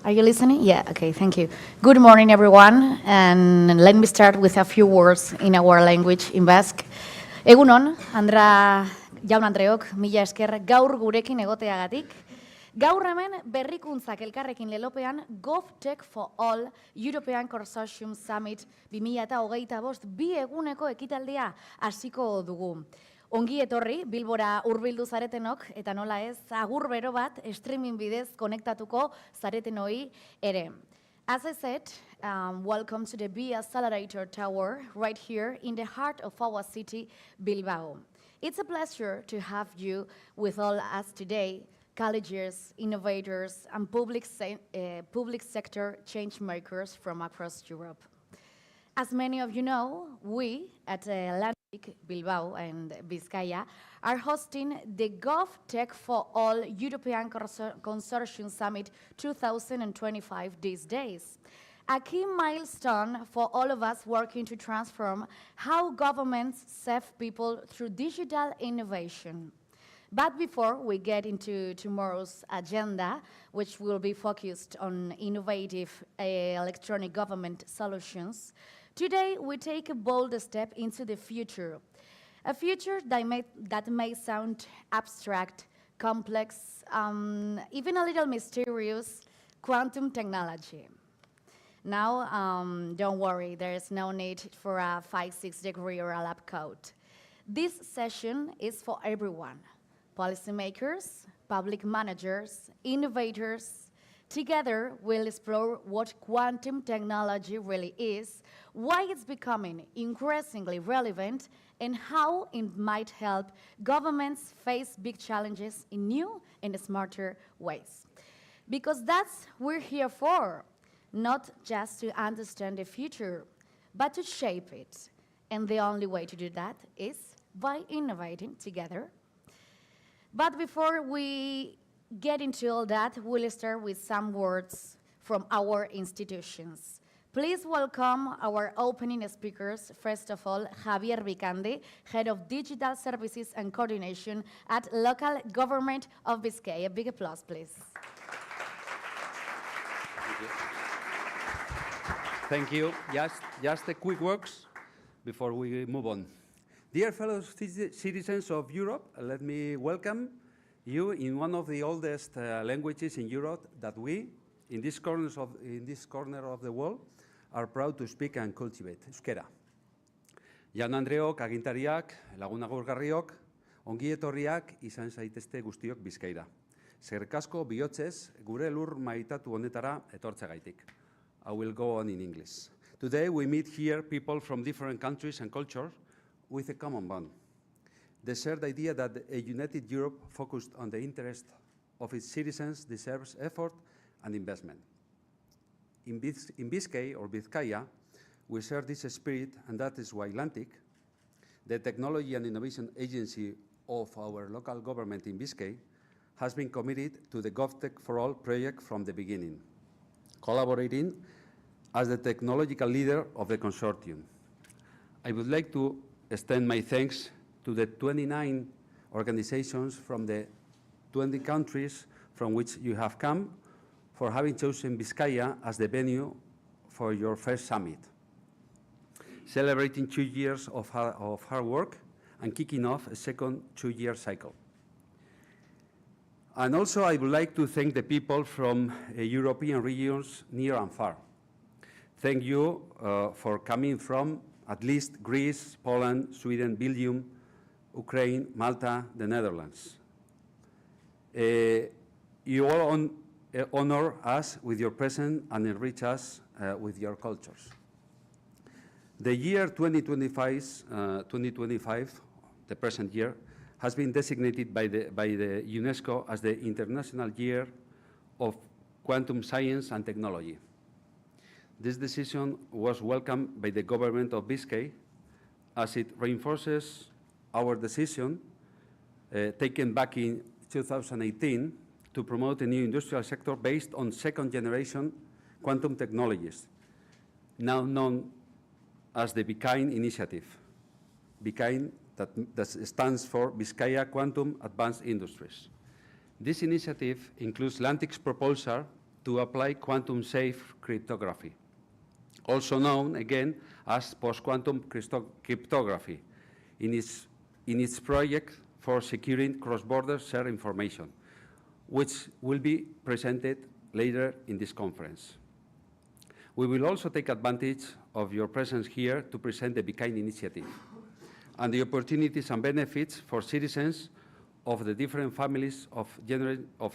Are you listening? Yeah, okay, thank you. Good morning, everyone, and let me start with a few words in our language, in Basque. Egunon, jaun Andreok, mila esker, gaur gurekin egoteagatik. Gaur hemen berrikuntzak elkarrekin lelopean GovTech4All European Consortium Summit 2025 bi eguneko ekitaldia hasiko dugu. Ongi etorri, Bilbora hurbildu zaretenok, eta nola ez, agur bero bat streaming bidez konektatuko zaretenoi ere. As I said, welcome to the B Accelerator Tower right here in the heart of our city, Bilbao. It's a pleasure to have you with all us today, colleges, innovators, and public sector change makers from across Europe. As many of you know, we at LANTIK, Bilbao and Vizcaya are hosting the GovTech4All European Consortium Summit 2025 these days. A key milestone for all of us working to transform how governments serve people through digital innovation. But before we get into tomorrow's agenda, which will be focused on innovative electronic government solutions, today we take a bold step into the future. A future that may sound abstract, complex, even a little mysterious: quantum technology. Now, don't worry, there is no need for a 5-6 degree or a lab coat. This session is for everyone: policymakers, public managers, innovators. Together, we'll explore what quantum technology really is, why it's becoming increasingly relevant, and how it might help governments face big challenges in new and smarter ways. Because that's what we're here for, not just to understand the future, but to shape it. And the only way to do that is by innovating together. But before we get into all that, we'll start with some words from our institutions. Please welcome our opening speakers. First of all, Javier Vicande, Head of Digital Services and Coordination at Local Government of Vizcaya. A big applause, please. Thank you. Just a quick words before we move on. Dear fellow citizens of Europe, let me welcome you in one of the oldest languages in Europe that we, in this corner of the world, are proud to speak and cultivate, euskera. Jaun Andreok, agintariak, lagun agurgarriok, ongi etorriak izan zaitezte guztiok Bizkaira. Eskerrik asko bihotzez gure lur maitatu honetara etortzeagaitik. I will go on in English. Today we meet here people from different countries and cultures with a common bond: the shared idea that a united Europe focused on the interest of its citizens deserves effort and investment. In Vizcaya, or Vizcaya, we share this spirit, and that is why LANTIK, the technology and innovation agency of our local government in Vizcaya, has been committed to the GovTech4All project from the beginning, collaborating as the technological leader of the consortium. I would like to extend my thanks to the 29 organizations from the 20 countries from which you have come for having chosen Vizcaya as the venue for your first summit, celebrating 2 years of hard work and kicking off a second 2-year cycle. And also I would like to thank the people from European regions near and far. Thank you for coming from at least Greece, Poland, Sweden, Belgium, Ukraine, Malta, the Netherlands. You all honor us with your presence and enrich us with your cultures. The year 2025, the present year, has been designated by the UNESCO as the International Year of Quantum Science and Technology. This decision was welcomed by the government of Vizcaya as it reinforces our decision taken back in 2018 to promote a new industrial sector based on second-generation quantum technologies, now known as the BICAIN initiative. BICAIN that stands for Vizcaya Quantum Advanced Industries. This initiative includes LANTIK's proposal to apply quantum-safe cryptography, also known, again, as post-quantum cryptography, in its project for securing cross-border shared information, which will be presented later in this conference. We will also take advantage of your presence here to present the BeKind initiative and the opportunities and benefits for citizens of the different families of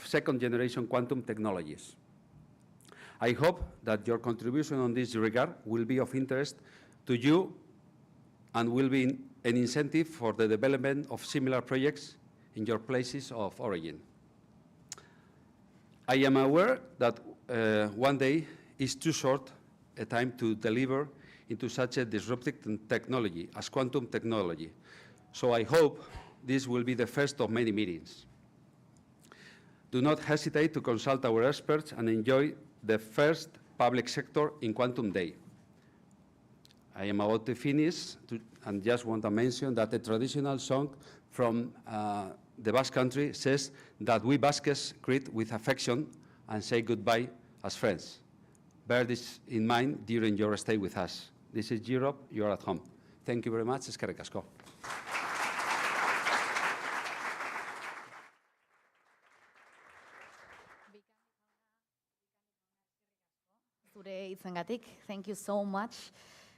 second-generation quantum technologies. I hope that your contribution on this regard will be of interest to you and will be an incentive for the development of similar projects in your places of origin. I am aware that one day is too short a time to deliver into such a disruptive technology as quantum technology, so I hope this will be the first of many meetings. Do not hesitate to consult our experts and enjoy the first public sector in Quantum Day. I am about to finish and just want to mention that the traditional song from the Basque Country says that we Basques greet with affection and say goodbye as friends. Bear this in mind during your stay with us. This is Europe, you are at home. Thank you very much. Eskerrik asko. Thank you so much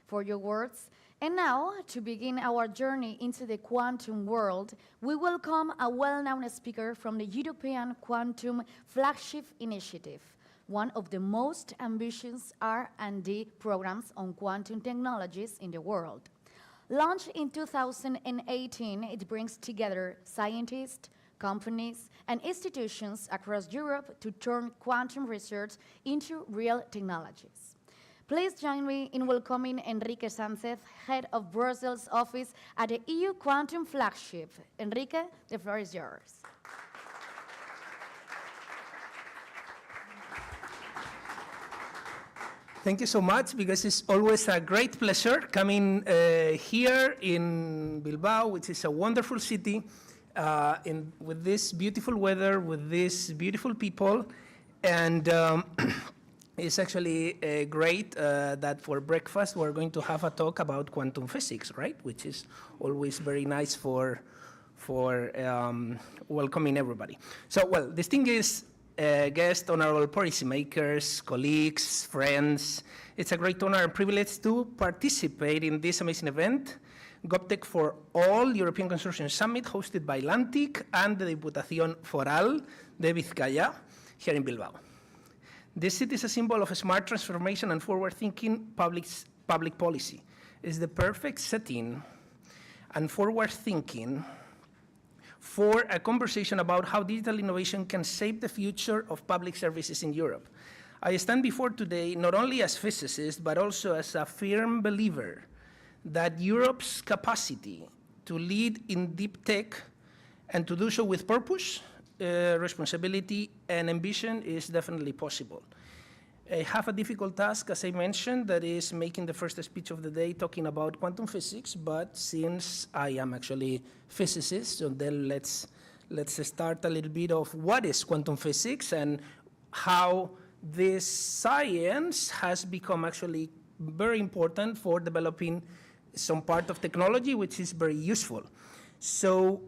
for your words. And now, to begin our journey into the quantum world, we welcome a well-known speaker from the European Quantum Flagship Initiative, one of the most ambitious R&D programs on quantum technologies in the world. Launched in 2018, it brings together scientists, companies, and institutions across Europe to turn quantum research into real technologies. Please join me in welcoming Enrique Sánchez, head of Brussels office at the EU Quantum Flagship. Enrique, the floor is yours. Thank you so much, because it's always a great pleasure coming here in Bilbao, which is a wonderful city, with this beautiful weather, with these beautiful people, and it's actually great that for breakfast we're going to have a talk about quantum physics, right? Which is always very nice for welcoming everybody. So, well, distinguished guests, honorable policymakers, colleagues, friends, it's a great honor and privilege to participate in this amazing event, GovTech4All European Consortium Summit, hosted by LANTIK and the GovTech4All de Vizcaya, here in Bilbao. This city is a symbol of a smart transformation and forward-thinking public policy. It's the perfect setting and forward-thinking for a conversation about how digital innovation can shape the future of public services in Europe. I stand before today not only as physicist, but also as a firm believer that Europe's capacity to lead in deep tech and to do so with purpose, responsibility, and ambition is definitely possible. I have a difficult task, as I mentioned, that is making the first speech of the day talking about quantum physics, but since I am actually physicist, so then let's start a little bit of what is quantum physics and how this science has become actually very important for developing some part of technology which is very useful. So,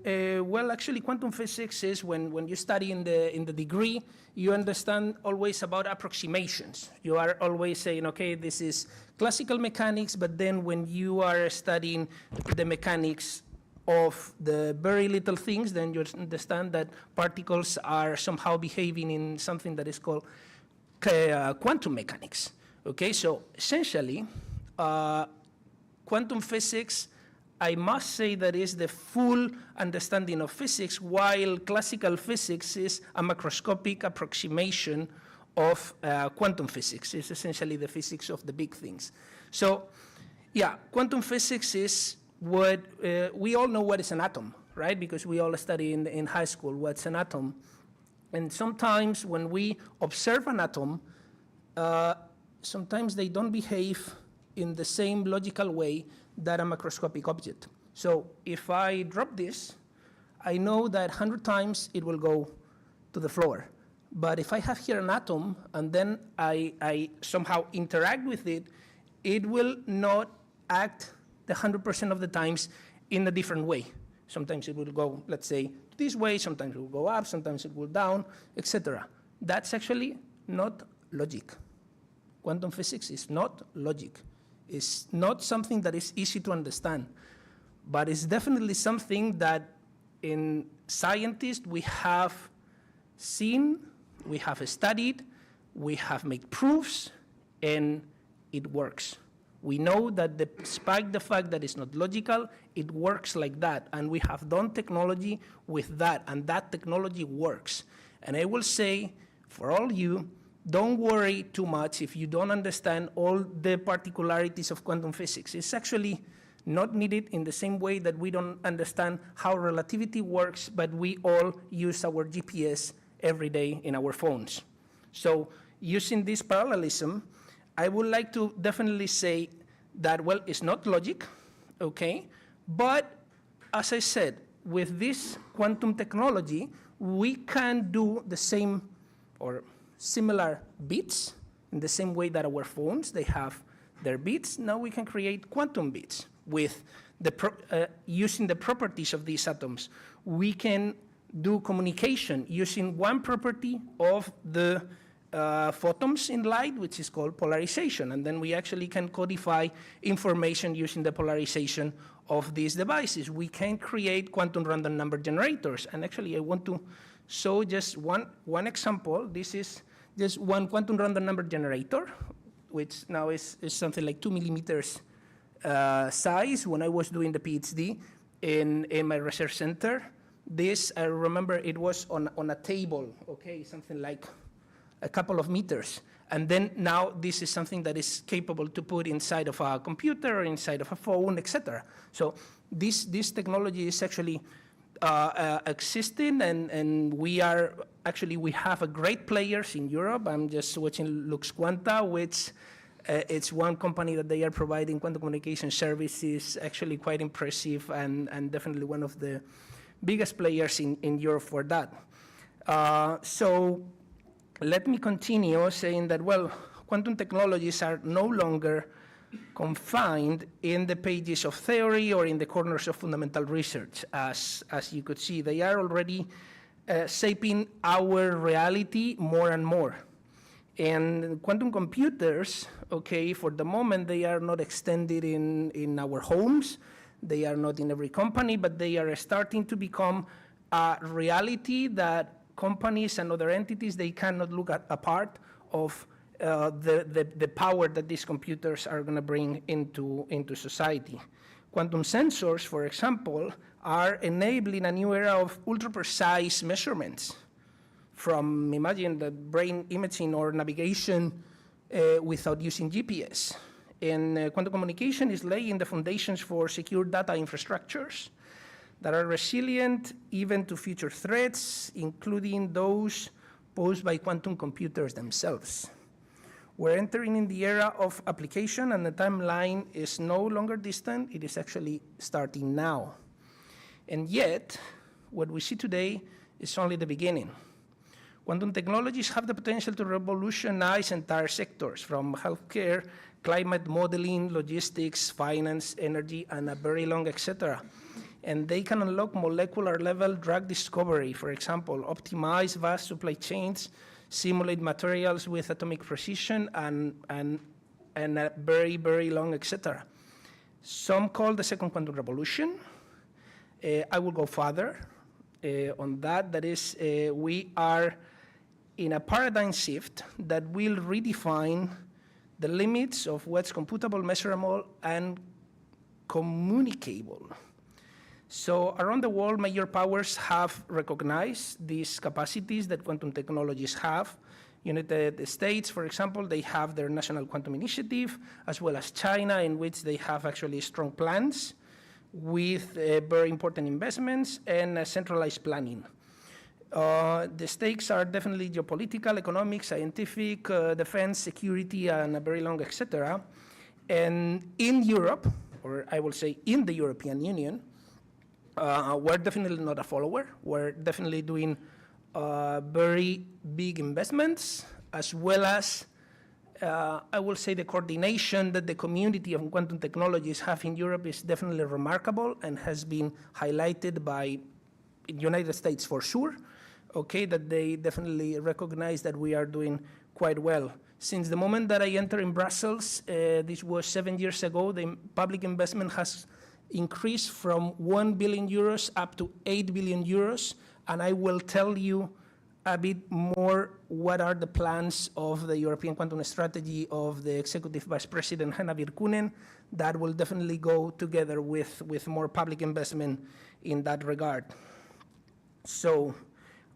well, actually, quantum physics is when you study in the degree, you understand always about approximations. You are always saying, okay, this is classical mechanics, but then when you are studying the mechanics of the very little things, then you understand that particles are somehow behaving in something that is called quantum mechanics. Okay, so essentially, quantum physics, I must say, that is the full understanding of physics, while classical physics is a macroscopic approximation of quantum physics. It's essentially the physics of the big things. So, yeah, quantum physics is what, we all know what is an atom, right? Because we all study in high school what's an atom. And sometimes when we observe an atom, sometimes they don't behave in the same logical way that a macroscopic object. So if I drop this, I know that 100 times it will go to the floor. But if I have here an atom and then I somehow interact with it, it will not act the 100% of the times in a different way. Sometimes it will go, let's say, this way, sometimes it will go up, sometimes it will down, etc. That's actually not logic. Quantum physics is not logic. It's not something that is easy to understand, but it's definitely something that in scientists we have seen, we have studied, we have made proofs, and it works. We know that despite the fact that it's not logical, it works like that, and we have done technology with that, and that technology works. And I will say, for all you, don't worry too much if you don't understand all the particularities of quantum physics. It's actually not needed in the same way that we don't understand how relativity works, but we all use our GPS every day in our phones. So using this parallelism, I would like to definitely say that, well, it's not logic, okay? But as I said, with this quantum technology, we can do the same or similar bits in the same way that our phones, they have their bits. Now we can create quantum bits with using the properties of these atoms. We can do communication using one property of the photons in light, which is called polarization. And then we actually can codify information using the polarization of these devices. We can create quantum random number generators. And actually, I want to show just one example. This is just one quantum random number generator, which now is something like 2 millimeters size. When I was doing the PhD in my research center, this, I remember it was on a table, okay, something like a couple of meters. And then now this is something that is capable to put inside of a computer, or inside of a phone, etc. So this technology is actually existing, and we have a great players in Europe. I'm just watching Lux Quanta, which it's one company that they are providing quantum communication services, actually quite impressive, and definitely one of the biggest players in Europe for that. So let me continue saying that, well, quantum technologies are no longer confined in the pages of theory or in the corners of fundamental research. As you could see, they are already shaping our reality more and more. And quantum computers, okay, for the moment, they are not extended in our homes. They are not in every company, but they are starting to become a reality that companies and other entities, they cannot look at apart of the power that these computers are going to bring into society. Quantum sensors, for example, are enabling a new era of ultra-precise measurements, from, imagine, the brain imaging or navigation without using GPS. And quantum communication is laying the foundations for secure data infrastructures that are resilient even to future threats, including those posed by quantum computers themselves. We're entering in the era of application, and the timeline is no longer distant. It is actually starting now. And yet, what we see today is only the beginning. Quantum technologies have the potential to revolutionize entire sectors, from healthcare, climate modeling, logistics, finance, energy, and a very long, etc. And they can unlock molecular-level drug discovery, for example, optimize vast supply chains, simulate materials with atomic precision, and a very, very long, etc. Some call the second quantum revolution. I will go further on that. That is, we are in a paradigm shift that will redefine the limits of what's computable, measurable, and communicable. So around the world, major powers have recognized these capacities that quantum technologies have. United States, for example, they have their National Quantum Initiative, as well as China, in which they have actually strong plans with very important investments and centralized planning. The stakes are definitely geopolitical, economic, scientific, defense, security, and a very long, etc. And in Europe, or I will say in the European Union, we're definitely not a follower. We're definitely doing very big investments, as well as, I will say, the coordination that the community of quantum technologies have in Europe is definitely remarkable and has been highlighted by the United States for sure, okay, that they definitely recognize that we are doing quite well. Since the moment that I entered in Brussels, this was 7 years ago, the public investment has increased from 1 billion euros up to 8 billion euros, and I will tell you a bit more what are the plans of the European Quantum Strategy of the Executive Vice President Hanna Virkunen that will definitely go together with more public investment in that regard. So,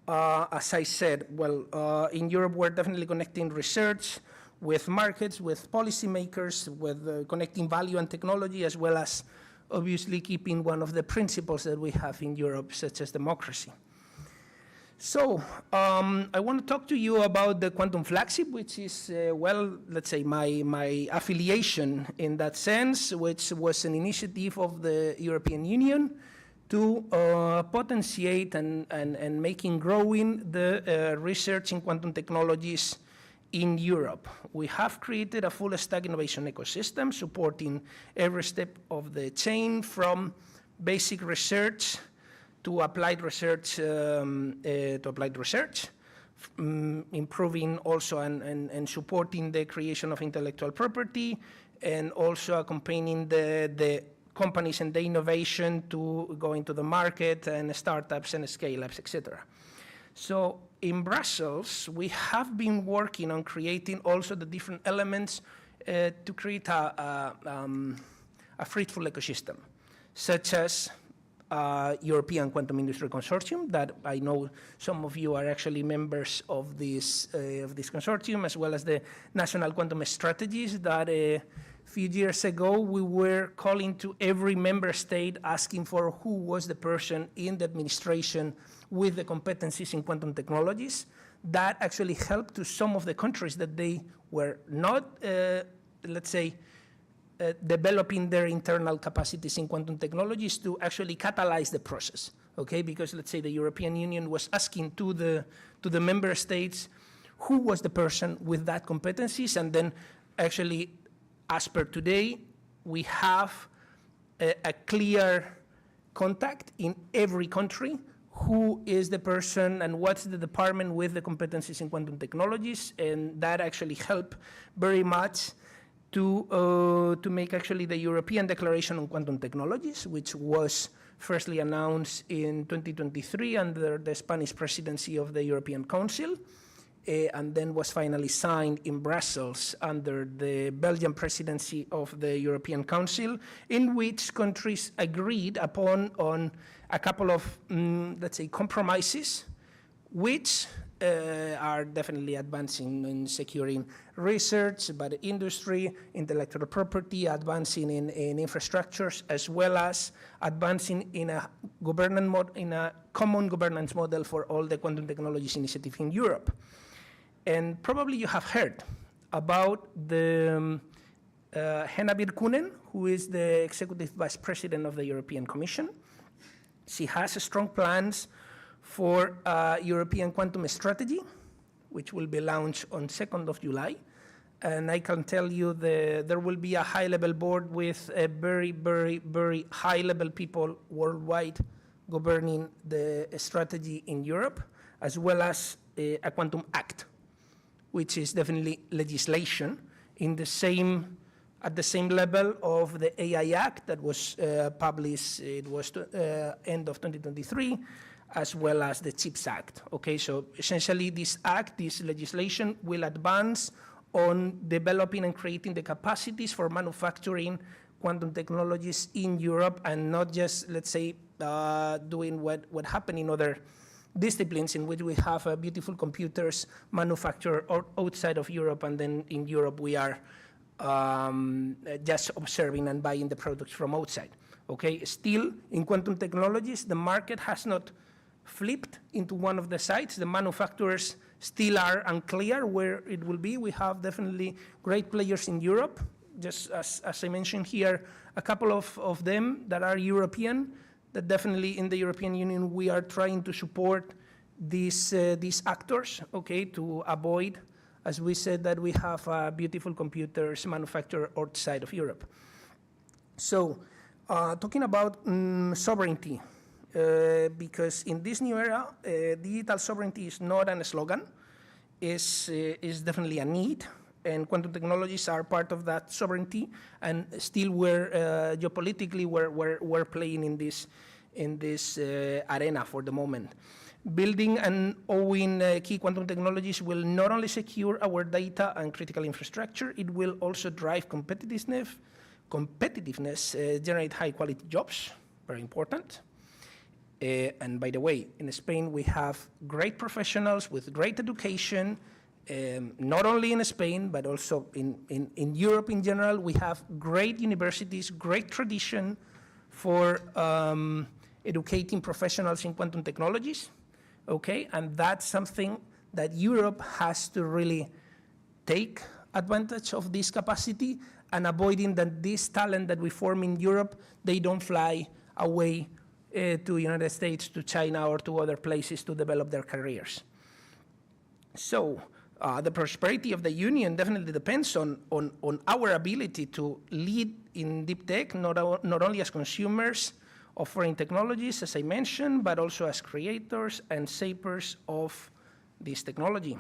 as I said, well, in Europe we're definitely connecting research with markets, with policymakers, with connecting value and technology, as well as obviously keeping one of the principles that we have in Europe, such as democracy. So, I want to talk to you about the Quantum Flagship, which is, well, let's say my affiliation in that sense, which was an initiative of the European Union to potentiate and making growing the research in quantum technologies in Europe. We have created a full stack innovation ecosystem supporting every step of the chain, from basic research to applied research, improving also and supporting the creation of intellectual property, and also accompanying the companies and the innovation to go into the market, and startups and scale-ups, etc. So in Brussels, we have been working on creating also the different elements to create a fruitful ecosystem, such as European Quantum Industry Consortium, that I know some of you are actually members of this consortium, as well as the national quantum strategies that a few years ago we were calling to every member state asking for who was the person in the administration with the competencies in quantum technologies. That actually helped to some of the countries that they were not, let's say, developing their internal capacities in quantum technologies to actually catalyze the process, okay? Because let's say the European Union was asking to the member states who was the person with that competencies, and then actually, as per today, we have a clear contact in every country who is the person and what's the department with the competencies in quantum technologies, and that actually helped very much to make actually the European Declaration on Quantum Technologies, which was firstly announced in 2023 under the Spanish presidency of the European Council, and then was finally signed in Brussels under the Belgian presidency of the European Council, in which countries agreed upon on a couple of, let's say, compromises, which are definitely advancing in securing research by the industry, intellectual property, advancing in infrastructures, as well as advancing in a common governance model for all the quantum technologies initiative in Europe. And probably you have heard about the Hanna Virkunen, who is the Executive Vice President of the European Commission. She has strong plans for European Quantum Strategy, which will be launched on 2nd of July. And I can tell you there will be a high-level board with a very, very, very high-level people worldwide governing the strategy in Europe, as well as a Quantum Act, which is definitely legislation at the same level of the AI Act that was published, it was end of 2023, as well as the CHIPS Act. Okay, so essentially this act, this legislation will advance on developing and creating the capacities for manufacturing quantum technologies in Europe, and not just, let's say, doing what happened in other disciplines in which we have beautiful computers manufactured outside of Europe, and then in Europe we are just observing and buying the products from outside. Okay, still in quantum technologies, the market has not flipped into one of the sides. The manufacturers still are unclear where it will be. We have definitely great players in Europe, just as I mentioned here, a couple of them that are European, that definitely in the European Union we are trying to support these actors, okay, to avoid, as we said, that we have beautiful computers manufactured outside of Europe. So, talking about sovereignty, because in this new era, digital sovereignty is not a slogan, is definitely a need, and quantum technologies are part of that sovereignty, and still we're geopolitically we're playing in this arena for the moment. Building and owning key quantum technologies will not only secure our data and critical infrastructure, it will also drive competitiveness, generate high-quality jobs, very important. And by the way, in Spain, we have great professionals with great education, not only in Spain, but also in Europe in general. We have great universities, great tradition for educating professionals in quantum technologies, okay? And that's something that Europe has to really take advantage of this capacity and avoiding that this talent that we form in Europe, they don't fly away to United States, to China, or to other places to develop their careers. So the prosperity of the Union definitely depends on our ability to lead in deep tech, not only as consumers of foreign technologies, as I mentioned, but also as creators and shapers of this technology.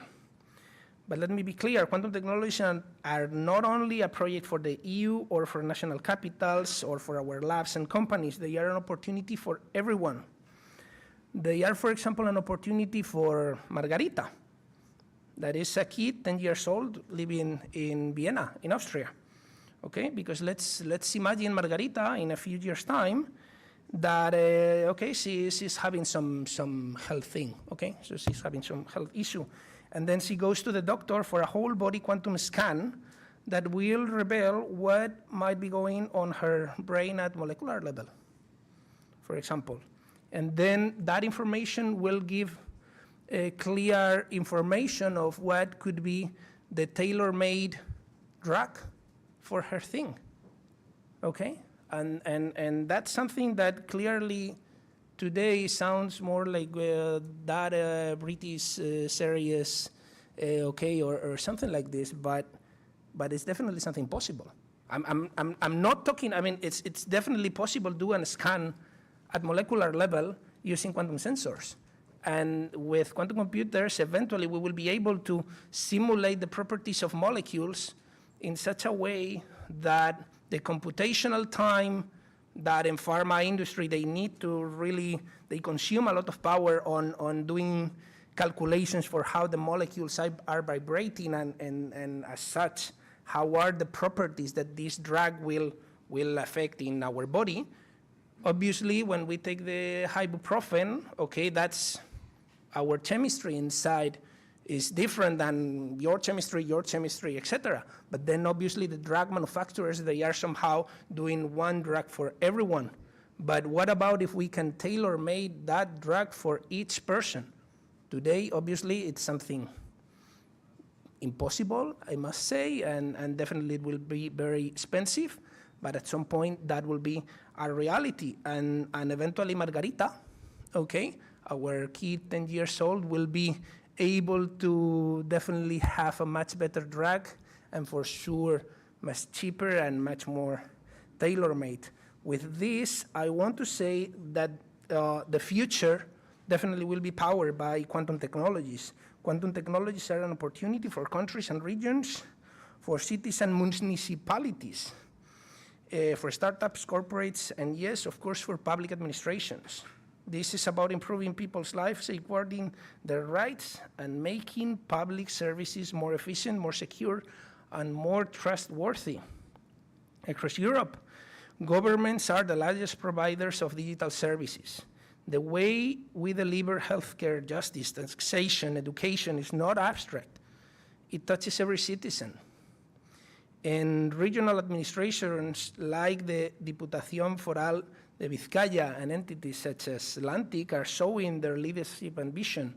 But let me be clear, quantum technologies are not only a project for the EU or for national capitals or for our labs and companies, they are an opportunity for everyone. They are, for example, an opportunity for Margarita, that is a kid, 10 years old, living in Vienna, in Austria, okay? Because let's imagine Margarita in a few years' time that, okay, she's having some health thing, okay? So she's having some health issue. And then she goes to the doctor for a whole body quantum scan that will reveal what might be going on her brain at molecular level, for example. And then that information will give a clear information of what could be the tailor-made drug for her thing, okay? And that's something that clearly today sounds more like that British series, okay, or something like this, but it's definitely something possible. I'm not talking, I mean, it's definitely possible to do a scan at molecular level using quantum sensors. And with quantum computers, eventually we will be able to simulate the properties of molecules in such a way that the computational time that in pharma industry they need to really, they consume a lot of power on doing calculations for how the molecules are vibrating and as such, how are the properties that this drug will affect in our body. Obviously, when we take the ibuprofen, okay, that's our chemistry inside is different than your chemistry, etc. But then obviously the drug manufacturers, they are somehow doing one drug for everyone. But what about if we can tailor-make that drug for each person? Today, obviously, it's something impossible, I must say, and definitely it will be very expensive, but at some point that will be a reality. And eventually Margarita, okay, our kid 10 years old will be able to definitely have a much better drug and for sure much cheaper and much more tailor-made. With this, I want to say that the future definitely will be powered by quantum technologies. Quantum technologies are an opportunity for countries and regions, for cities and municipalities, for startups, corporates, and yes, of course, for public administrations. This is about improving people's lives, safeguarding their rights, and making public services more efficient, more secure, and more trustworthy. Across Europe, governments are the largest providers of digital services. The way we deliver healthcare, justice, taxation, education is not abstract. It touches every citizen. And regional administrations like the Diputación Foral de Vizcaya and entities such as LANTIK are showing their leadership and vision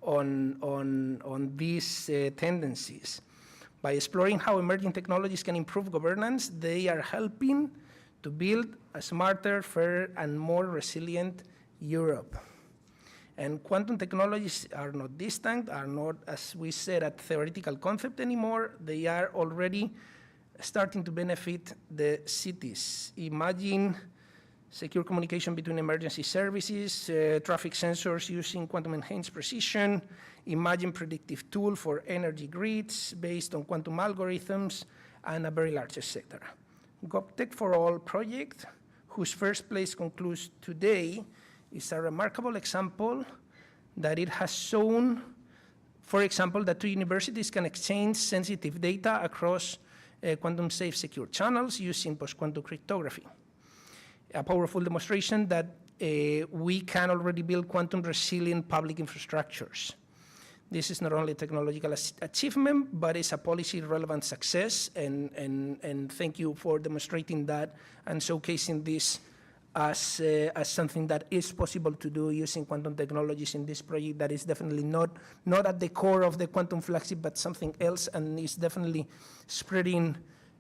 on these tendencies. By exploring how emerging technologies can improve governance, they are helping to build a smarter, fairer, and more resilient Europe. And quantum technologies are not distant, are not, as we said, a theoretical concept anymore. They are already starting to benefit the cities. Imagine secure communication between emergency services, traffic sensors using quantum-enhanced precision. Imagine predictive tool for energy grids based on quantum algorithms, and a very large etc. GovTech4All project, whose first place concludes today, is a remarkable example that it has shown, for example, that two universities can exchange sensitive data across quantum-safe secure channels using post-quantum cryptography. A powerful demonstration that we can already build quantum-resilient public infrastructures. This is not only a technological achievement, but it's a policy-relevant success, and thank you for demonstrating that and showcasing this as something that is possible to do using quantum technologies in this project that is definitely not at the core of the quantum flagship, but something else, and is definitely spreading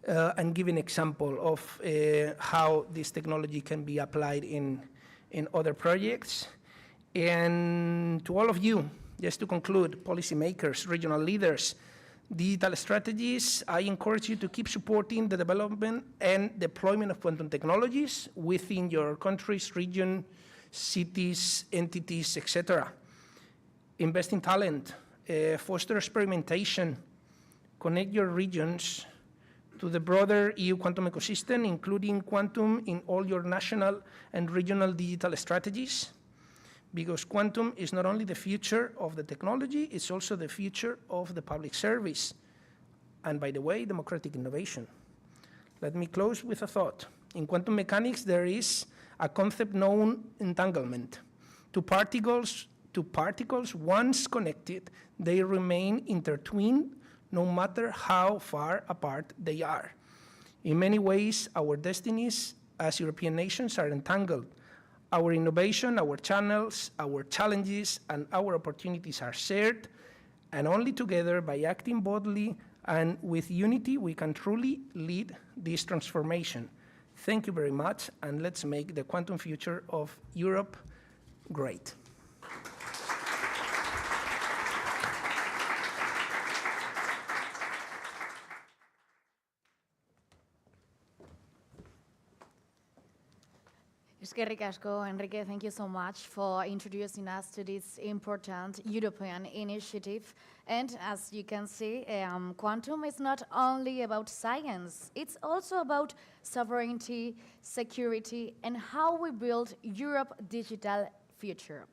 and giving example of how this technology can be applied in other projects. And to all of you, just to conclude, policymakers, regional leaders, digital strategies, I encourage you to keep supporting the development and deployment of quantum technologies within your countries, region, cities, entities, etc. Invest in talent, foster experimentation, connect your regions to the broader EU quantum ecosystem, including quantum in all your national and regional digital strategies. Because quantum is not only the future of the technology, it's also the future of the public service. And by the way, democratic innovation. Let me close with a thought. In quantum mechanics, there is a concept known entanglement. Two particles, once connected, they remain intertwined no matter how far apart they are. In many ways, our destinies as European nations are entangled. Our innovation, our channels, our challenges, and our opportunities are shared, and only together, by acting boldly and with unity, we can truly lead this transformation. Thank you very much, and let's make the quantum future of Europe great. Eskerrik asko, Enrique, thank you so much for introducing us to this important European initiative. And as you can see, quantum is not only about science, it's also about sovereignty, security, and how we build Europe's digital future.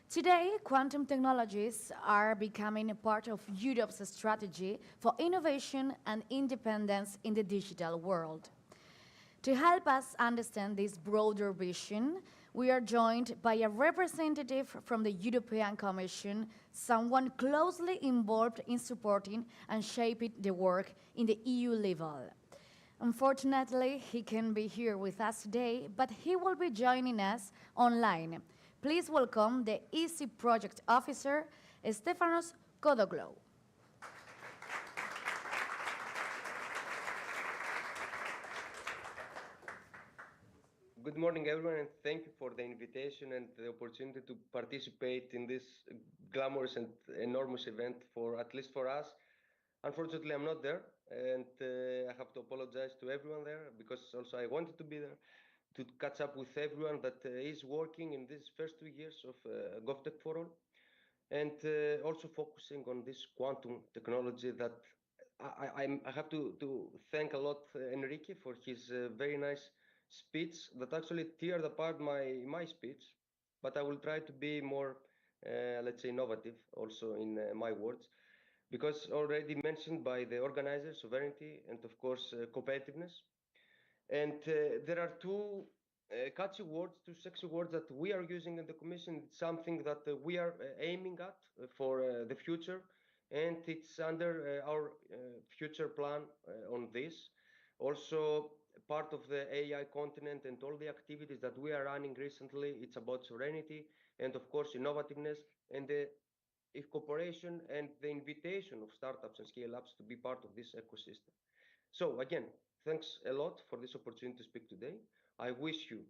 Today, quantum technologies are becoming a part of Europe's strategy for innovation and independence in the digital world. To help us understand this broader vision, we are joined by a representative from the European Commission, someone closely involved in supporting and shaping the work in the EU level. Unfortunately, he can't be here with us today, but he will be joining us online. Please welcome the EC Project Officer, Stefanos Kodoglou. Good morning, everyone, and thank you for the invitation and the opportunity to participate in this glamorous and enormous event, for at least for us. Unfortunately, I'm not there, and I have to apologize to everyone there, because also I wanted to be there to catch up with everyone that is working in these first 2 years of GovTech4All, and also focusing on this quantum technology that I have to thank a lot Enrique for his very nice speech that actually teared apart my speech, but I will try to be more, let's say, innovative also in my words, because already mentioned by the organizers, sovereignty and of course competitiveness. And there are two catchy words, two sexy words that we are using in the Commission. It's something that we are aiming at for the future, and it's under our future plan on this. Also, part of the AI continent and all the activities that we are running recently, it's about sovereignty and of course innovativeness and the cooperation and the invitation of startups and scale-ups to be part of this ecosystem. So again, thanks a lot for this opportunity to speak today. I wish you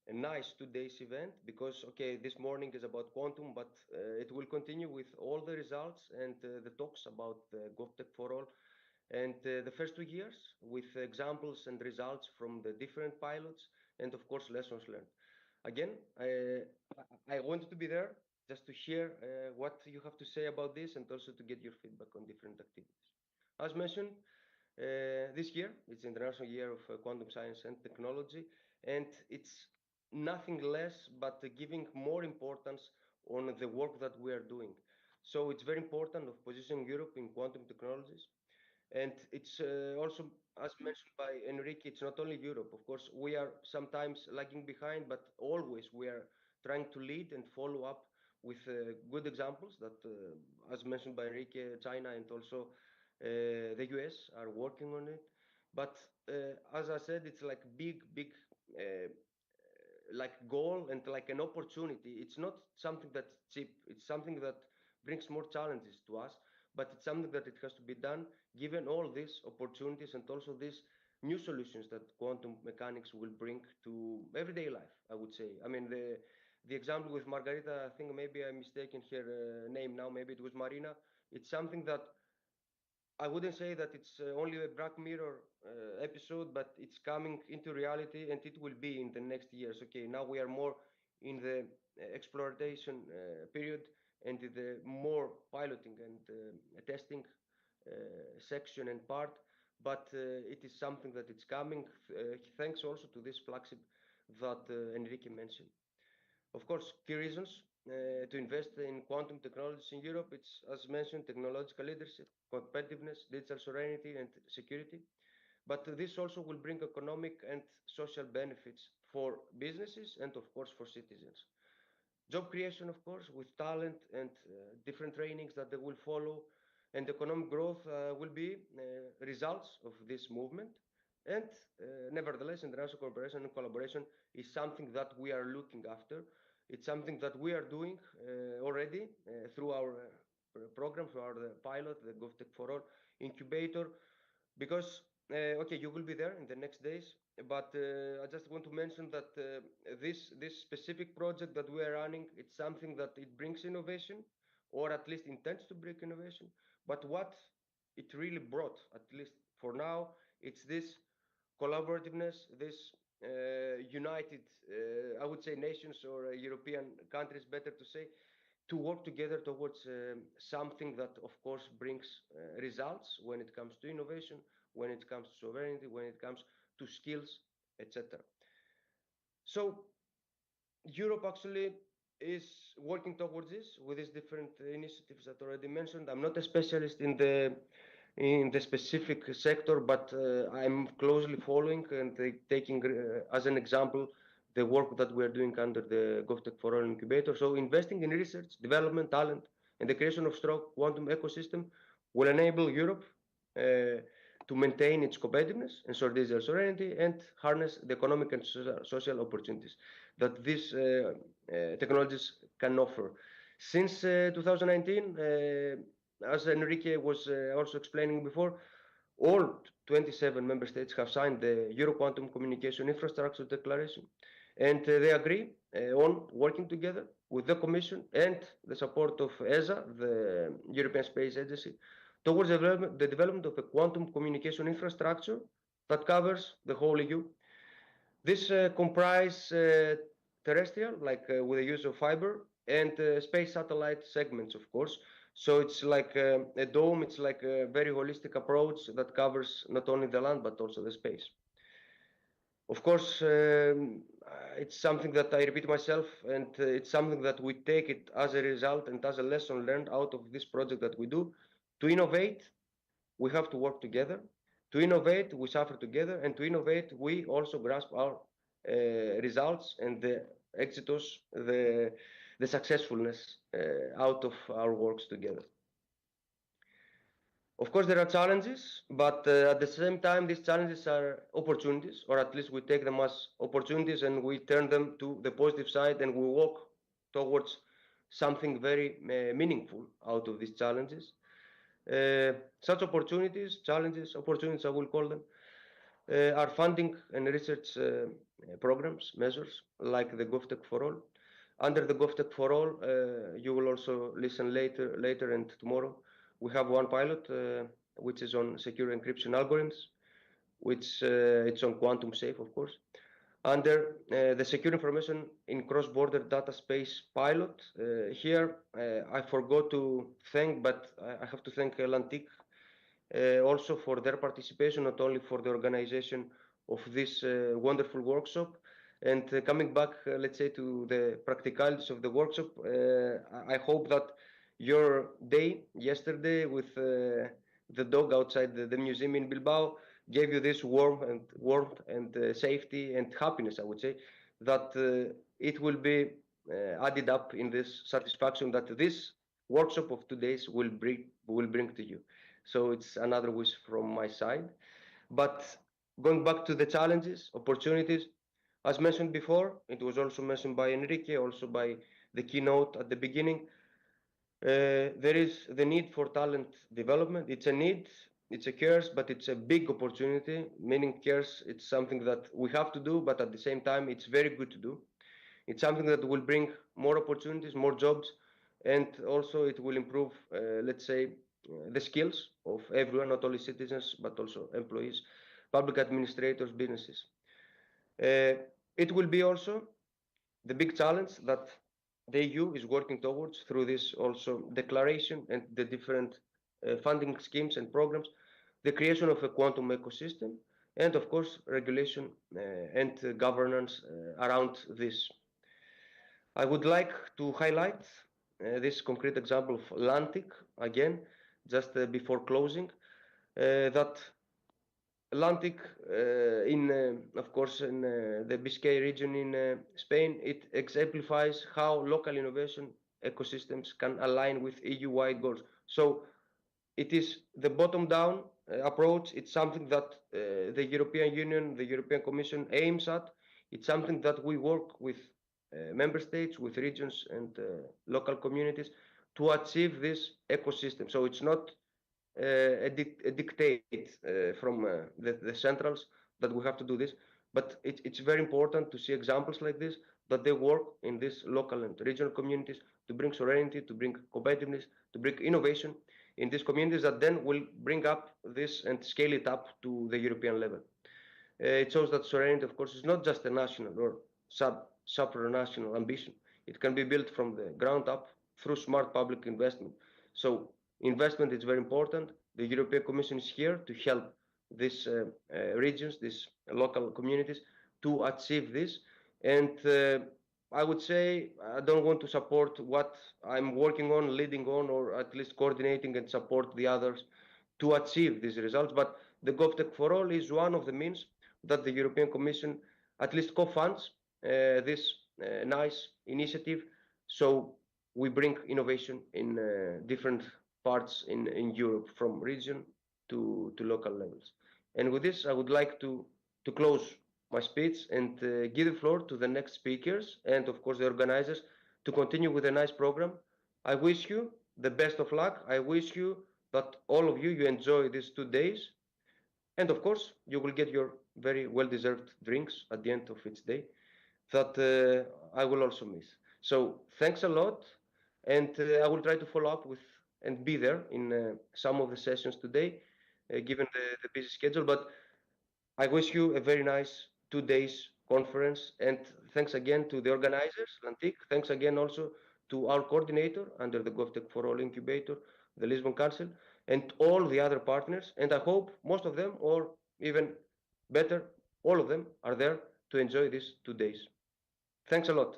a nice 2 days event because, okay, this morning is about quantum, but it will continue with all the results and the talks about GovTech4All. And the first 2 years with examples and results from the different pilots and of course lessons learned. Again, I wanted to be there just to hear what you have to say about this and also to get your feedback on different activities. As mentioned, this year, it's International Year of Quantum Science and Technology, and it's nothing less but giving more importance on the work that we are doing. So it's very important of positioning Europe in quantum technologies. And it's also, as mentioned by Enrique, it's not only Europe. Of course, we are sometimes lagging behind, but always we are trying to lead and follow up with good examples that, as mentioned by Enrique, China and also the US are working on it. But as I said, it's like big like goal and like an opportunity. It's not something that's cheap. It's something that brings more challenges to us, but it's something that it has to be done given all these opportunities and also these new solutions that quantum mechanics will bring to everyday life, I would say. I mean, the example with Margarita, I think maybe I'm mistaken her name now, maybe it was Marina. It's something that I wouldn't say that it's only a Black Mirror episode, but it's coming into reality and it will be in the next years. Okay, now we are more in the exploration period and the more piloting and testing section and part, but it is something that it's coming thanks also to this flagship that Enrique mentioned. Of course, key reasons to invest in quantum technologies in Europe, it's, as mentioned, technological leadership, competitiveness, digital sovereignty, and security. But this also will bring economic and social benefits for businesses and, of course, for citizens. Job creation, of course, with talent and different trainings that they will follow, and economic growth will be results of this movement. And nevertheless, international cooperation and collaboration is something that we are looking after. It's something that we are doing already through our program, through our pilot, the GovTech4All incubator, because okay, you will be there in the next days, but I just want to mention that this specific project that we are running, it's something that it brings innovation, or at least intends to bring innovation. But what it really brought, at least for now, it's this collaborativeness, this united, I would say, nations or European countries, better to say, to work together towards something that, of course, brings results when it comes to innovation, when it comes to sovereignty, when it comes to skills, etc. So Europe actually is working towards this with these different initiatives that I already mentioned. I'm not a specialist in the specific sector, but I'm closely following and taking as an example the work that we are doing under the GovTech4All incubator. So investing in research, development, talent, and the creation of strong quantum ecosystem will enable Europe to maintain its competitiveness, ensure digital sovereignty, and harness the economic and social opportunities that these technologies can offer. Since 2019, as Enrique was also explaining before, all 27 member states have signed the Euro Quantum Communication Infrastructure Declaration, and they agree on working together with the Commission and the support of ESA, the European Space Agency, towards the development of a quantum communication infrastructure that covers the whole EU. This comprises terrestrial, like with the use of fiber, and space satellite segments, of course. So it's like a dome, it's like a very holistic approach that covers not only the land, but also the space. Of course, it's something that I repeat myself, and it's something that we take it as a result and as a lesson learned out of this project that we do. To innovate, we have to work together. To innovate, we suffer together, and to innovate, we also grasp our results and the exitus, the successfulness out of our works together. Of course, there are challenges, but at the same time, these challenges are opportunities, or at least we take them as opportunities and we turn them to the positive side and we walk towards something very meaningful out of these challenges. Such opportunities, challenges, opportunities, I will call them, are funding and research programs, measures like the GovTech4All. Under the GovTech4All, you will also listen later and tomorrow. We have one pilot which is on secure encryption algorithms, which it's on quantum safe, of course. Under the secure information in cross-border data space pilot, here I forgot to thank, but I have to thank LANTIK also for their participation, not only for the organization of this wonderful workshop. And coming back, let's say, to the practicalities of the workshop, I hope that your day yesterday with the dog outside the museum in Bilbao gave you this warmth and safety and happiness, I would say, that it will be added up in this satisfaction that this workshop of 2 days will bring to you. So it's another wish from my side. But going back to the challenges, opportunities, as mentioned before, it was also mentioned by Enrique, also by the keynote at the beginning, there is the need for talent development. It's a need, it's a curse, but it's a big opportunity, meaning curse, it's something that we have to do, but at the same time, it's very good to do. It's something that will bring more opportunities, more jobs, and also it will improve, let's say, the skills of everyone, not only citizens, but also employees, public administrators, businesses. It will be also the big challenge that the EU is working towards through this also declaration and the different funding schemes and programs, the creation of a quantum ecosystem, and of course, regulation and governance around this. I would like to highlight this concrete example of LANTIK again, just before closing, that LANTIK of course, in the Biscay region in Spain, it exemplifies how local innovation ecosystems can align with EU-wide goals. So it is the bottom-down approach. It's something that the European Union, the European Commission aims at. It's something that we work with member states, with regions and local communities to achieve this ecosystem. So it's not a dictate from the centrals that we have to do this, but it's very important to see examples like this, that they work in these local and regional communities to bring sovereignty, to bring competitiveness, to bring innovation in these communities that then will bring up this and scale it up to the European level. It shows that sovereignty, of course, is not just a national or supranational ambition. It can be built from the ground up through smart public investment. So investment is very important. The European Commission is here to help these regions, these local communities to achieve this. And I would say I don't want to support what I'm working on, leading on, or at least coordinating and support the others to achieve these results. But the GovTech4All is one of the means that the European Commission at least co-funds this nice initiative. So we bring innovation in different parts in Europe, from region to local levels. And with this, I would like to close my speech and give the floor to the next speakers and, of course, the organizers to continue with a nice program. I wish you the best of luck. I wish you that all of you enjoy these 2 days. And of course, you will get your very well-deserved drinks at the end of each day that I will also miss. So thanks a lot. And I will try to follow up with and be there in some of the sessions today, given the busy schedule. But I wish you a very nice 2 days conference. And thanks again to the organizers, LANTIK. Thanks again also to our coordinator under the GovTech4All Incubator, the Lisbon Council, and all the other partners. And I hope most of them, or even better, all of them are there to enjoy these 2 days. Thanks a lot.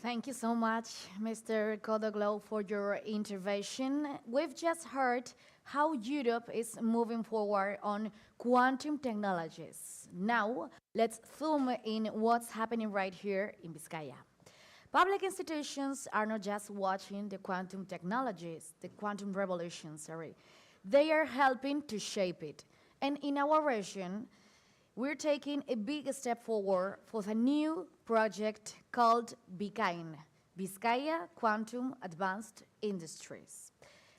Thank you so much, Mr. Kodoglo, for your intervention. We've just heard how Europe is moving forward on quantum technologies. Now, let's zoom in what's happening right here in Vizcaya. Public institutions are not just watching the quantum technologies, the quantum revolution, They are helping to shape it. And in our region, we're taking a big step forward for the new project called Be Kind. Vizcaya Quantum Advanced Industries.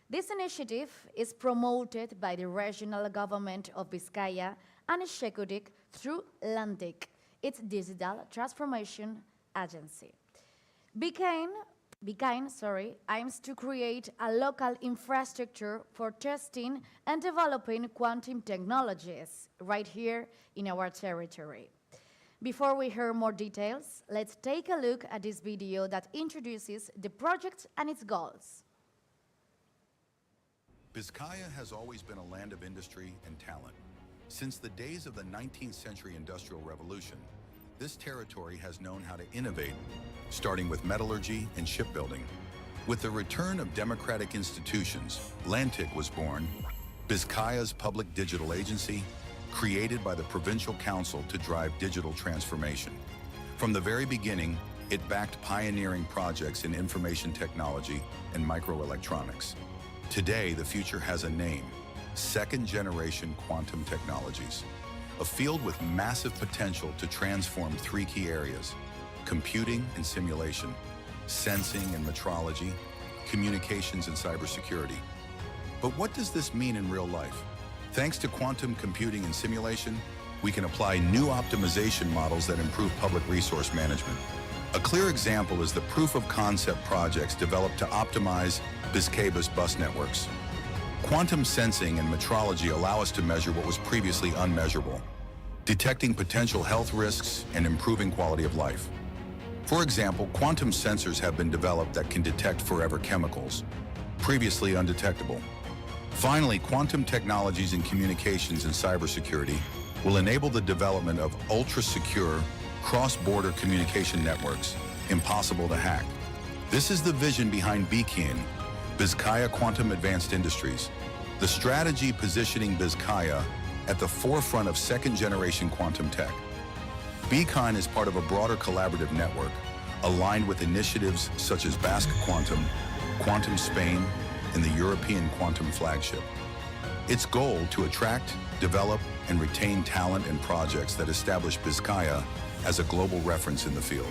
This initiative is promoted by the regional government of Vizcaya and executed through LANTIK, its digital transformation agency. BeKain aims to create a local infrastructure for testing and developing quantum technologies right here in our territory. Before we hear more details, let's take a look at this video that introduces the project and its goals. Vizcaya has always been a land of industry and talent. Since the days of the 19th century Industrial Revolution, this territory has known how to innovate, starting with metallurgy and shipbuilding. With the return of democratic institutions, LANTIK was born, Vizcaya's public digital agency, created by the Provincial Council to drive digital transformation. From the very beginning, it backed pioneering projects in information technology and microelectronics. Today, the future has a name: second-generation quantum technologies, a field with massive potential to transform three key areas: computing and simulation, sensing and metrology, communications and cybersecurity. But what does this mean in real life? Thanks to quantum computing and simulation, we can apply new optimization models that improve public resource management. A clear example is the proof of concept projects developed to optimize Vizcaya's bus networks. Quantum sensing and metrology allow us to measure what was previously unmeasurable, detecting potential health risks and improving quality of life. For example, quantum sensors have been developed that can detect forever chemicals, previously undetectable. Finally, quantum technologies in communications and cybersecurity will enable the development of ultra-secure, cross-border communication networks, impossible to hack. This is the vision behind BeKain, Vizcaya Quantum Advanced Industries, the strategy positioning Vizcaya at the forefront of second-generation quantum tech. BeKain is part of a broader collaborative network aligned with initiatives such as Basque Quantum, Quantum Spain, and the European Quantum Flagship. Its goal to attract, develop, and retain talent and projects that establish Vizcaya as a global reference in the field.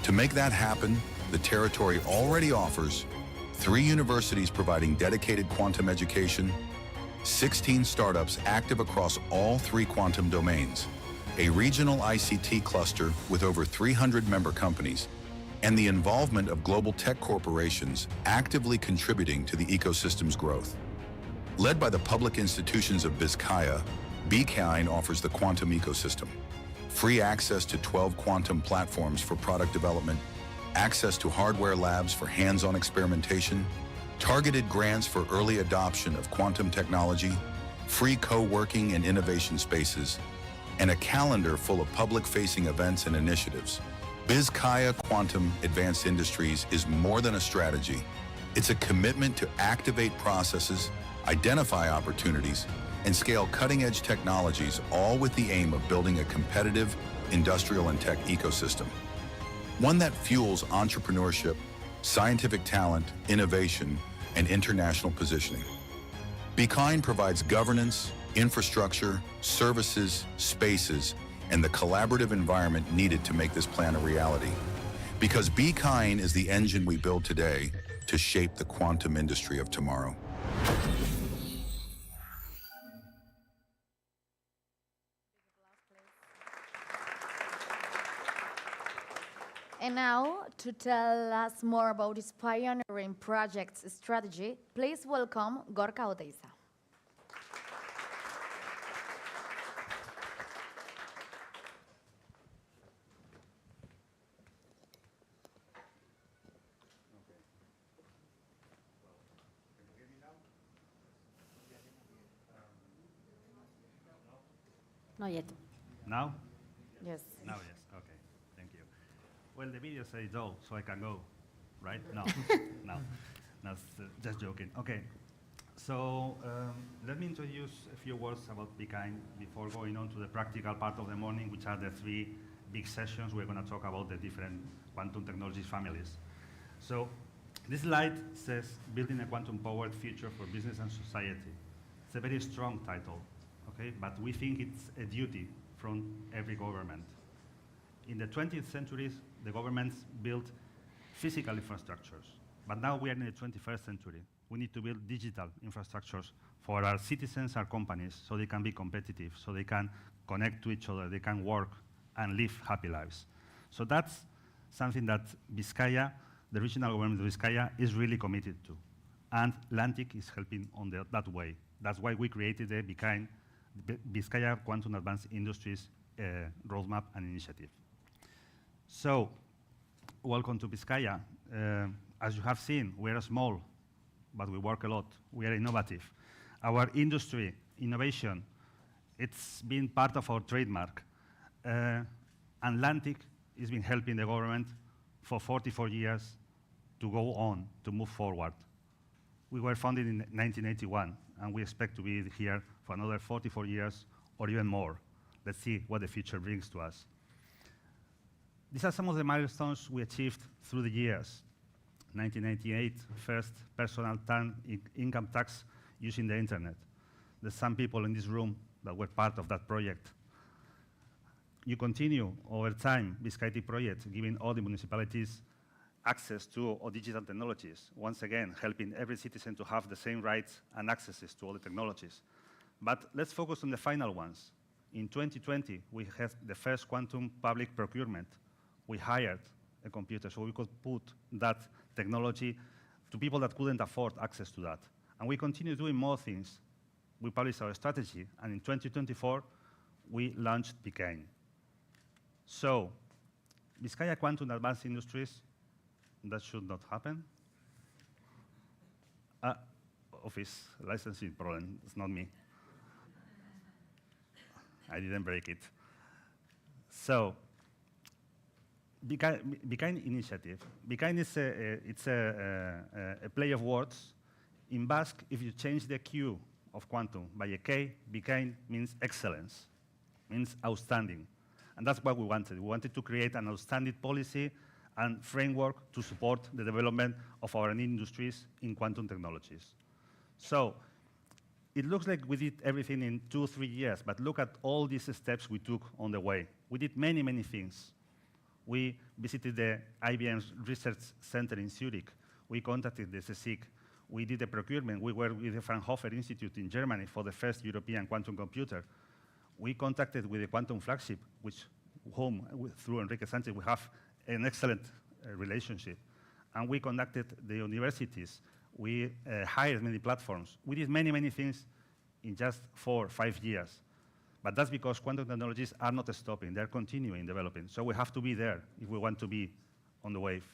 To make that happen, the territory already offers 3 universities providing dedicated quantum education, 16 startups active across all 3 quantum domains, a regional ICT cluster with over 300 member companies, and the involvement of global tech corporations actively contributing to the ecosystem's growth. Led by the public institutions of Vizcaya, BeKain offers the quantum ecosystem: free access to 12 quantum platforms for product development, access to hardware labs for hands-on experimentation, targeted grants for early adoption of quantum technology, free co-working and innovation spaces, and a calendar full of public-facing events and initiatives. Vizcaya Quantum Advanced Industries is more than a strategy. It's a commitment to activate processes, identify opportunities, and scale cutting-edge technologies, all with the aim of building a competitive industrial and tech ecosystem. One that fuels entrepreneurship, scientific talent, innovation, and international positioning. BeKain provides governance, infrastructure, services, spaces, and the collaborative environment needed to make this plan a reality. Because BeKain is the engine we build today to shape the quantum industry of tomorrow. And now, to tell us more about this pioneering project's strategy, please welcome Gorka Oteiza. Not yet. Now? Yes. Now, yes. Okay. Thank you. Well, the video says it all, so I can go, right? No. No. No, just joking. Okay. So let me introduce a few words about BeKain before going on to the practical part of the morning, which are the 3 big sessions. We're going to talk about the different quantum technologies families. So this slide says, Building a Quantum-Powered Future for Business and Society. It's a very strong title, okay? But we think it's a duty from every government. In the 20th century, the governments built physical infrastructures. But now we are in the 21st century. We need to build digital infrastructures for our citizens, our companies, so they can be competitive, so they can connect to each other, they can work and live happy lives. So that's something that Vizcaya, the regional government of Vizcaya, is really committed to. And LANTIK is helping on that way. That's why we created the Vizcaya Quantum Advanced Industries Roadmap and Initiative. So, welcome to Vizcaya. As you have seen, we are small, but we work a lot. We are innovative. Our industry, innovation, it's been part of our trademark. And LANTIK has been helping the government for 44 years to go on, to move forward. We were founded in 1981, and we expect to be here for another 44 years or even more. Let's see what the future brings to us. These are some of the milestones we achieved through the years. 1998, first personal income tax using the internet. There's some people in this room that were part of that project. You continue over time, Vizcaya project, giving all the municipalities access to all digital technologies, once again, helping every citizen to have the same rights and accesses to all the technologies. But let's focus on the final ones. In 2020, we had the first quantum public procurement. We hired a computer so we could put that technology to people that couldn't afford access to that. And we continue doing more things. We published our strategy, and in 2024, we launched Vizcaya. So, Vizcaya Quantum Advanced Industries, that should not happen. Office licensing problem, it's not me. I didn't break it. So, Vizcaya initiative. Vizcaya is a play of words. In Basque, if you change the Q of quantum by a K, Vizcaya means excellence, means outstanding. And that's what we wanted. We wanted to create an outstanding policy and framework to support the development of our industries in quantum technologies. So it looks like we did everything in 2 or 3 years, but look at all these steps we took on the way. We did many, many things. We visited the IBM's research center in Zurich. We contacted the CSIC. We did a procurement. We worked with the Fraunhofer Institute in Germany for the first European quantum computer. We contacted with the Quantum Flagship, through Enrique Sanchez, we have an excellent relationship. And we conducted the universities. We hired many platforms. We did many, many things in just 4 or 5 years. But that's because quantum technologies are not stopping. They're continuing developing. So we have to be there if we want to be on the wave.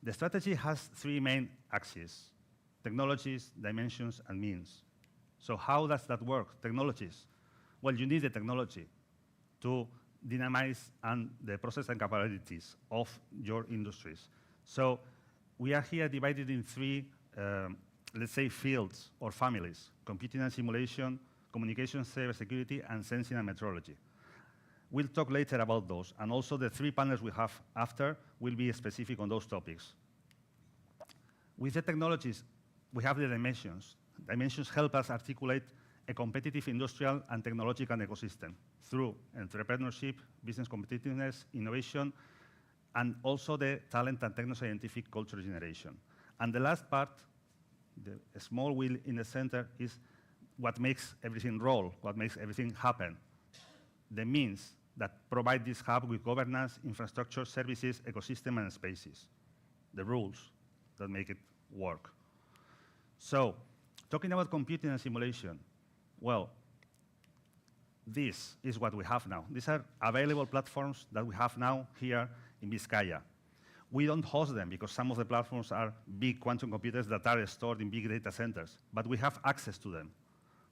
The strategy has 3 main axes: technologies, dimensions, and means. So how does that work? Technologies. Well, you need the technology to dynamize the process and capabilities of your industries. So we are here divided in 3, let's say, fields or families: computing and simulation, communication, cybersecurity, and sensing and metrology. We'll talk later about those, and also the 3 panels we have after will be specific on those topics. With the technologies, we have the dimensions. Dimensions help us articulate a competitive industrial and technological ecosystem through entrepreneurship, business competitiveness, innovation, and also the talent and techno-scientific culture generation. And the last part, the small wheel in the center, is what makes everything roll, what makes everything happen. The means that provide this hub with governance, infrastructure, services, ecosystem, and spaces. The rules that make it work. So, talking about computing and simulation, well, this is what we have now. These are available platforms that we have now here in Vizcaya. We don't host them because some of the platforms are big quantum computers that are stored in big data centers, but we have access to them.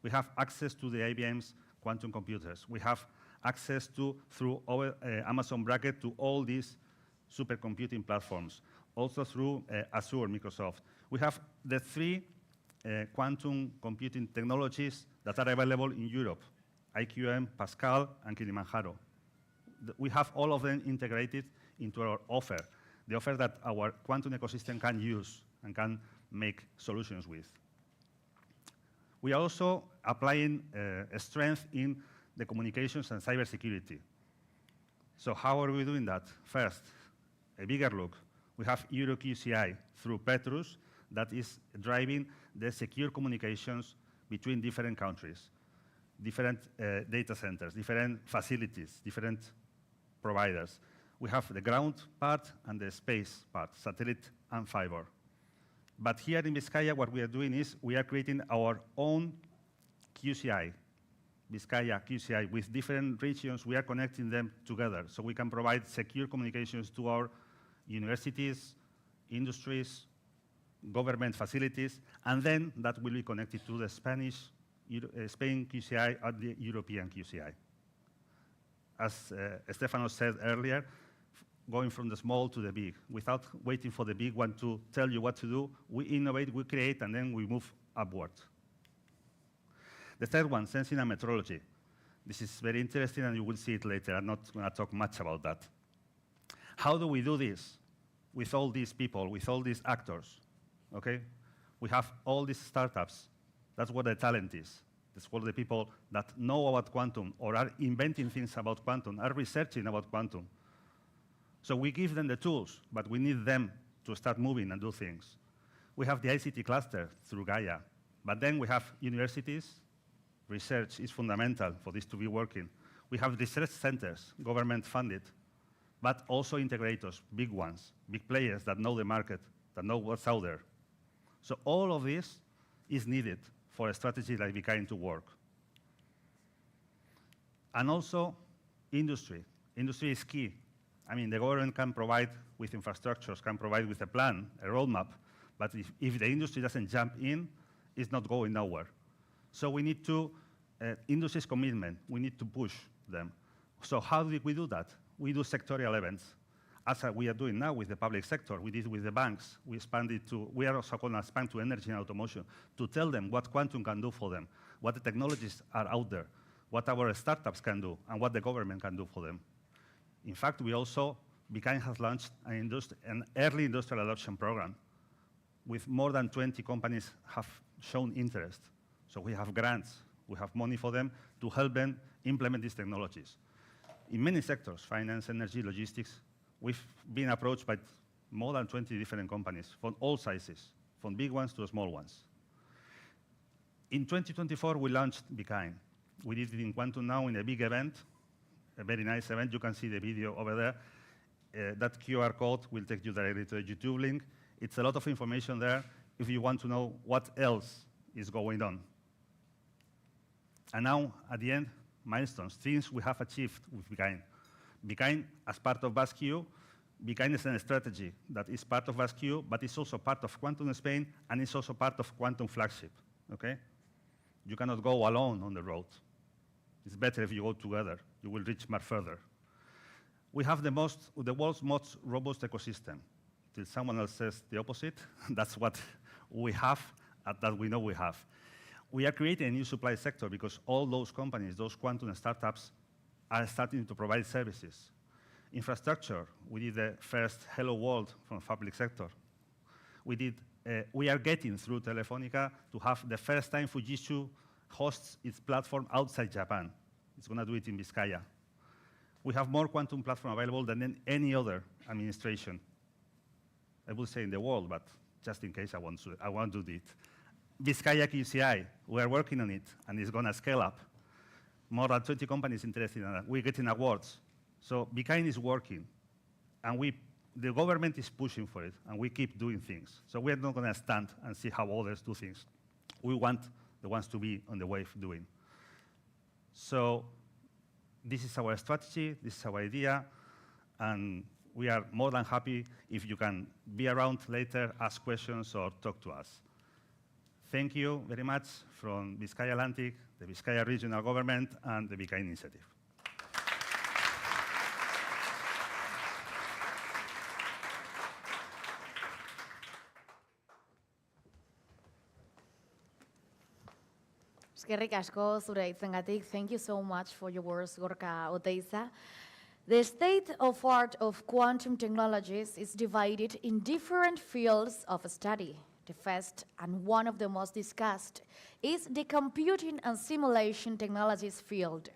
We have access to the IBM's quantum computers. We have access to, through our Amazon Bracket, to all these supercomputing platforms, also through Azure, Microsoft. We have the 3 quantum computing technologies that are available in Europe: IQM, Pascal, and Kilimanjaro. We have all of them integrated into our offer, the offer that our quantum ecosystem can use and can make solutions with. We are also applying a strength in the communications and cybersecurity. So how are we doing that? First, a bigger look, we have EuroQCI through Petrus that is driving the secure communications between different countries, different data centers, different facilities, different providers. We have the ground part and the space part, satellite and fiber. But here in Vizcaya, what we are doing is we are creating our own QCI, Vizcaya QCI, with different regions. We are connecting them together so we can provide secure communications to our universities, industries, government facilities, and then that will be connected to the Spain QCI and the European QCI. As Stefano said earlier, going from the small to the big, without waiting for the big one to tell you what to do, we innovate, we create, and then we move upward. The third one, sensing and metrology. This is very interesting, and you will see it later. I'm not going to talk much about that. How do we do this with all these people, with all these actors? Okay? We have all these startups. That's what the talent is. That's what the people that know about quantum or are inventing things about quantum, are researching about quantum. So we give them the tools, but we need them to start moving and do things. We have the ICT cluster through Gaia, but then we have universities. Research is fundamental for this to be working. We have research centers, government funded, but also integrators, big ones, big players that know the market, that know what's out there. So all of this is needed for a strategy like Vizcaya to work. And also industry. Industry is key. I mean, the government can provide with infrastructures, can provide with a plan, a roadmap, but if the industry doesn't jump in, it's not going nowhere. So we need to, industry's commitment, we need to push them. So how did we do that? We do sectorial events, as we are doing now with the public sector. We did with the banks. We expanded to, we are also going to expand to energy and automation to tell them what quantum can do for them, what the technologies are out there, what our startups can do, and what the government can do for them. In fact, we also, Vizcaya has launched an early industrial adoption program with more than 20 companies have shown interest. So we have grants, we have money for them to help them implement these technologies. In many sectors, finance, energy, logistics, we've been approached by more than 20 different companies from all sizes, from big ones to small ones. In 2024, we launched Vizcaya. We did it in Quantum Now in a big event, a very nice event. You can see the video over there. That QR code will take you directly to the YouTube link. It's a lot of information there if you want to know what else is going on. And now, at the end, milestones, things we have achieved with Vizcaya. Vizcaya, as part of BaskQ, Vizcaya is a strategy that is part of BaskQ, but it's also part of Quantum Spain, and it's also part of Quantum Flagship, okay? You cannot go alone on the road. It's better if you go together. You will reach much further. We have the world's most robust ecosystem. Till someone else says the opposite, that's what we have, that we know we have. We are creating a new supply sector because all those companies, those quantum startups, are starting to provide services. Infrastructure, we did the first Hello World from the public sector. We are getting through Telefonica to have the first time Fujitsu hosts its platform outside Japan. It's going to do it in Vizcaya. We have more quantum platform available than any other administration, I would say in the world, but just in case I want to do it. Vizcaya QCI, we are working on it, and it's going to scale up. More than 20 companies interested in that. We're getting awards. So Vizcaya is working, and the government is pushing for it, and we keep doing things. So we're not going to stand and see how others do things. We want the ones to be on the wave doing. So this is our strategy, this is our idea, and we are more than happy if you can be around later, ask questions, or talk to us. Thank you very much from Vizcaya LANTIK, the Vizcaya Regional Government, and the Vizcaya Initiative. Eskerrik asko zure hitzengatik. Thank you so much for your words, Gorka Oteiza. The state of art of quantum technologies is divided in different fields of study. The first and one of the most discussed is the computing and simulation technologies field.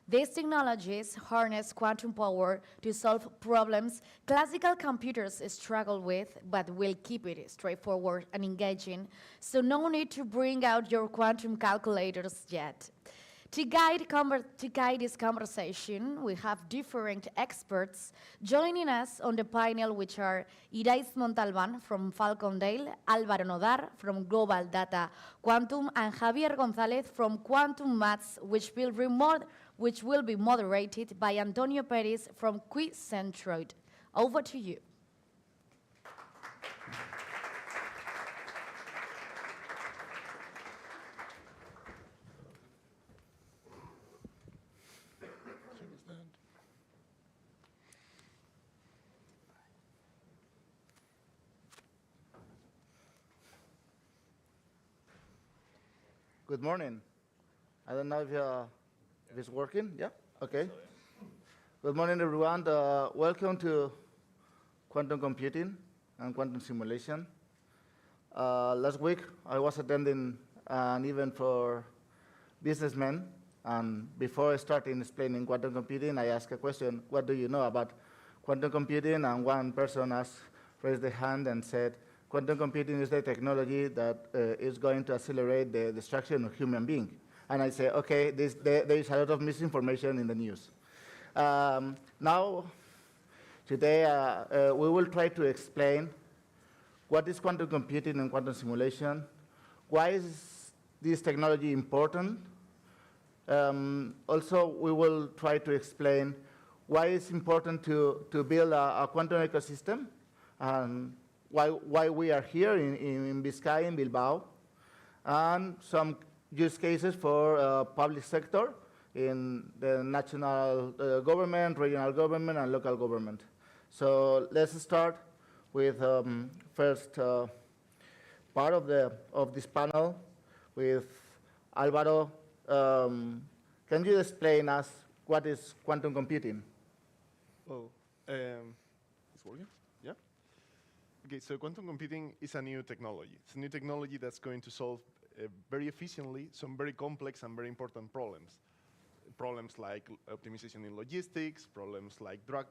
These technologies harness quantum power to solve problems classical computers struggle with, but will keep it straightforward and engaging, so no need to bring out your quantum calculators yet. To guide this conversation, we have different experts joining us on the panel, which are Iraiz Montalban from Falcondale, Álvaro Nodar from Global Data Quantum, and Javier González from Quantum Maths, which will be moderated by Antonio Perez from Quicentroid. Over to you. Good morning. I don't know if it's working. Yeah? Okay. Good morning, everyone. Welcome to quantum computing and quantum simulation. Last week, I was attending an event for businessmen, and before starting explaining quantum computing, I asked a question, what do you know about quantum computing? And one person raised their hand and said, quantum computing is the technology that is going to accelerate the destruction of human beings. And I say, okay, there is a lot of misinformation in the news. Now, today, we will try to explain what is quantum computing and quantum simulation, why is this technology important. Also, we will try to explain why it's important to build a quantum ecosystem, and why we are here in Vizcaya, in Bilbao, and some use cases for public sector in the national government, regional government, and local government. So let's start with first part of this panel with Álvaro. Can you explain us what is quantum computing? Oh, it's working? Yeah? Okay, so quantum computing is a new technology. It's a new technology that's going to solve very efficiently some very complex and very important problems. Problems like optimization in logistics, problems like drug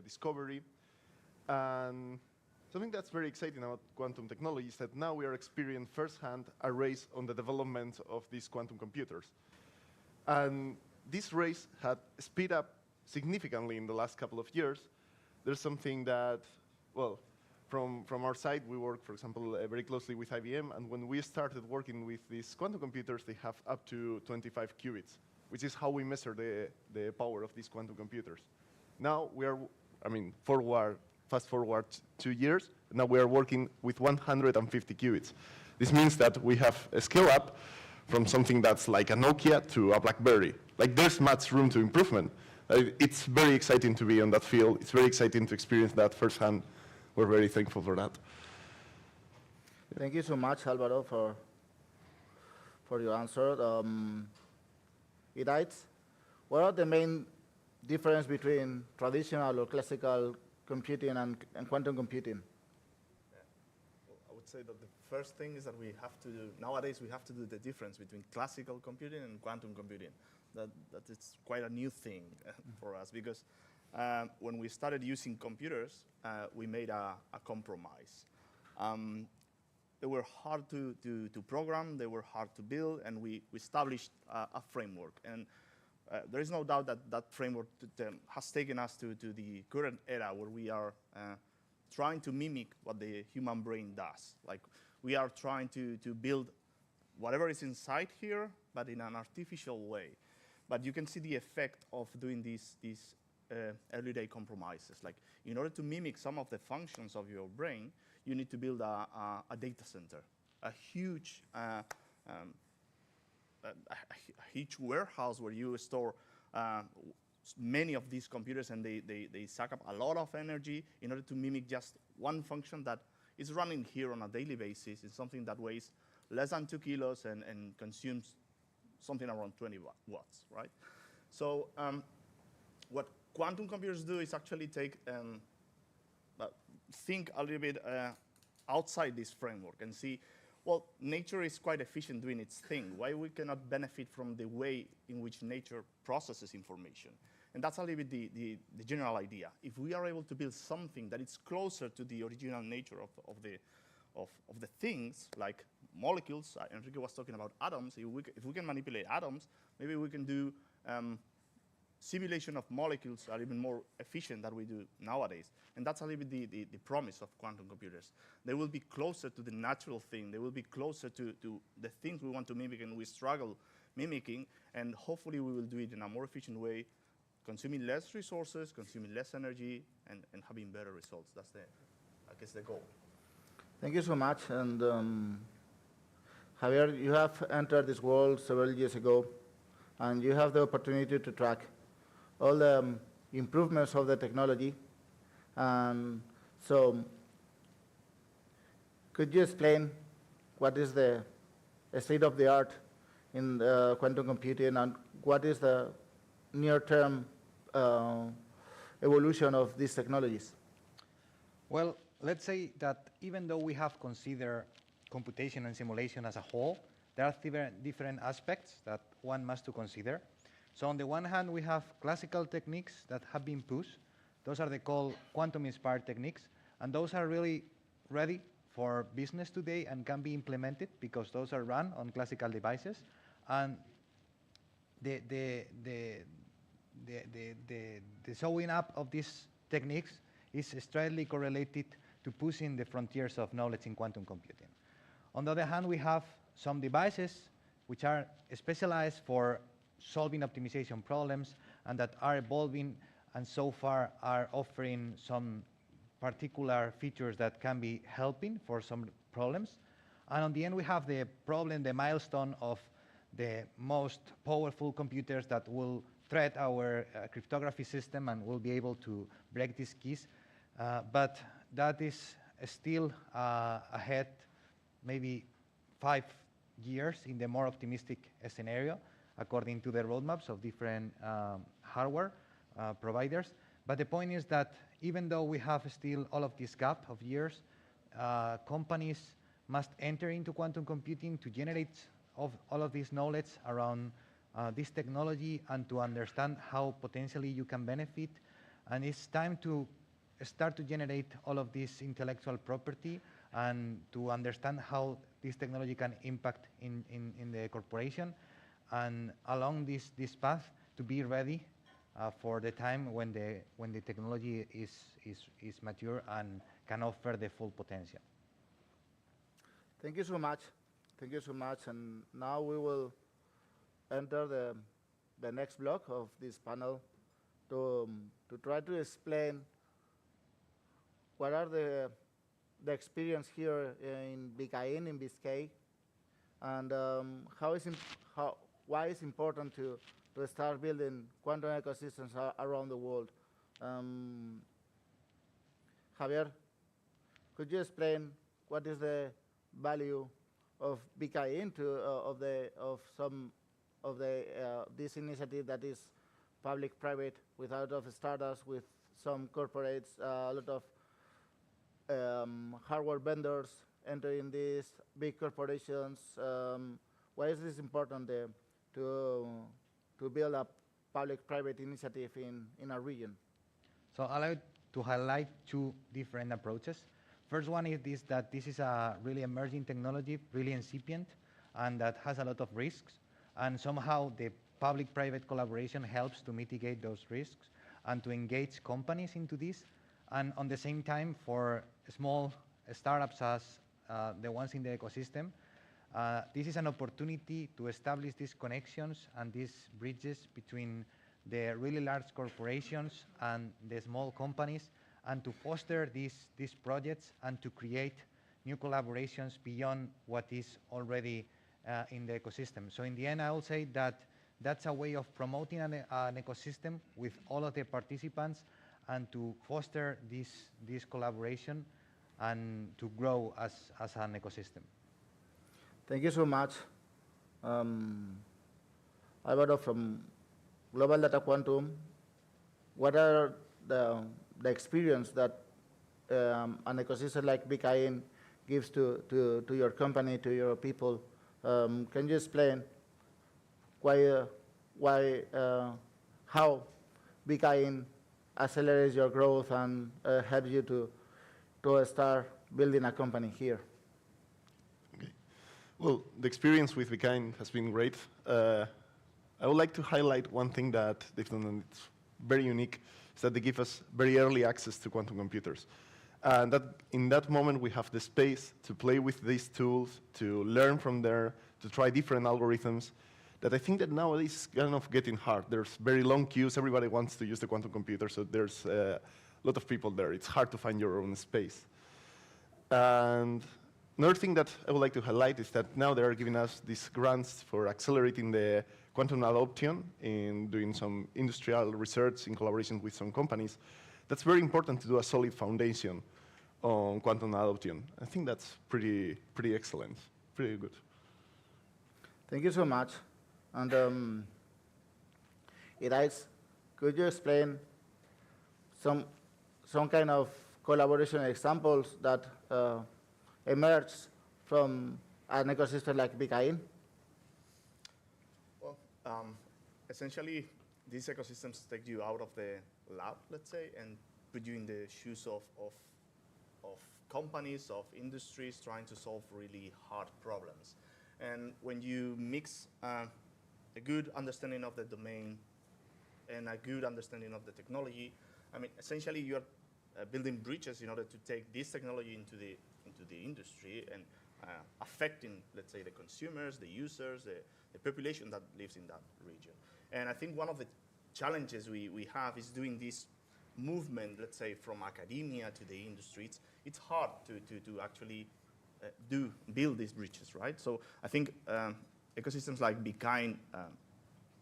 discovery. And something that's very exciting about quantum technology is that now we are experiencing firsthand a race on the development of these quantum computers. And this race had speed up significantly in the last couple of years. There's something that, well, from our side, we work, for example, very closely with IBM, and when we started working with these quantum computers, they have up to 25 qubits, which is how we measure the power of these quantum computers. Now we are, fast forward 2 years, now we are working with 150 qubits. This means that we have a scale up from something that's like a Nokia to a BlackBerry. Like, there's much room to improvement. It's very exciting to be on that field. It's very exciting to experience that firsthand. We're very thankful for that. Thank you so much, Álvaro, for your answer. Iraiz, what are the main difference between traditional or classical computing and quantum computing? Well, I would say that the first thing is that nowadays we have to do the difference between classical computing and quantum computing. That it's quite a new thing for us, because when we started using computers, we made a compromise. They were hard to program, they were hard to build, and we established a framework. And there is no doubt that that framework has taken us to the current era where we are trying to mimic what the human brain does. Like, we are trying to build whatever is inside here, but in an artificial way. But you can see the effect of doing these everyday compromises. Like, in order to mimic some of the functions of your brain, you need to build a data center, a huge warehouse where you store many of these computers, and they suck up a lot of energy in order to mimic just one function that is running here on a daily basis. It's something that weighs less than 2 kilos and consumes something around 20 watts, right? So what quantum computers do is actually think a little bit outside this framework and see well, nature is quite efficient doing its thing. Why we cannot benefit from the way in which nature processes information? And that's a little bit the general idea. If we are able to build something that is closer to the original nature of the things, like molecules, Enrique was talking about atoms. If we can manipulate atoms, maybe we can do simulation of molecules are even more efficient than we do nowadays. And that's a little bit the promise of quantum computers. They will be closer to the natural thing. They will be closer to the things we want to mimic and we struggle mimicking. And hopefully we will do it in a more efficient way, consuming less resources, consuming less energy, and having better results. That's I guess, the goal. Thank you so much. And Javier, you have entered this world several years ago, and you have the opportunity to track all the improvements of the technology. And so could you explain what is the state of the art in quantum computing, and what is the near-term evolution of these technologies? Well, let's say that even though we have considered computation and simulation as a whole, there are different aspects that one must to consider. So on the one hand, we have classical techniques that have been pushed. Those are called quantum-inspired techniques, and those are really ready for business today and can be implemented because those are run on classical devices. And the showing up of these techniques is strongly correlated to pushing the frontiers of knowledge in quantum computing. On the other hand, we have some devices which are specialized for solving optimization problems and that are evolving and so far are offering some particular features that can be helping for some problems. And on the end, we have the problem, the milestone of the most powerful computers that will threat our cryptography system and will be able to break these keys. But that is still ahead, maybe 5 years in the more optimistic scenario, according to the roadmaps of different hardware providers. But the point is that even though we have still all of this gap of years, companies must enter into quantum computing to generate all of this knowledge around this technology and to understand how potentially you can benefit. And it's time to start to generate all of this intellectual property and to understand how this technology can impact in the corporation, and along this path to be ready for the time when the technology is mature and can offer the full potential. Thank you so much. Thank you so much. And now we will enter the next block of this panel to try to explain what are the experience here in BKN, in Biscay, and why it's important to start building quantum ecosystems around the world. Javier, could you explain what is the value of BKN this initiative that is public-private, with a lot of startups, with some corporates, a lot of hardware vendors entering these big corporations? Why is this important to build a public-private initiative in a region? So I'd like to highlight 2 different approaches. First one is that this is a really emerging technology, really incipient, and that has a lot of risks. And somehow the public-private collaboration helps to mitigate those risks and to engage companies into this. And on the same time, for small startups as the ones in the ecosystem, this is an opportunity to establish these connections and these bridges between the really large corporations and the small companies, and to foster these projects and to create new collaborations beyond what is already in the ecosystem. So in the end, I will say that that's a way of promoting an ecosystem with all of the participants and to foster this collaboration and to grow as an ecosystem. Thank you so much. Alvaro, from Global Data Quantum, what are the experience that an ecosystem like BKN gives to your company, to your people. Can you explain how BKIN accelerates your growth and helps you to start building a company here? Okay. Well, the experience with BKIN has been great. I would like to highlight one thing that they've done, and it's very unique, is that they give us very early access to quantum computers. And that in that moment, we have the space to play with these tools, to learn from there, to try different algorithms, that I think that nowadays is kind of getting hard. There's very long queues. Everybody wants to use the quantum computer, so there's a lot of people there. It's hard to find your own space. And another thing that I would like to highlight is that now they are giving us these grants for accelerating the quantum adoption in doing some industrial research in collaboration with some companies. That's very important to do a solid foundation on quantum adoption. I think that's pretty excellent, pretty good. Thank you so much. And Irais, could you explain some kind of collaboration examples that emerge from an ecosystem like BKIN? Well, essentially, these ecosystems take you out of the lab, let's say, and put you in the shoes of companies, of industries trying to solve really hard problems. And when you mix a good understanding of the domain and a good understanding of the technology, I mean, essentially you're building bridges in order to take this technology into the industry and affecting, let's say, the consumers, the users, the population that lives in that region. And I think one of the challenges we have is doing this movement, let's say, from academia to the industry. It's hard to actually build these bridges, right? So I think ecosystems like BKIN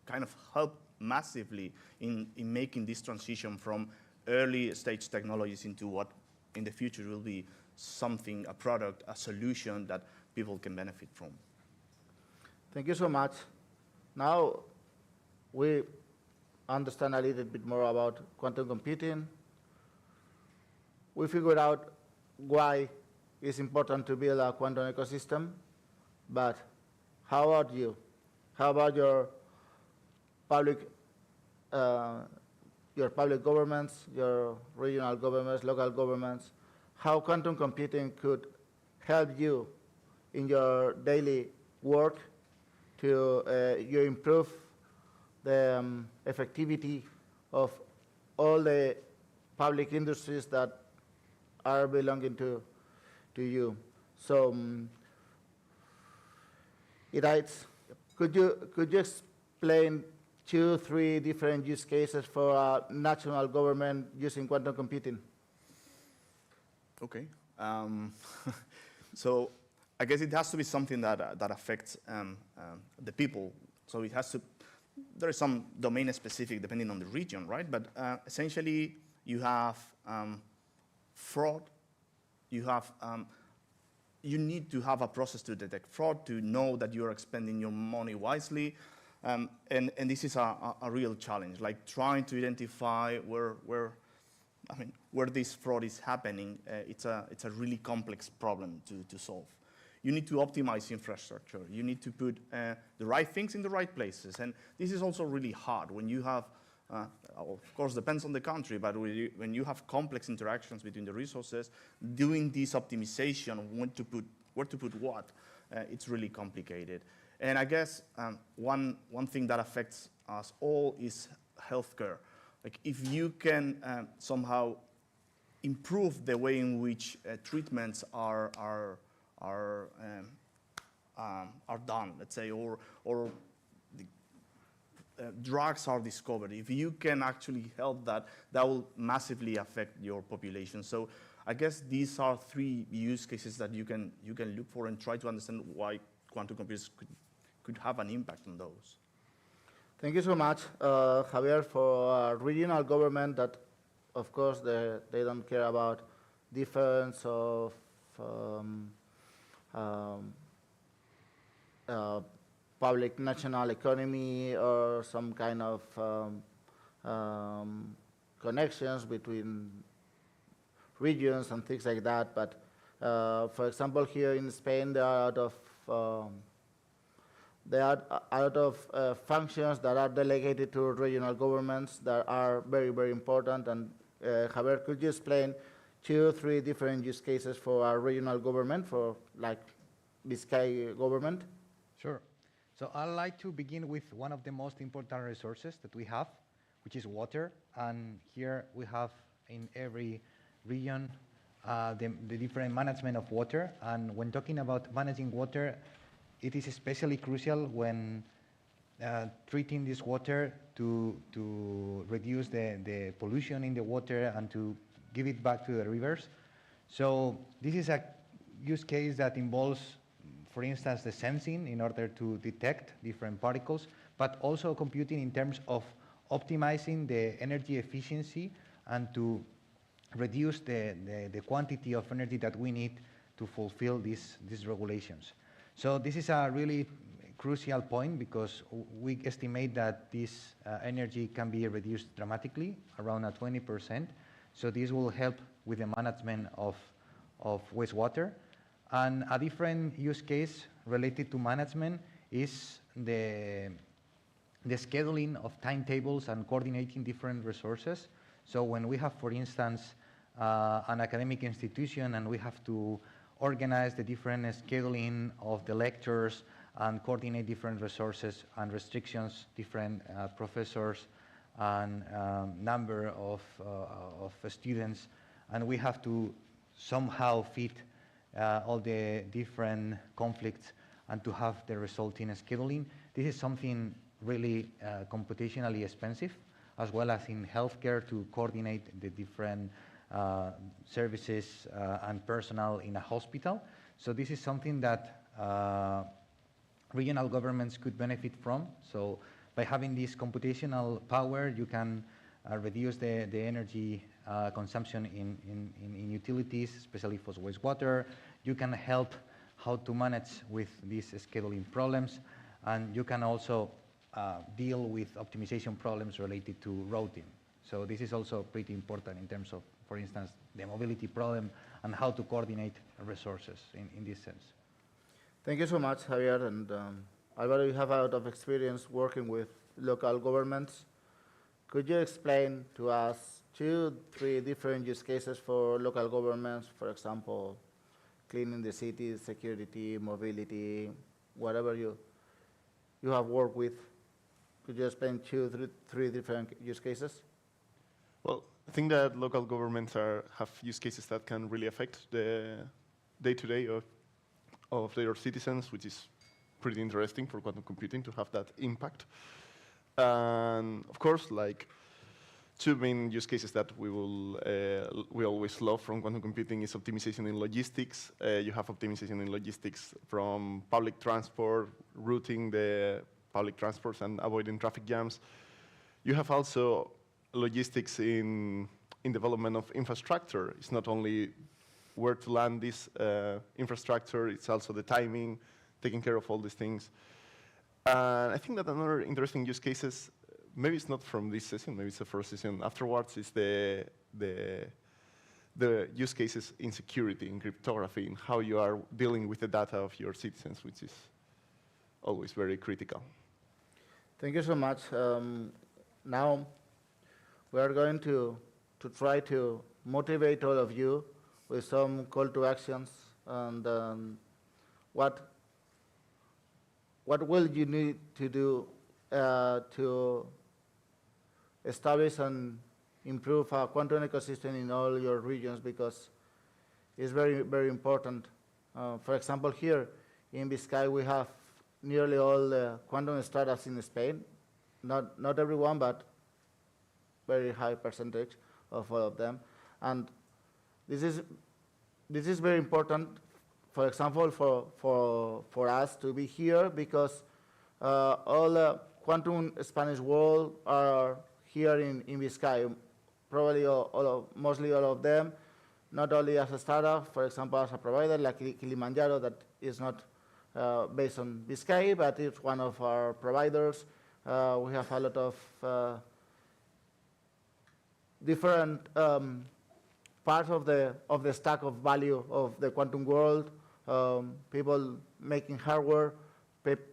kind of help massively in making this transition from early stage technologies into what in the future will be something, a product, a solution that people can benefit from. Thank you so much. Now we understand a little bit more about quantum computing. We figured out why it's important to build a quantum ecosystem, but how about you? How about your public governments, your regional governments, local governments? How quantum computing could help you in your daily work to you improve the effectivity of all the public industries that are belonging to you. So, Irais, could you explain 2-3 different use cases for a national government using quantum computing? Okay. So I guess it has to be something that affects the people. So it has to. There is some domain specific depending on the region, right? But essentially, you have fraud. You have you need to have a process to detect fraud, to know that you are expending your money wisely, and this is a real challenge. Like trying to identify where this fraud is happening. It's a really complex problem to solve. You need to optimize infrastructure. You need to put the right things in the right places. And this is also really hard when you have, of course, depends on the country, but when you have complex interactions between the resources, doing this optimization, where to put what, it's really complicated. And I guess one thing that affects us all is healthcare. Like if you can somehow improve the way in which treatments are done, let's say, or the drugs are discovered. If you can actually help that will massively affect your population. So I guess these are 3 use cases that you can look for and try to understand why quantum computers could have an impact on those. Thank you so much, Javier, for a regional government that, of course, they don't care about difference of public national economy or some kind of connections between regions and things like that, but For example, here in Spain, there are a lot of functions that are delegated to regional governments that are very, very important. And Javier, could you explain 2 or 3 different use cases for our regional government, for like Biscay government? Sure. So I'd like to begin with one of the most important resources that we have, which is water. And here we have in every region the different management of water. And when talking about managing water, it is especially crucial when treating this water to reduce the pollution in the water and to give it back to the rivers. So this is a use case that involves, for instance, the sensing in order to detect different particles, but also computing in terms of optimizing the energy efficiency and to reduce the quantity of energy that we need to fulfill these regulations. So this is a really crucial point because we estimate that this energy can be reduced dramatically, around 20%. So this will help with the management of wastewater. And a different use case related to management is the scheduling of timetables and coordinating different resources. So when we have, for instance, an academic institution and we have to organize the different scheduling of the lectures and coordinate different resources and restrictions, different professors and number of students, and we have to somehow fit all the different conflicts and to have the resulting scheduling. This is something really computationally expensive, as well as in healthcare to coordinate the different services and personnel in a hospital. So this is something that regional governments could benefit from. So by having this computational power, you can reduce the energy consumption in utilities, especially for wastewater. You can help how to manage with these scheduling problems, and you can also deal with optimization problems related to routing. So this is also pretty important in terms of, for instance, the mobility problem and how to coordinate resources in this sense. Thank you so much, Javier. And Alvaro, you have a lot of experience working with local governments. Could you explain to us 2, 3 different use cases for local governments, for example, cleaning the city, security, mobility, whatever you have worked with? Could you explain 2, 3 different use cases? Well, I think that local governments have use cases that can really affect the day-to-day of their citizens, which is pretty interesting for quantum computing to have that impact. And of course, like 2 main use cases that we always love from quantum computing is optimization in logistics. You have optimization in logistics from public transport, routing the public transports and avoiding traffic jams. You have also logistics in development of infrastructure. It's not only where to land this infrastructure, it's also the timing, taking care of all these things. And I think that another interesting use cases, maybe it's not from this session, maybe it's the first session afterwards, is the use cases in security, in cryptography, in how you are dealing with the data of your citizens, which is always very critical. Thank you so much. Now, we are going to try to motivate all of you with some call to actions. And what will you need to do to establish and improve a quantum ecosystem in all your regions, because it's very, very important. For example, here in Biscay, we have nearly all the quantum startups in Spain. Not everyone, but very high percentage of all of them. And this is very important, for example, for us to be here, because all the quantum Spanish world are here in Biscay. Probably mostly all of them, not only as a startup, for example, as a provider like Kilimanjaro, that is not based on Biscay, but it's one of our providers. We have a lot of different part of the stack of value of the quantum world. People making hardware,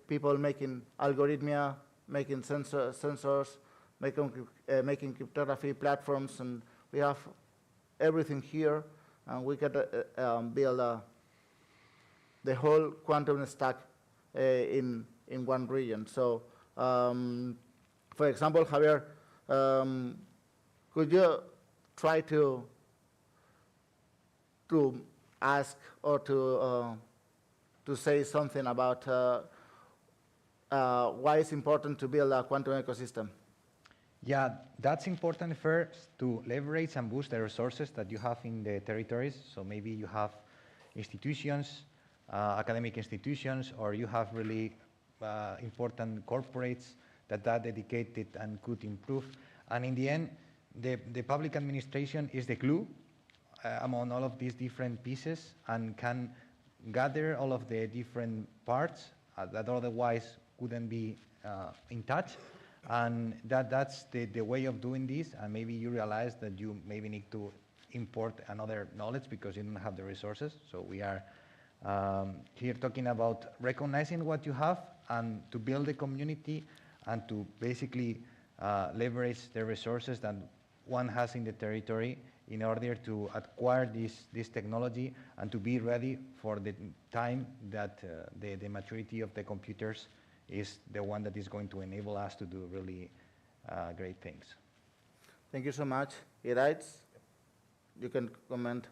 people making algorithmia, making sensors, making cryptography platforms, and we have everything here, and we can build the whole quantum stack in one region. So, for example, Javier, could you try to ask or to say something about why it's important to build a quantum ecosystem? Yeah, that's important first to leverage and boost the resources that you have in the territories. So maybe you have institutions, academic institutions, or you have really important corporates that are dedicated and could improve. And in the end, the public administration is the glue among all of these different pieces and can gather all of the different parts that otherwise couldn't be in touch. And that's the way of doing this. And maybe you realize that you maybe need to import another knowledge because you don't have the resources. So we are here talking about recognizing what you have and to build a community and to basically leverage the resources that one has in the territory in order to acquire this technology and to be ready for the time that the maturity of the computers is the one that is going to enable us to do really great things. Thank you so much. Iraitz, you can comment.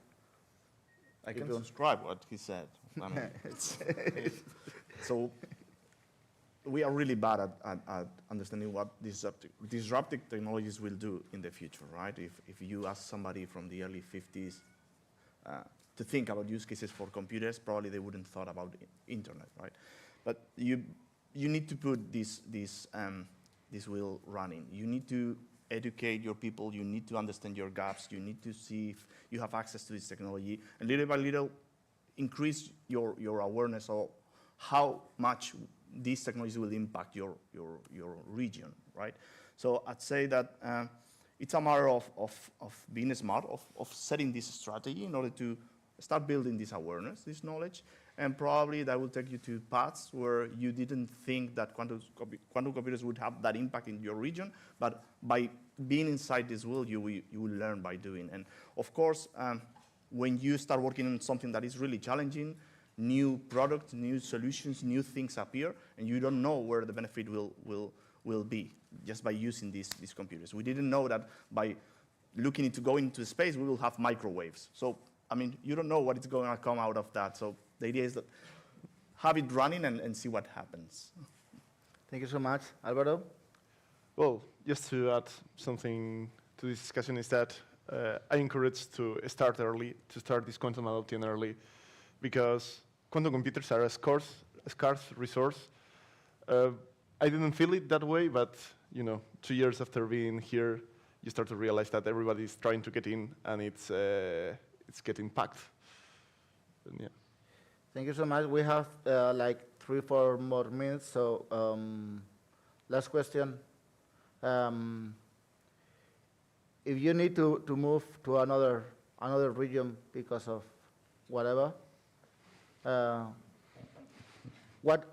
I can subscribe what he said. I mean, so we are really bad at understanding what disruptive technologies will do in the future, right? If you ask somebody from the early 50s to think about use cases for computers, probably they wouldn't thought about internet, right? But you need to put this wheel running. You need to educate your people. You need to understand your gaps. You need to see if you have access to this technology, and little by little increase your awareness of how much these technologies will impact your region, right? So I'd say that it's a matter of being smart, of setting this strategy in order to start building this awareness, this knowledge, and probably that will take you to paths where you didn't think that quantum computers would have that impact in your region, but by being inside this world, you will learn by doing. And of course, when you start working on something that is really challenging, new products, new solutions, new things appear, and you don't know where the benefit will be just by using these computers. We didn't know that by looking into going into space, we will have microwaves. So, I mean, you don't know what is going to come out of that. So the idea is that have it running and see what happens. Thank you so much. Alvaro? Well, just to add something to this discussion is that I encourage to start early, to start this quantum adoption early, because quantum computers are a scarce resource. I didn't feel it that way, but 2 years after being here, you start to realize that everybody is trying to get in, and it's getting packed. And, yeah. Thank you so much. We have like 3-4 more minutes. So last question. If you need to move to another region because of whatever, what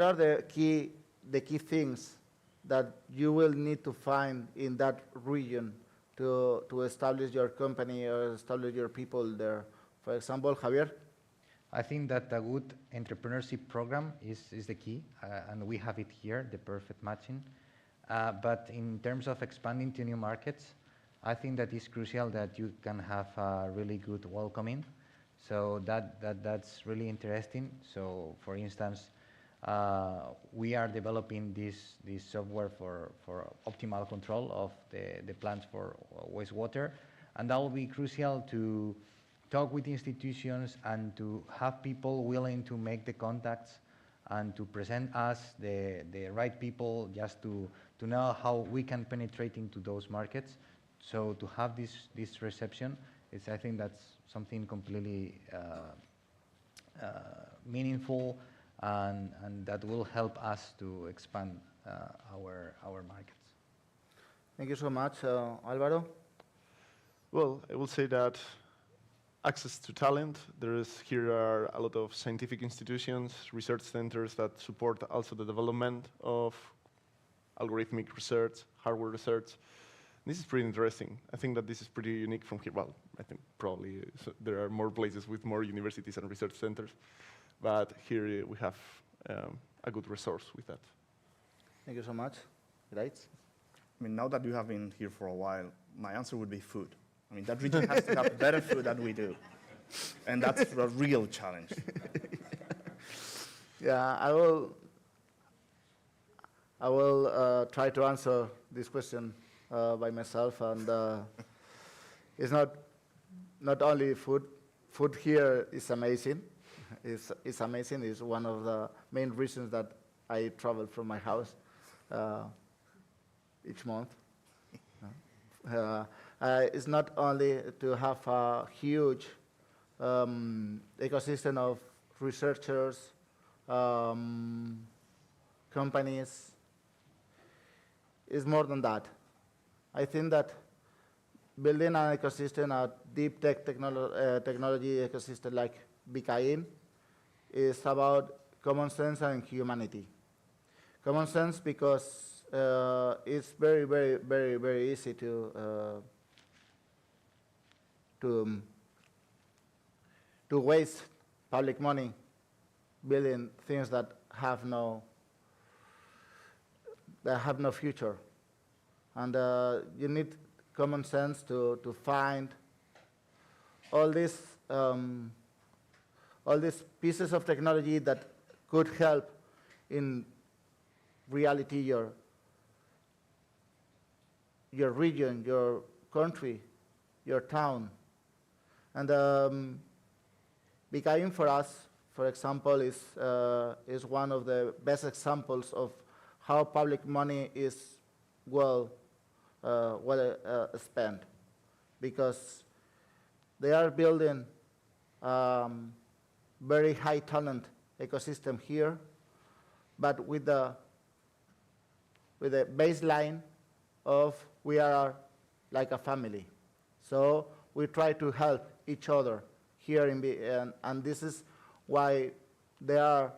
are the key things that you will need to find in that region to establish your company or establish your people there? For example, Javier? I think that a good entrepreneurship program is the key, and we have it here, the perfect matching. But in terms of expanding to new markets, I think that it's crucial that you can have a really good welcoming. So that's really interesting. So for instance, we are developing this software for optimal control of the plants for wastewater, and that will be crucial to talk with institutions and to have people willing to make the contacts and to present us the right people just to know how we can penetrate into those markets. So to have this reception, I think that's something completely meaningful and that will help us to expand our markets. Thank you so much. Alvaro? Well, I will say that access to talent. Here are a lot of scientific institutions, research centers that support also the development of algorithmic research, hardware research. This is pretty interesting. I think that this is pretty unique from here. Well, I think probably there are more places with more universities and research centers, but here we have a good resource with that. Thank you so much. Right? I mean, now that you have been here for a while, my answer would be food. I mean, that region has to have better food than we do. And that's a real challenge. Yeah, I will try to answer this question by myself. And it's not only food. Food here is amazing. It's amazing. It's one of the main reasons that I travel from my house each month. It's not only to have a huge ecosystem of researchers, companies. It's more than that. I think that building an ecosystem, a deep tech technology ecosystem like BKIN, is about common sense and humanity. Common sense because it's very, very, very, very easy to waste public money building things that have no future. And you need common sense to find all these pieces of technology that could help in reality your region, your country, your town. And BKIN for us, for example, is one of the best examples of how public money is well spent, because they are building very high talent ecosystem here, but with the baseline of we are like a family. So we try to help each other here and this is why there are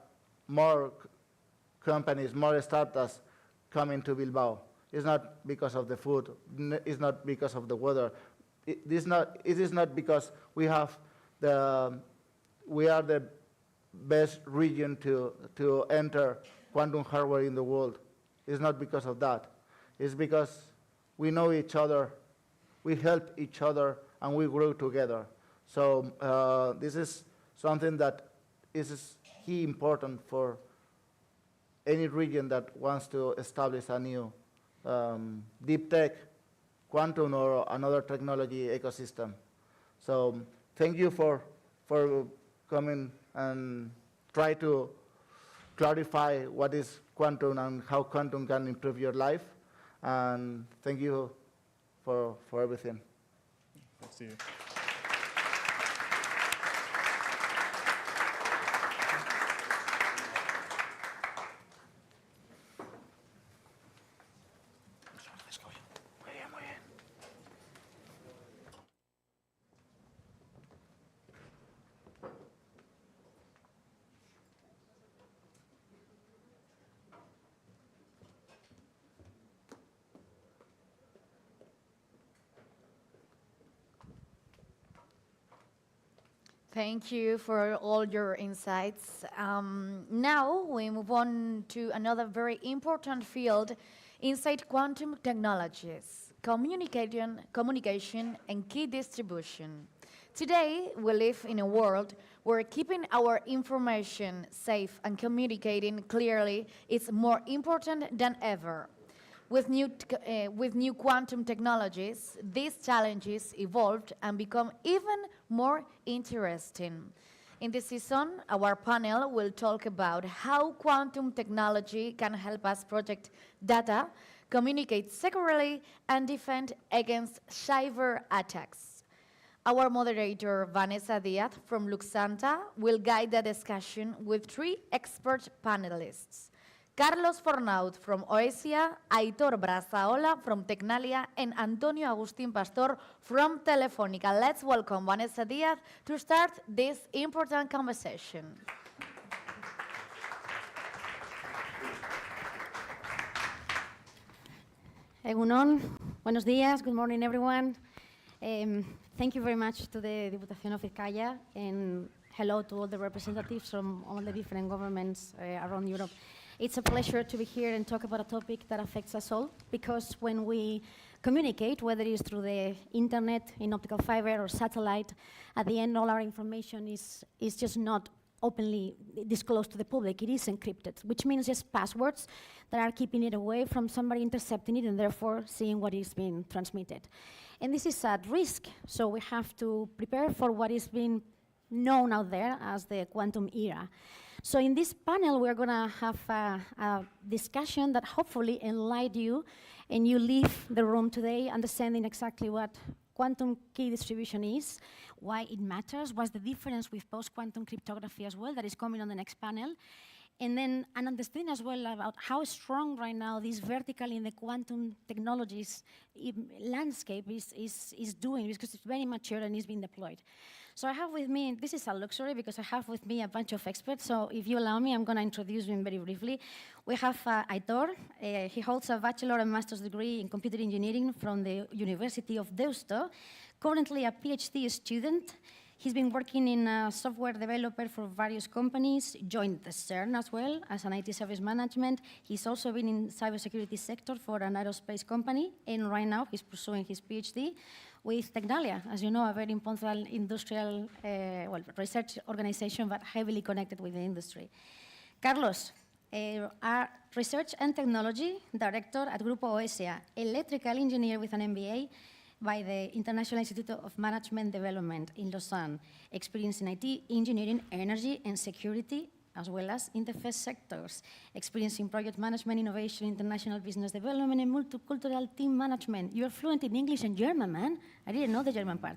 more companies, more startups coming to Bilbao. It's not because of the food, it's not because of the weather. It is not because we are the best region to enter quantum hardware in the world. It's not because of that. It's because we know each other, we help each other, and we grow together. So this is something that is key important for any region that wants to establish a new deep tech, quantum, or another technology ecosystem. So thank you for coming and try to clarify what is quantum and how quantum can improve your life. And thank you for everything. Thanks to you. Thank you for all your insights. Now we move on to another very important field inside quantum technologies, communication and key distribution. Today, we live in a world where keeping our information safe and communicating clearly is more important than ever. With new quantum technologies, these challenges evolved and become even more interesting. In this season, our panel will talk about how quantum technology can help us project data, communicate securely, and defend against cyber attacks. Our moderator, Vanessa Diaz from Luxanta, will guide the discussion with 3 expert panelists: Carlos Fornaut from Oesia, Aitor Brazaola from Tecnalia, and Antonio Agustín Pastor from Telefónica. Let's welcome Vanessa Diaz to start this important conversation. Egunon, buenos días, good morning everyone. Thank you very much to the Diputación of Vizcaya, and hello to all the representatives from all the different governments around Europe. It's a pleasure to be here and talk about a topic that affects us all, because when we communicate, whether it's through the internet, in optical fiber or satellite, at the end all our information is just not openly disclosed to the public. It is encrypted, which means just passwords that are keeping it away from somebody intercepting it and therefore seeing what is being transmitted. And this is at risk, so we have to prepare for what is being known out there as the quantum era. So in this panel, we're going to have a discussion that hopefully enlighten you, and you leave the room today understanding exactly what quantum key distribution is, why it matters, what's the difference with post-quantum cryptography as well, that is coming on the next panel, and then an understanding as well about how strong right now this vertical in the quantum technologies landscape is doing, because it's very mature and is being deployed. So I have with me, this is a luxury because I have with me a bunch of experts, so if you allow me, I'm going to introduce them very briefly. We have Aitor. He holds a bachelor and master's degree in computer engineering from the University of Deusto, currently a PhD student. He's been working in software developer for various companies, joined the CERN as well as an IT service management. He's also been in cybersecurity sector for an aerospace company, and right now he's pursuing his PhD with Tecnalia, as you know, a very important industrial research organization, but heavily connected with the industry. Carlos, our Research and Technology Director at Grupo Oesia, electrical engineer with an MBA by the International Institute of Management Development in Lausanne, experience in IT, engineering, energy, and security, as well as in the first sectors, experience in project management, innovation, international business development, and multicultural team management. You are fluent in English and German, man. I didn't know the German part.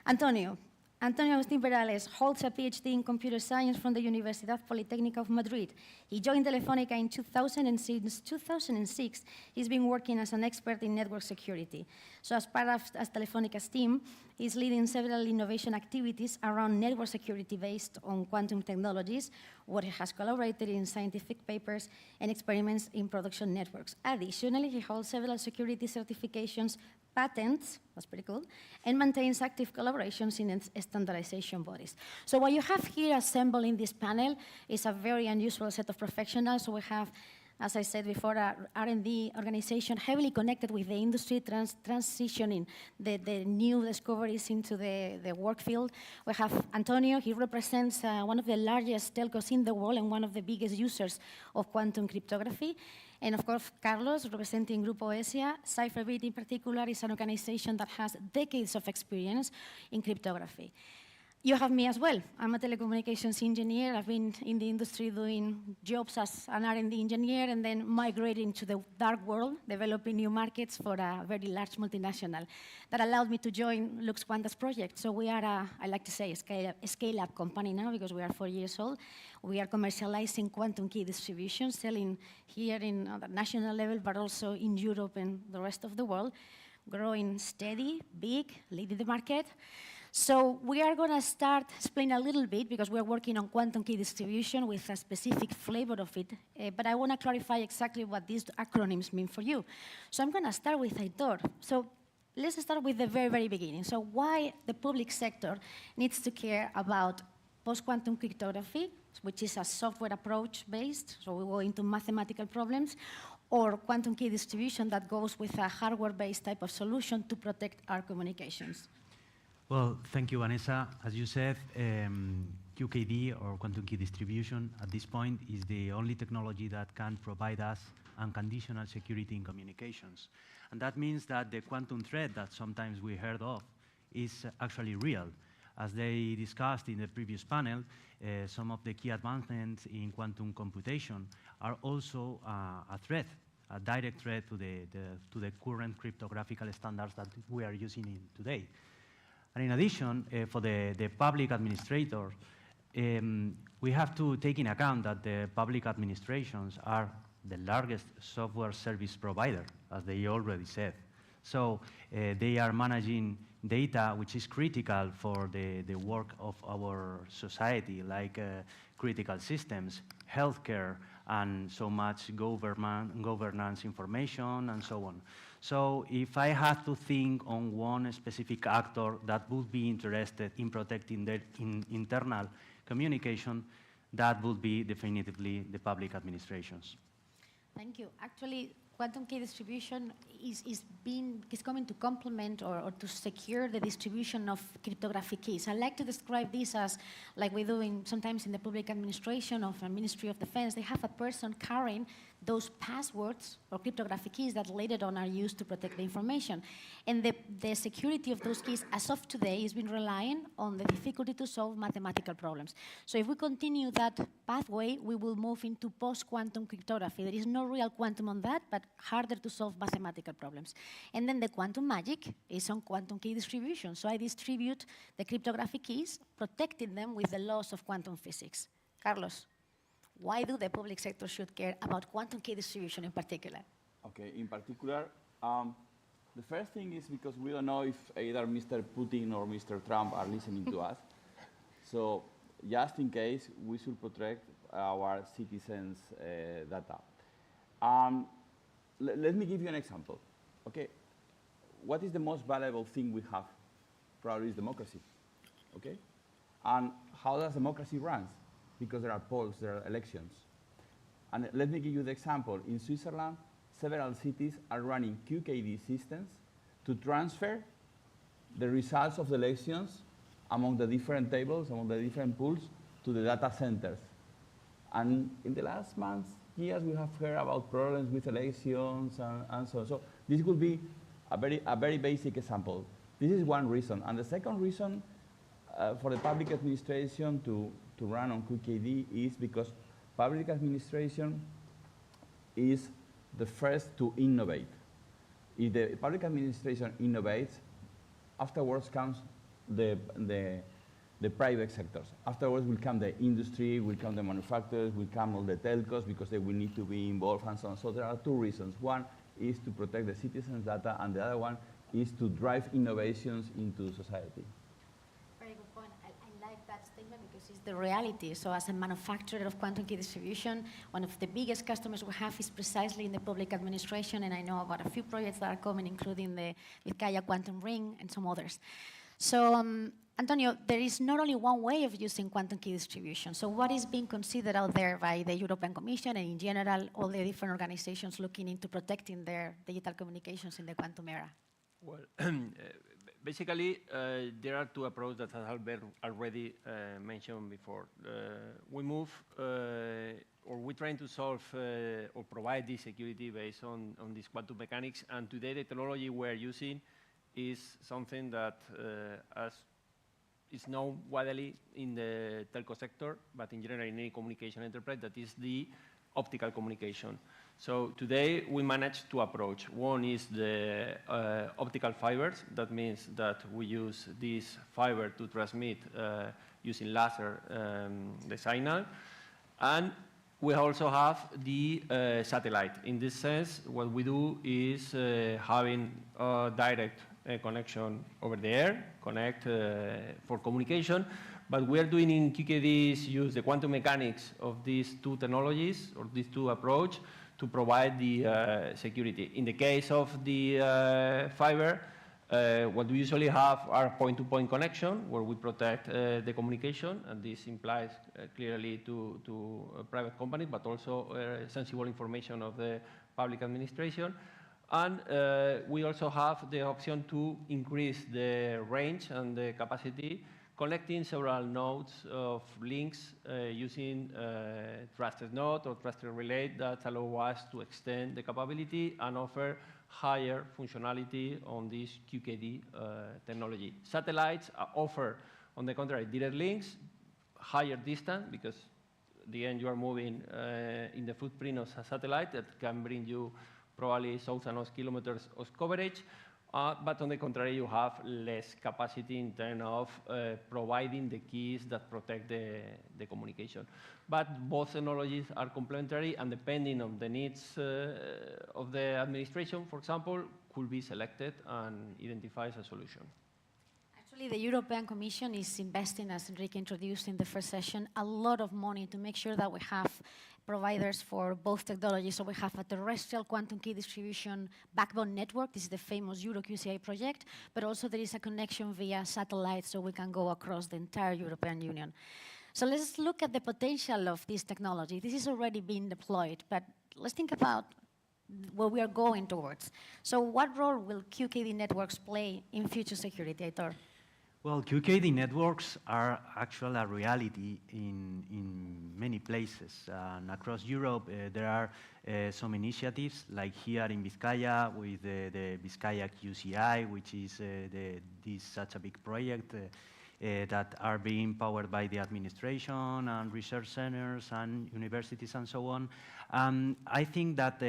Antonio Agustín Perales holds a PhD in computer science from the Universidad Politécnica of Madrid. He joined Telefónica in 2000, and since 2006, he's been working as an expert in network security. So as part of Telefónica's team, he's leading several innovation activities around network security based on quantum technologies, where he has collaborated in scientific papers and experiments in production networks. Additionally, he holds several security certifications, patents, that's pretty cool, and maintains active collaborations in standardization bodies. So what you have here assembled in this panel is a very unusual set of professionals. So we have, as I said before, an R&D organization heavily connected with the industry, transitioning the new discoveries into the work field. We have Antonio. He represents one of the largest telcos in the world and one of the biggest users of quantum cryptography. And of course, Carlos, representing Grupo Oesia. Cypherbit in particular is an organization that has decades of experience in cryptography. You have me as well. I'm a telecommunications engineer. I've been in the industry doing jobs as an R&D engineer and then migrating to the dark world, developing new markets for a very large multinational. That allowed me to join Lux Quanta's project. So we are, I like to say, a scale-up company now because we are 4 years old. We are commercializing quantum key distribution, selling here in the national level, but also in Europe and the rest of the world, growing steady, big, leading the market. So we are going to start explaining a little bit, because we're working on quantum key distribution with a specific flavor of it, but I want to clarify exactly what these acronyms mean for you. So I'm going to start with Aitor. So let's start with the very, very beginning. So why the public sector needs to care about post-quantum cryptography, which is a software approach based, so we go into mathematical problems, or quantum key distribution that goes with a hardware-based type of solution to protect our communications. Well, thank you, Vanessa. As you said, QKD, or quantum key distribution, at this point is the only technology that can provide us unconditional security in communications. And that means that the quantum threat that sometimes we heard of is actually real. As they discussed in the previous panel, some of the key advancements in quantum computation are also a threat, a direct threat to the current cryptographic standards that we are using today. And in addition, for the public administrator, we have to take in account that the public administrations are the largest software service provider, as they already said. So they are managing data which is critical for the work of our society, like critical systems, healthcare, and so much governance information, and so on. So if I had to think on one specific actor that would be interested in protecting their internal communication, that would be definitively the public administrations. Thank you. Actually, quantum key distribution is coming to complement or to secure the distribution of cryptographic keys. I like to describe this as, like we do sometimes in the public administration of a Ministry of Defense, they have a person carrying those passwords or cryptographic keys that later on are used to protect the information. And the security of those keys, as of today, has been relying on the difficulty to solve mathematical problems. So if we continue that pathway, we will move into post-quantum cryptography. There is no real quantum on that, but harder to solve mathematical problems. And then the quantum magic is on quantum key distribution. So I distribute the cryptographic keys, protecting them with the laws of quantum physics. Carlos, why do the public sector should care about quantum key distribution in particular? Okay, in particular, the first thing is because we don't know if either Mr. Putin or Mr. Trump are listening to us. So just in case, we should protect our citizens' data. Let me give you an example. Okay, what is the most valuable thing we have? Probably is democracy. Okay, and how does democracy run? Because there are polls, there are elections. And let me give you the example. In Switzerland, several cities are running QKD systems to transfer the results of the elections among the different tables, among the different pools, to the data centers. And in the last months, years, we have heard about problems with elections and so on. So this could be a very basic example. This is one reason. And the second reason for the public administration to run on QKD is because public administration is the first to innovate. If the public administration innovates, afterwards comes the private sectors. Afterwards will come the industry, will come the manufacturers, will come all the telcos because they will need to be involved and so on. So there are two reasons. One is to protect the citizens' data, and the other one is to drive innovations into society. Very good point. I like that statement because it's the reality. So as a manufacturer of quantum key distribution, one of the biggest customers we have is precisely in the public administration, and I know about a few projects that are coming, including the Vizcaya Quantum Ring and some others. So, Antonio, there is not only one way of using quantum key distribution. So what is being considered out there by the European Commission and in general all the different organizations looking into protecting their digital communications in the quantum era? Well, basically, there are two approaches that Albert already mentioned before. We move, or we're trying to solve or provide this security based on this quantum mechanics, and today the technology we're using is something that is known widely in the telco sector, but in general in any communication enterprise, that is the optical communication. So today we manage two approaches. One is the optical fibers. That means that we use this fiber to transmit using laser the signal. And we also have the satellite. In this sense, what we do is having a direct connection over the air, connect for communication. But we are doing in QKDs use the quantum mechanics of these two technologies or these two approaches to provide the security. In the case of the fiber, what we usually have are point-to-point connection where we protect the communication, and this implies clearly to a private company, but also sensible information of the public administration. And we also have the option to increase the range and the capacity, collecting several nodes of links using trusted node or trusted relay that allow us to extend the capability and offer higher functionality on this QKD technology. Satellites offer, on the contrary, direct links, higher distance, because at the end you are moving in the footprint of a satellite that can bring you probably thousands of kilometers of coverage, But on the contrary, you have less capacity in terms of providing the keys that protect the communication. But both technologies are complementary, and depending on the needs of the administration, for example, could be selected and identifies a solution. Actually, the European Commission is investing, as Enrique introduced in the first session, a lot of money to make sure that we have providers for both technologies. So we have a terrestrial quantum key distribution backbone network. This is the famous EuroQCI project, but also there is a connection via satellite so we can go across the entire European Union. So let's look at the potential of this technology. This is already being deployed, but let's think about where we are going towards. So what role will QKD networks play in future security, Aitor? Well, QKD networks are actually a reality in many places. And across Europe, there are some initiatives, like here in Vizcaya with the Vizcaya QCI, which is this such a big project that are being powered by the administration and research centers and universities and so on. I think that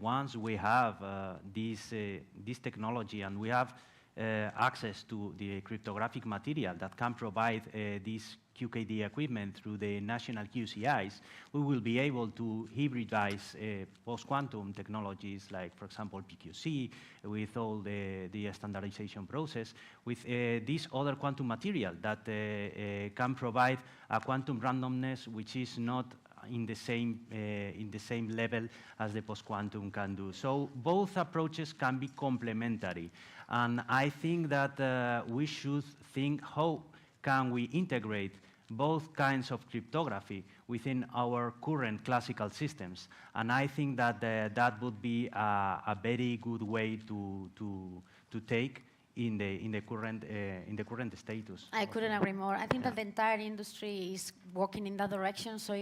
once we have this technology and we have access to the cryptographic material that can provide this QKD equipment through the national QCIs, we will be able to hybridize post-quantum technologies like, for example, PQC, with all the standardization process, with this other quantum material that can provide a quantum randomness which is not in the same level as the post-quantum can do. So both approaches can be complementary. And I think that we should think how can we integrate both kinds of cryptography within our current classical systems. And I think that that would be a very good way to take in the current status. I couldn't agree more. I think that the entire industry is working in that direction. So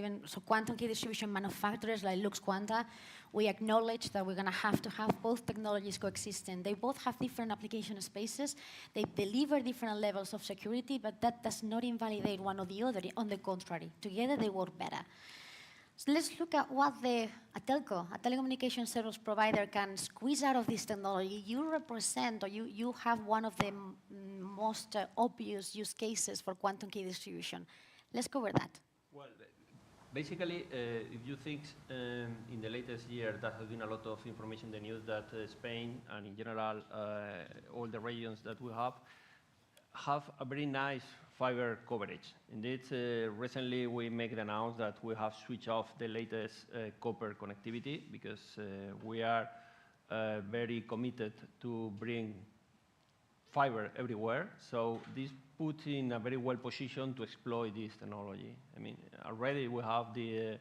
quantum key distribution manufacturers like Lux Quanta, we acknowledge that we're going to have both technologies coexisting. They both have different application spaces. They deliver different levels of security, but that does not invalidate one or the other. On the contrary, together they work better. So let's look at what a telco, a telecommunication service provider, can squeeze out of this technology. You represent, or you have one of the most obvious use cases for quantum key distribution. Let's cover that. Well, basically, if you think in the latest year, there has been a lot of information in the news that Spain and in general all the regions that we have a very nice fiber coverage. Indeed, recently we make the announcement that we have switched off the latest copper connectivity because we are very committed to bring fiber everywhere. So this puts in a very well position to exploit this technology. I mean, already we have the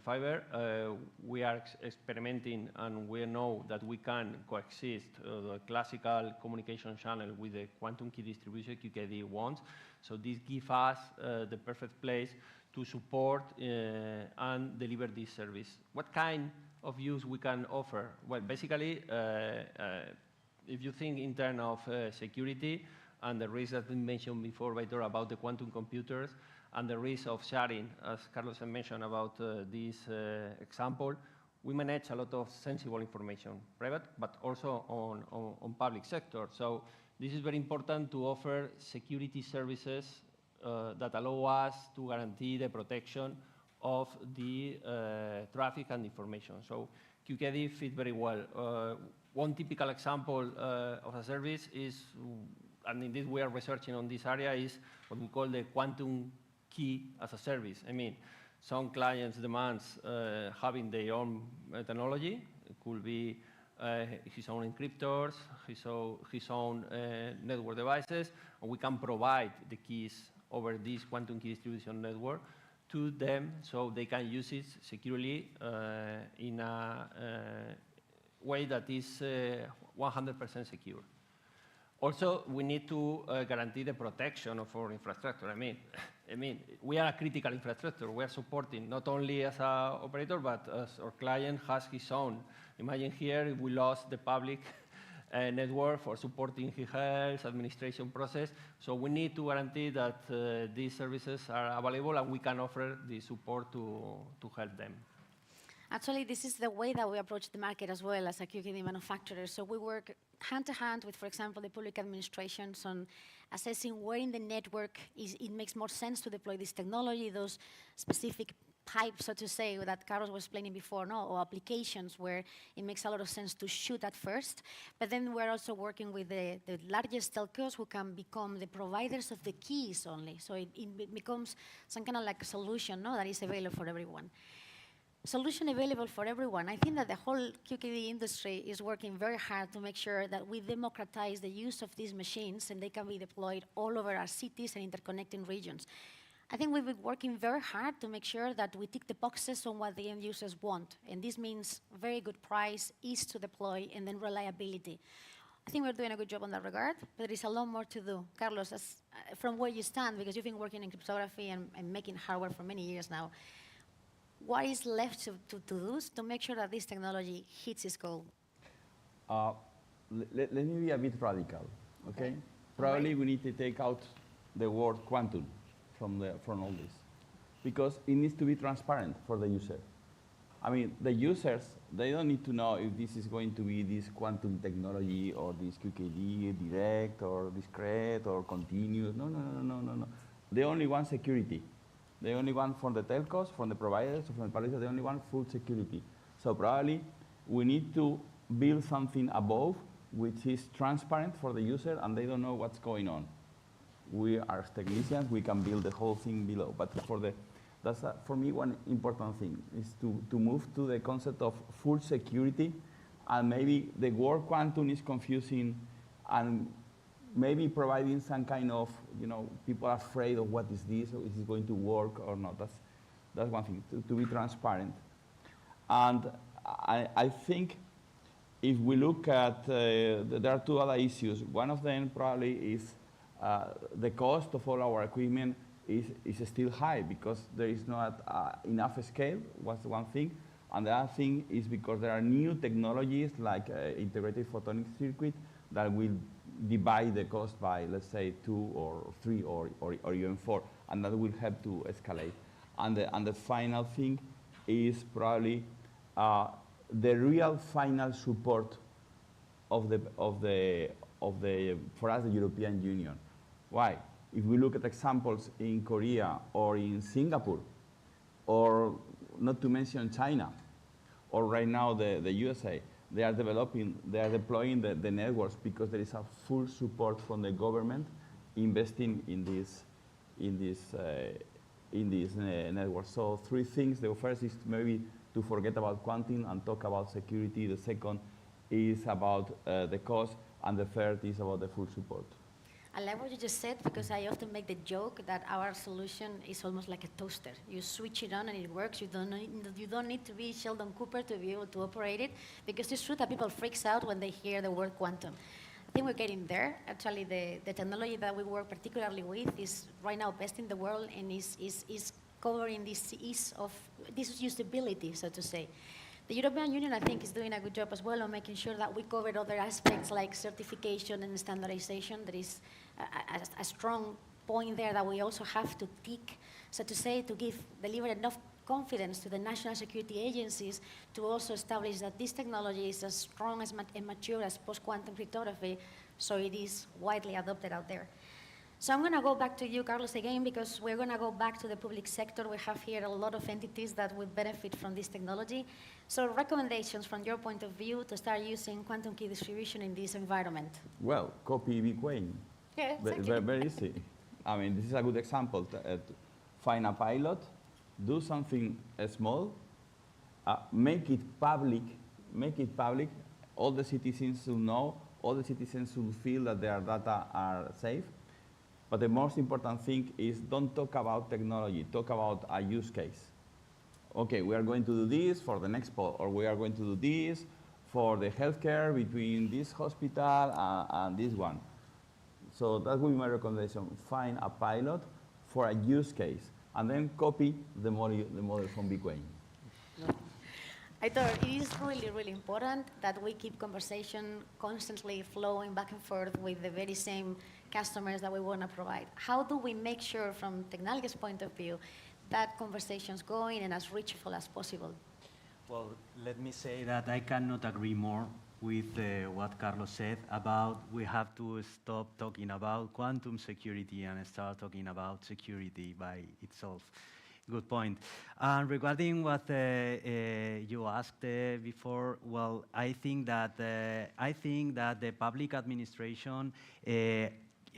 fiber. We are experimenting, and we know that we can coexist the classical communication channel with the quantum key distribution QKD ones. So this gives us the perfect place to support and deliver this service. What kind of use we can offer? Well, basically, if you think in terms of security and the risk that's been mentioned before by Dora about the quantum computers and the risk of sharing, as Carlos mentioned about this example, we manage a lot of sensible information, private, but also on public sector. So this is very important to offer security services that allow us to guarantee the protection of the traffic and information. So QKD fit very well. One typical example of a service is, and indeed we are researching on this area, is what we call the quantum key as a service. I mean, some clients demand having their own technology. It could be his own encryptors, his own network devices, and we can provide the keys over this quantum key distribution network to them so they can use it securely in a way that is 100% secure. Also, we need to guarantee the protection of our infrastructure. I mean, we are a critical infrastructure. We are supporting not only as an operator, but as our client has his own. Imagine here if we lost the public network for supporting his health administration process. So we need to guarantee that these services are available and we can offer the support to help them. Actually, this is the way that we approach the market as well as a QKD manufacturer. So we work hand-to-hand with, for example, the public administrations on assessing where in the network it makes more sense to deploy this technology, those specific pipes, so to say, that Carlos was explaining before, no, or applications where it makes a lot of sense to shoot at first. But then we're also working with the largest telcos who can become the providers of the keys only. So it becomes some kind of like a solution, no, that is available for everyone. Solution available for everyone. I think that the whole QKD industry is working very hard to make sure that we democratize the use of these machines and they can be deployed all over our cities and interconnecting regions. I think we've been working very hard to make sure that we tick the boxes on what the end users want. And this means very good price, ease to deploy, and then reliability. I think we're doing a good job on that regard, but there is a lot more to do. Carlos, from where you stand, because you've been working in cryptography and making hardware for many years now, what is left to do to make sure that this technology hits its goal? Let me be a bit radical, okay? Probably we need to take out the word quantum from all this, because it needs to be transparent for the user. I mean, the users, they don't need to know if this is going to be this quantum technology or this QKD, direct or discrete or continuous. No. They only want security. They only want from the telcos, from the providers, from the publishers, they only want full security. So probably we need to build something above which is transparent for the user and they don't know what's going on. We are technicians, we can build the whole thing below. But that's for me one important thing, is to move to the concept of full security, and maybe the word quantum is confusing and maybe providing some kind of, people are afraid of what is this, or is it going to work or not. That's one thing, to be transparent. And I think if we look at, there are two other issues. One of them probably is the cost of all our equipment is still high because there is not enough scale, was one thing. And the other thing is because there are new technologies like integrated photonic circuit that will divide the cost by, let's say, 2 or 3 or even 4, and that will help to escalate. And the final thing is probably the real final support of for us, the European Union. Why? If we look at examples in Korea or in Singapore, or not to mention China, or right now the USA, they are deploying the networks because there is a full support from the government investing in this network. So 3 things. The first is maybe to forget about quantum and talk about security. The second is about the cost, and the third is about the full support. I like what you just said, because I often make the joke that our solution is almost like a toaster. You switch it on and it works. You don't need to be Sheldon Cooper to be able to operate it, because it's true that people freaks out when they hear the word quantum. I think we're getting there. Actually, the technology that we work particularly with is right now best in the world, and is covering this ease of this usability, so to say. The European Union, I think, is doing a good job as well on making sure that we cover other aspects like certification and standardization. There is a strong point there that we also have to tick, so to say, to deliver enough confidence to the national security agencies to also establish that this technology is as strong and mature as post-quantum cryptography, so it is widely adopted out there. So I'm going to go back to you, Carlos, again, because we're going to go back to the public sector. We have here a lot of entities that would benefit from this technology. So recommendations from your point of view to start using quantum key distribution in this environment? Well, copy Bitcoin. Yeah, exactly. Very easy. I mean, this is a good example. Find a pilot, do something small, make it public, all the citizens should know, all the citizens should feel that their data are safe. But the most important thing is don't talk about technology, talk about a use case. Okay, we are going to do this for the next poll, or we are going to do this for the healthcare between this hospital and this one. So that would be my recommendation. Find a pilot for a use case, and then copy the model from Bitcoin. I thought it is really, really important that we keep conversation constantly flowing back and forth with the very same customers that we want to provide. How do we make sure, from Technalga's point of view, that conversation's going and as reachable as possible? Well, let me say that I cannot agree more with what Carlos said about we have to stop talking about quantum security and start talking about security by itself. Good point. Regarding what you asked before, well, I think that the public administration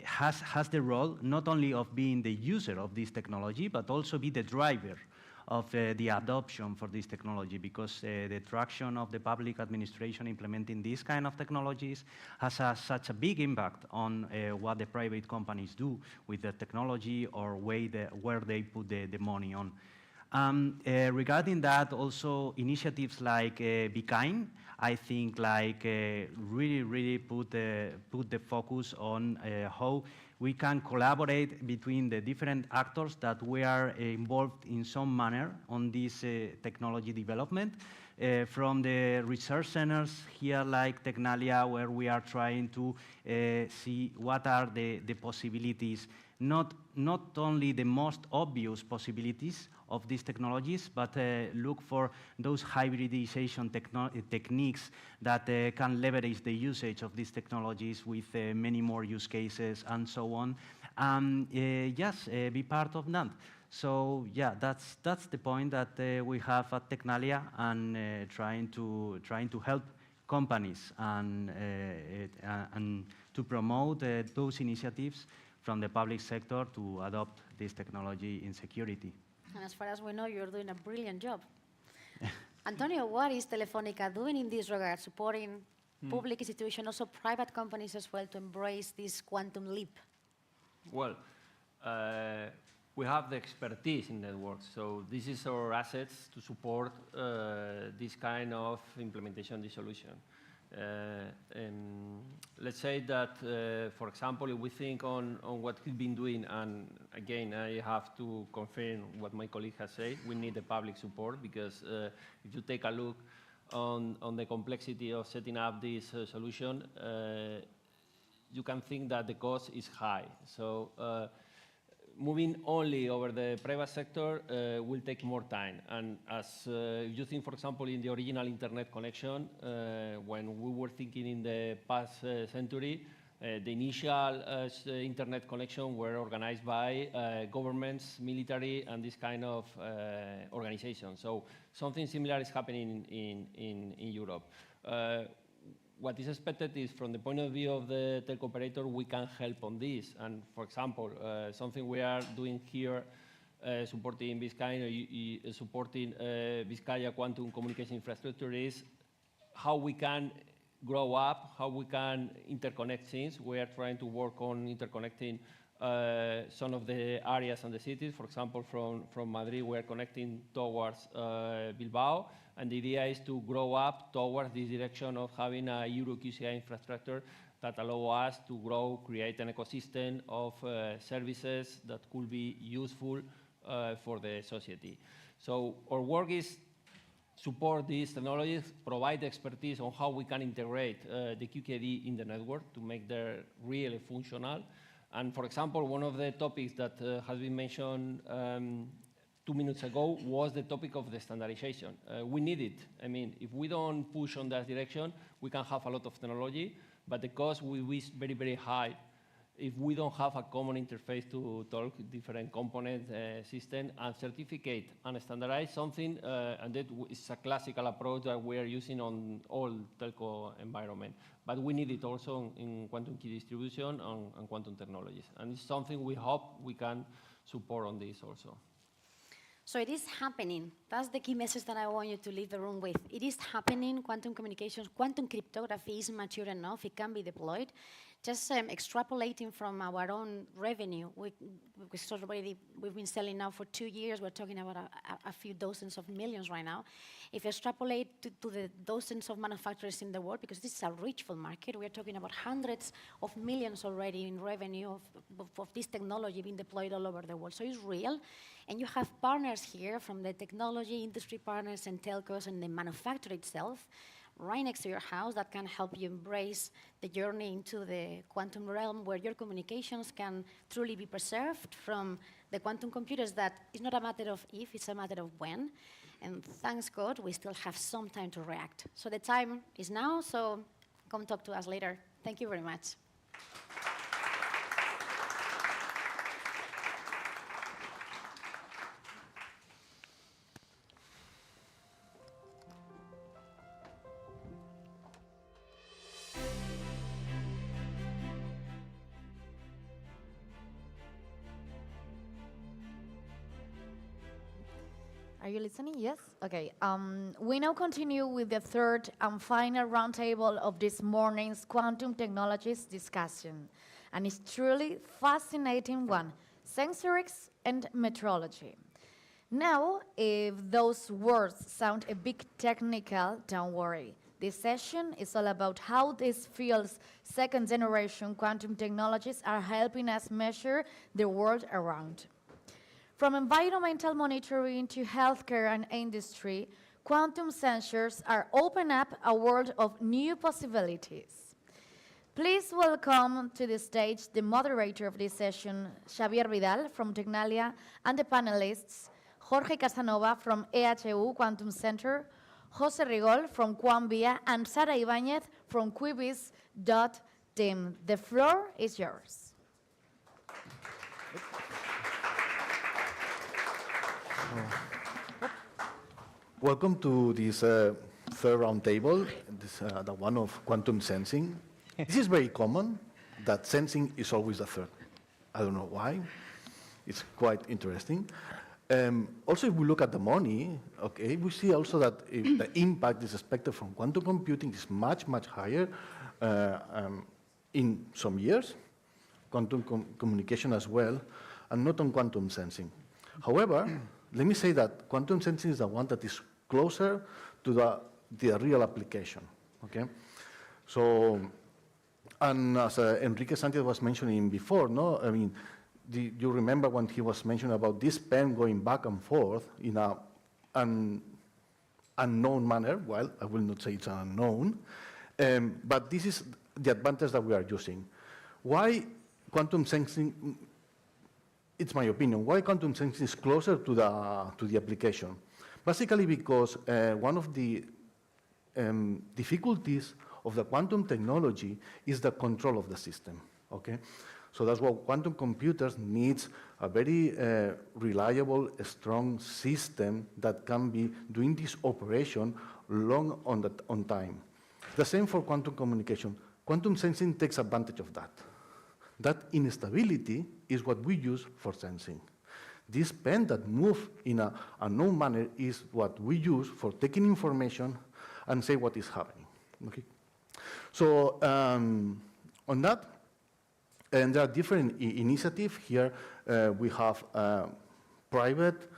has the role not only of being the user of this technology, but also be the driver of the adoption for this technology, because the traction of the public administration implementing these kind of technologies has such a big impact on what the private companies do with the technology or where they put the money on. Regarding that, also initiatives like Be Kind, I think really put the focus on how we can collaborate between the different actors that we are involved in some manner on this technology development. From the research centers here like Tecnalia, where we are trying to see what are the possibilities, not only the most obvious possibilities of these technologies, but look for those hybridization techniques that can leverage the usage of these technologies with many more use cases and so on. Yes, be part of that. So yeah, that's the point that we have at Tecnalia, and trying to help companies and to promote those initiatives from the public sector to adopt this technology in security. And as far as we know, you're doing a brilliant job. Antonio, what is Telefónica doing in this regard, supporting public institutions, also private companies as well, to embrace this quantum leap? Well, we have the expertise in networks, so this is our assets to support this kind of implementation, this solution. Let's say that, for example, if we think on what we've been doing, and again, I have to confirm what my colleague has said, we need the public support, because if you take a look on the complexity of setting up this solution, you can think that the cost is high. So moving only over the private sector will take more time. And as you think, for example, in the original internet connection, when we were thinking in the past century, the initial internet connection were organized by governments, military, and this kind of organizations. So something similar is happening in Europe. What is expected is, from the point of view of the telco operator, we can help on this. And for example, something we are doing here, supporting Vizcaya, supporting Vizcaya quantum communication infrastructure, is how we can grow up, how we can interconnect things. We are trying to work on interconnecting some of the areas and the cities. For example, from Madrid, we are connecting towards Bilbao. And the idea is to grow up towards this direction of having a Euro QCI infrastructure that allow us to grow, create an ecosystem of services that could be useful for the society. So our work is support these technologies, provide expertise on how we can integrate the QKD in the network to make them really functional. And for example, one of the topics that has been mentioned 2 minutes ago was the topic of the standardization. We need it. I mean, if we don't push on that direction, we can have a lot of technology, but the cost will be very, very high if we don't have a common interface to talk different component system and certificate and standardize something, and that is a classical approach that we are using on all telco environment. But we need it also in quantum key distribution and quantum technologies. And it's something we hope we can support on this also. So it is happening. That's the key message that I want you to leave the room with. It is happening. Quantum communications, quantum cryptography is mature enough. It can be deployed. Just extrapolating from our own revenue, we've been selling now for 2 years. We're talking about a few dozens of millions right now. If you extrapolate to the dozens of manufacturers in the world, because this is a rich full market, we're talking about hundreds of millions already in revenue of this technology being deployed all over the world. So it's real. And you have partners here from the technology industry partners and telcos and the manufacturer itself, right next to your house that can help you embrace the journey into the quantum realm where your communications can truly be preserved from the quantum computers that is not a matter of if, it's a matter of when. And thanks God, we still have some time to react. So the time is now, so come talk to us later. Thank you very much. Are you listening? Yes? Okay. We now continue with the third and final roundtable of this morning's quantum technologies discussion. And it's truly fascinating one, sensorics and metrology. Now, if those words sound a bit technical, don't worry. This session is all about how these field's second-generation quantum technologies are helping us measure the world around. From environmental monitoring to healthcare and industry, quantum sensors are opening up a world of new possibilities. Please welcome to the stage the moderator of this session, Xavier Vidal from Tecnalia, and the panelists, Jorge Casanova from EHU Quantum Center, Jose Rigol from Quanvia, and Sara Ibáñez from Quivis.team. The floor is yours. Welcome to this third roundtable, the one of quantum sensing. This is very common, that sensing is always the third. I don't know why. It's quite interesting. Also, if we look at the money, okay, we see also that if the impact is expected from quantum computing is much, much higher in some years, quantum communication as well, and not on quantum sensing. However, let me say that quantum sensing is the one that is closer to the real application, okay? So, and as Enrique Sanchez was mentioning before, no? I mean, you remember when he was mentioning about this pen going back and forth in an unknown manner. Well, I will not say it's unknown, but this is the advantage that we are using. Why quantum sensing? It's my opinion. Why quantum sensing is closer to the application? Basically because one of the difficulties of the quantum technology is the control of the system, okay? So that's why quantum computers needs a very reliable, strong system that can be doing this operation long on time. The same for quantum communication. Quantum sensing takes advantage of that. That instability is what we use for sensing. This pen that moves in an unknown manner is what we use for taking information and say what is happening. Okay? So on that, and there are different initiatives here. We have private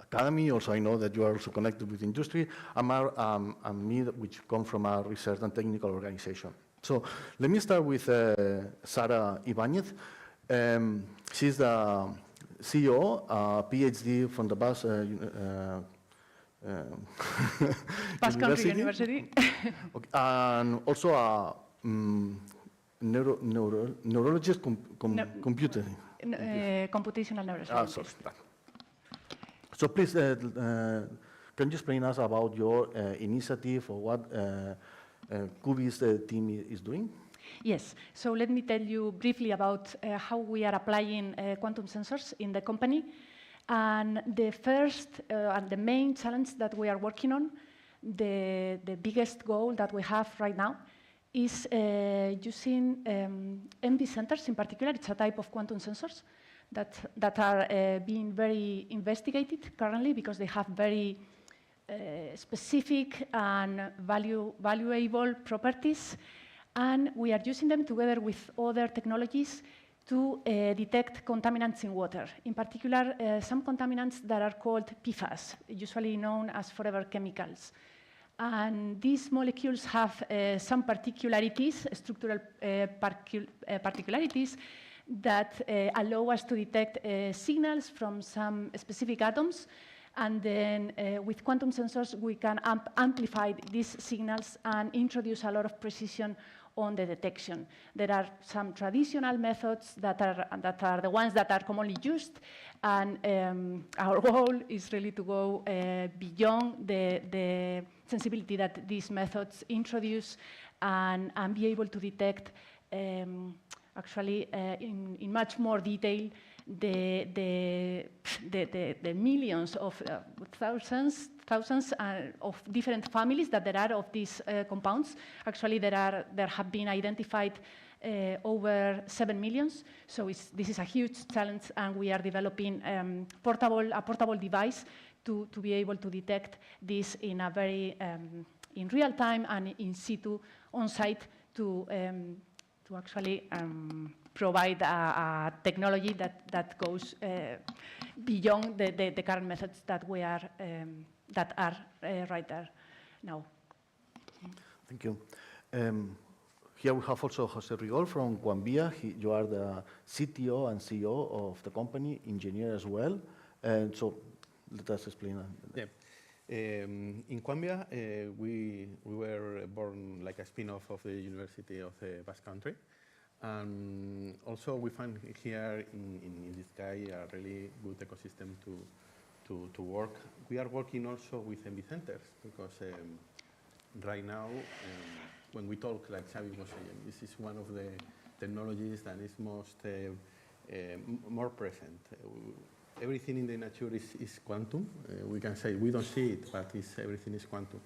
academy. Also, I know that you are also connected with industry, and me, which come from a research and technical organization. So let me start with Sara Ibáñez. She's the CEO, PhD from the Basque Country University. Okay. And also a neurologist, computing. Computational neuroscientist. So please, can you explain us about your initiative or what Quivis team is doing? Yes, so let me tell you briefly about how we are applying quantum sensors in the company. And the first and the main challenge that we are working on, the biggest goal that we have right now, is using MV centers in particular. It's a type of quantum sensors that are being very investigated currently because they have very specific and valuable properties. And we are using them together with other technologies to detect contaminants in water. In particular, some contaminants that are called PFAS, usually known as forever chemicals. And these molecules have some particularities, structural particularities, that allow us to detect signals from some specific atoms. And then with quantum sensors, we can amplify these signals and introduce a lot of precision on the detection. There are some traditional methods that are the ones that are commonly used, and our goal is really to go beyond the sensibility that these methods introduce and be able to detect actually in much more detail the millions of thousands of different families that there are of these compounds. Actually, there have been identified over 7 million. So this is a huge challenge, and we are developing a portable device to be able to detect this in a very in real time and in situ on site to actually provide a technology that goes beyond the current methods that we are right there now. Thank you. Here we have also Jose Rigol from Quambia. You are the CTO and CEO of the company, engineer as well. And so let us explain. Yeah. In Quambia, we were born like a spin-off of the University of the Basque Country. And also we find here in this guy a really good ecosystem to work. We are working also with MV centers because right now, when we talk, like Xavi was saying, this is one of the technologies that is most more present. Everything in the nature is quantum. We can say we don't see it, but everything is quantum.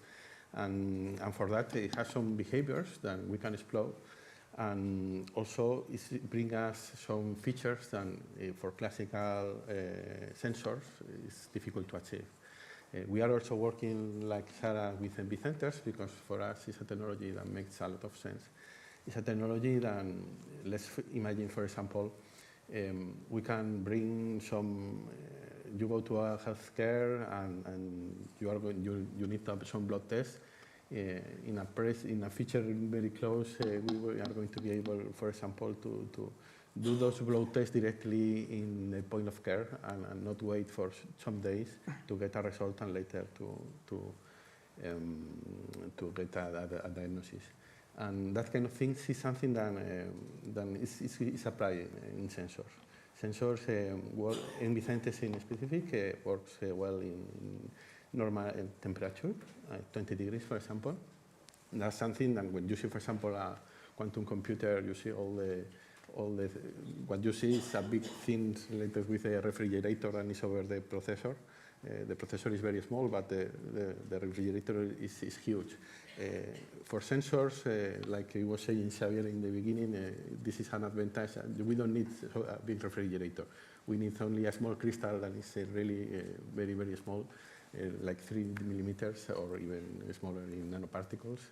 And for that, it has some behaviors that we can explore. And also, it brings us some features that for classical sensors is difficult to achieve. We are also working, like Sarah, with MV centers because for us it's a technology that makes a lot of sense. It's a technology that, let's imagine, for example, we can bring some. You go to a healthcare and you need to have some blood tests. In a feature very close, we are going to be able, for example, to do those blood tests directly in the point of care and not wait for some days to get a result and later to get a diagnosis. And that kind of things is something that is applied in sensors. Sensors, MV centers in specific, works well in normal temperature, 20 degrees, for example. And that's something that when you see, for example, a quantum computer, you see what you see is a big thing related with a refrigerator and is over the processor. The processor is very small, but the refrigerator is huge. For sensors, like I was saying, Xavier, in the beginning, this is an advantage. We don't need a big refrigerator. We need only a small crystal that is really very, very small, like 3 millimeters or even smaller in nanoparticles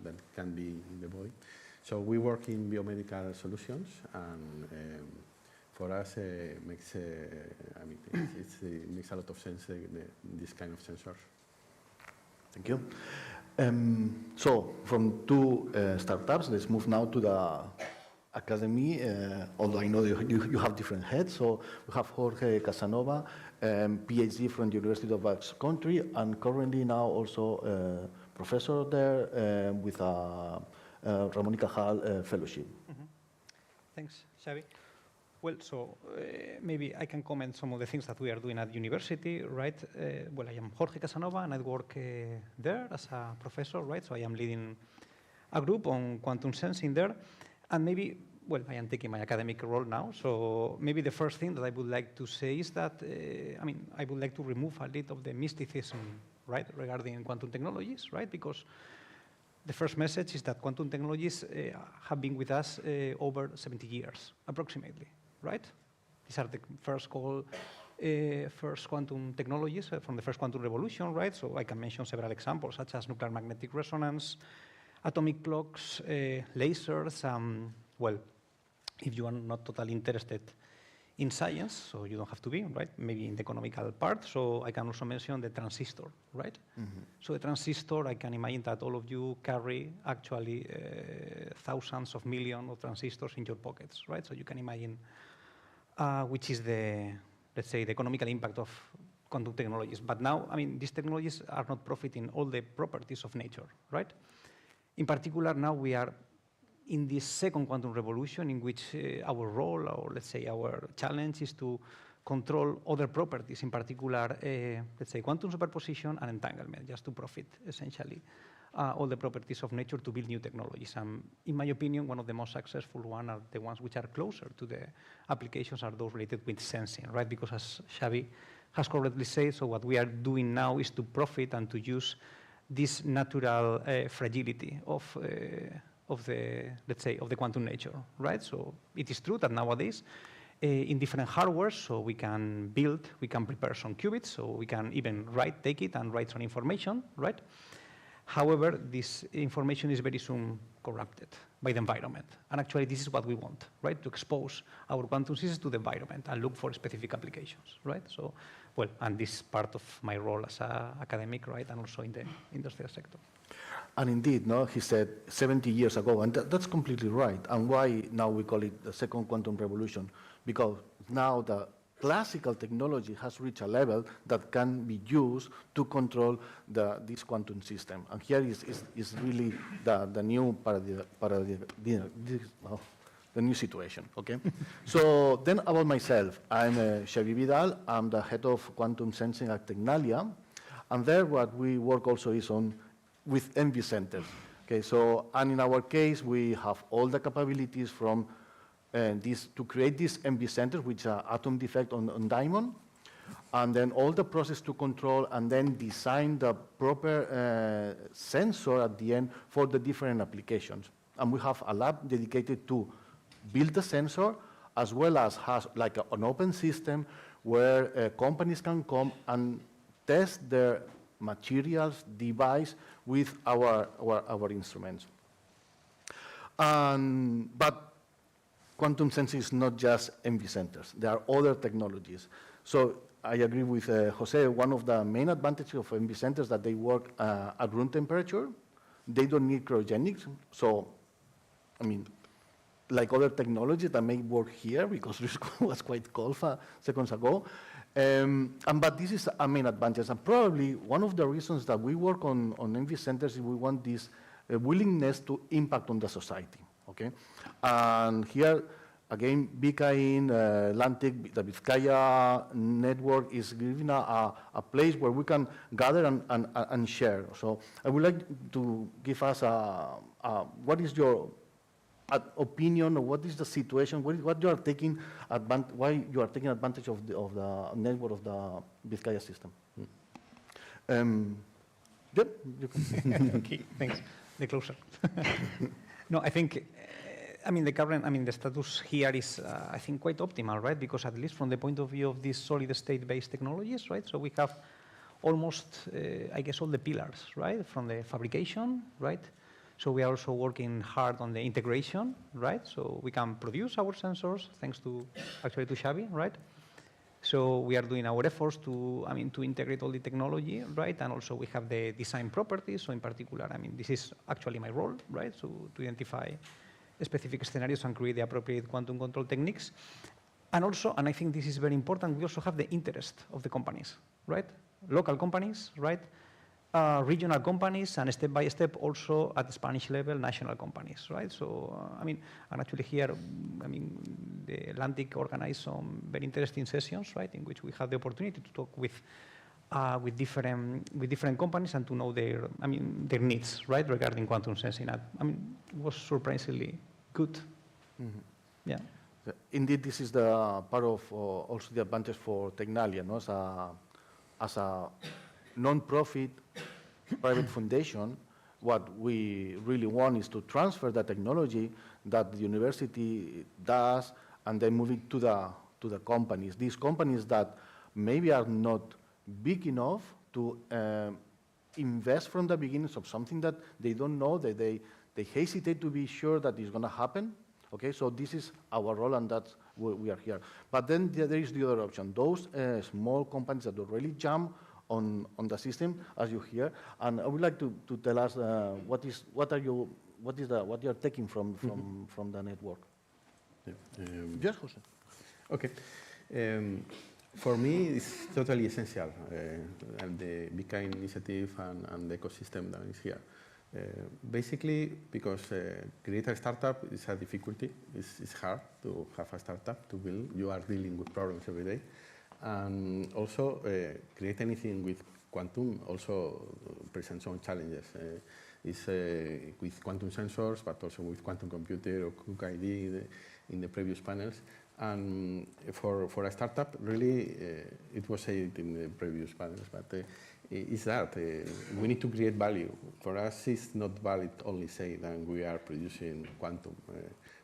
that can be in the body. So we work in biomedical solutions, and for us, it makes a lot of sense, this kind of sensors. Thank you. So from two startups, let's move now to the academy, although I know you have different heads. So we have Jorge Casanova, PhD from the University of Basque Country, and currently now also professor there with a Ramón y Cajal Fellowship. Thanks, Xavi. Well, so maybe I can comment some of the things that we are doing at university, right? Well, I am Jorge Casanova, and I work there as a professor, right? So I am leading a group on quantum sensing there. And maybe, well, I am taking my academic role now, so maybe the first thing that I would like to say is that, I would like to remove a little of the mysticism, right, regarding quantum technologies, right? Because the first message is that quantum technologies have been with us over 70 years, approximately, right? These are the first quantum technologies from the first quantum revolution, right? So I can mention several examples, such as nuclear magnetic resonance, atomic clocks, lasers. Well, if you are not totally interested in science, so you don't have to be, right? Maybe in the economical part. So I can also mention the transistor, right? Mm-hmm. So the transistor, I can imagine that all of you carry actually thousands of millions of transistors in your pockets, right? So you can imagine which is the, let's say, the economical impact of quantum technologies. But now, I mean, these technologies are not profiting all the properties of nature, right? In particular, now we are in this second quantum revolution in which our role, or let's say our challenge, is to control other properties, in particular, let's say quantum superposition and entanglement, just to profit, essentially, all the properties of nature to build new technologies. In my opinion, one of the most successful ones are the ones which are closer to the applications are those related with sensing, right? Because as Xavi has correctly said, so what we are doing now is to profit and to use this natural fragility of the, let's say, of the quantum nature, right? So it is true that nowadays, in different hardware, so we can build, we can prepare some qubits, so we can even take it and write some information, right? However, this information is very soon corrupted by the environment. And actually, this is what we want, right? To expose our quantum systems to the environment and look for specific applications, right? So, well, and this is part of my role as an academic, right? And also in the industrial sector. And indeed, no, he said 70 years ago, and that's completely right. And why now we call it the second quantum revolution? Because now the classical technology has reached a level that can be used to control this quantum system. And here is really the new the new situation, okay? So then about myself, I'm Xavi Vidal. I'm the head of quantum sensing at Tecnalia. And there what we work also is on with envy centers. Okay, so, and in our case, we have all the capabilities from to create these envy centers, which are atom defect on diamond, and then all the process to control, and then design the proper sensor at the end for the different applications. And we have a lab dedicated to build the sensor, as well as has like an open system where companies can come and test their materials, device with our instruments. But quantum sensing is not just envy centers. There are other technologies. So I agree with Jose. One of the main advantages of envy centers is that they work at room temperature. They don't need cryogenics. So, I mean, like other technologies that may work here, because it was quite cold seconds ago. But this is a main advantage. And probably one of the reasons that we work on envy centers is we want this willingness to impact on the society. Okay, and here again, BKIN, LANTIK, the Vizcaya network is giving a place where we can gather and share. So I would like to give us what is your opinion, or what is the situation, what you are taking why you are taking advantage of the network of the Vizcaya system. Yep. Okay, thanks. The closer. No, I think, the status here is, I think, quite optimal, right? Because at least from the point of view of these solid state-based technologies, right? So we have almost, I guess, all the pillars, right? From the fabrication, right? So we are also working hard on the integration, right? So we can produce our sensors, thanks to, actually, to Xavi, right? So we are doing our efforts to integrate all the technology, right? And also we have the design properties. So in particular, this is actually my role, right? So to identify specific scenarios and create the appropriate quantum control techniques. And also, and I think this is very important, we also have the interest of the companies, right? Local companies, right? Regional companies, and step by step also at the Spanish level, national companies, right? So, and actually here, the LANTIK organized some very interesting sessions, right, in which we had the opportunity to talk with different companies and to know their needs, right, regarding quantum sensing. It was surprisingly good. Mm-hmm. Yeah. Indeed, this is the part of also the advantage for Tecnalia, no? As a non-profit private foundation, what we really want is to transfer the technology that the university does and then move it to the companies. These companies that maybe are not big enough to invest from the beginning of something that they don't know, that they hesitate to be sure that it's going to happen. Okay, so this is our role, and that's where we are here. But then there is the other option. Those small companies that really jump on the system, as you hear, and I would like to tell us what you are taking from the network. Yeah. Yes, Jose. Okay. For me, it's totally essential, and the BK initiative and the ecosystem that is here. Basically, because create a startup is a difficulty. It's hard to have a startup to build. You are dealing with problems every day. And also, create anything with quantum also presents some challenges. It's with quantum sensors, but also with quantum computer or QKID in the previous panels. And for a startup, really, it was said in the previous panels, but is that we need to create value. For us, it's not valid only say that we are producing quantum.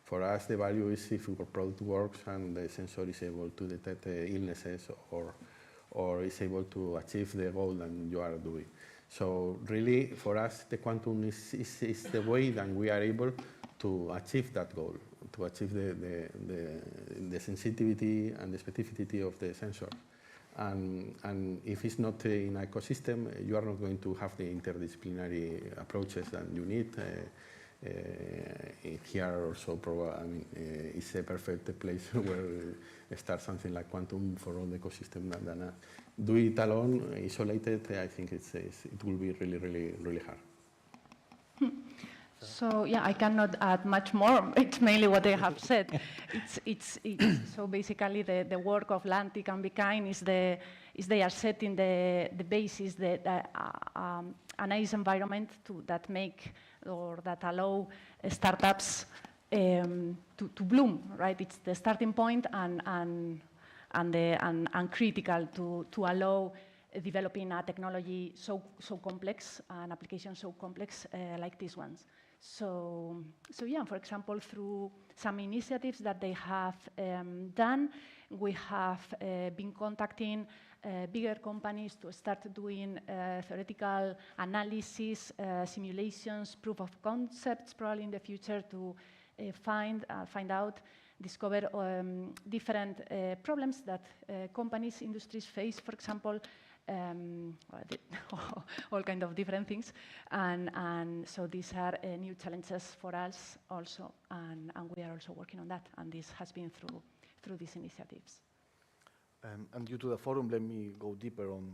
For us, the value is if our product works and the sensor is able to detect illnesses or is able to achieve the goal that you are doing. So really, for us, the quantum is the way that we are able to achieve that goal, to achieve the sensitivity and the specificity of the sensor. And if it's not in an ecosystem, you are not going to have the interdisciplinary approaches that you need. Here also, I mean, it's a perfect place where start something like quantum for all the ecosystem. Than do it alone, isolated. I think it will be really hard. So yeah, I cannot add much more. It's mainly what they have said. So basically the work of LANTIK and BKIN is they are setting the basis, a nice environment that make or that allow startups to bloom, right? It's the starting point and critical to allow developing a technology so complex, an application so complex like these ones. So yeah, for example, through some initiatives that they have done, we have been contacting bigger companies to start doing theoretical analysis, simulations, proof of concepts, probably in the future to find out, discover different problems that companies, industries face, for example, all kind of different things, and so these are new challenges for us also, and we are also working on that, and this has been through these initiatives. And due to the forum, let me go deeper on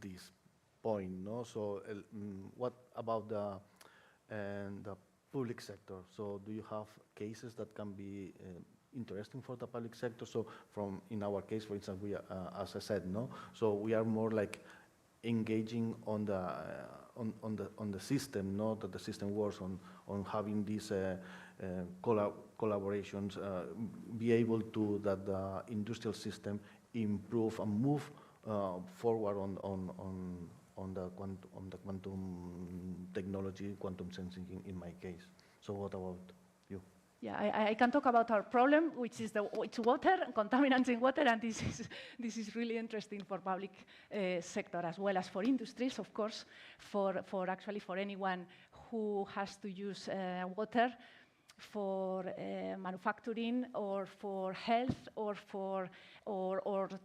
this point. No, so what about the public sector? So do you have cases that can be interesting for the public sector? So in our case, for instance, we as I said, no, so we are more like engaging on the system, no, that the system works on having these collaborations, be able to that the industrial system improve and move forward on the quantum technology, quantum sensing in my case. So what about you? Yeah, I can talk about our problem, which is it's water, contaminants in water, and this is really interesting for public sector as well as for industries, of course, for actually for anyone who has to use water for manufacturing or for health or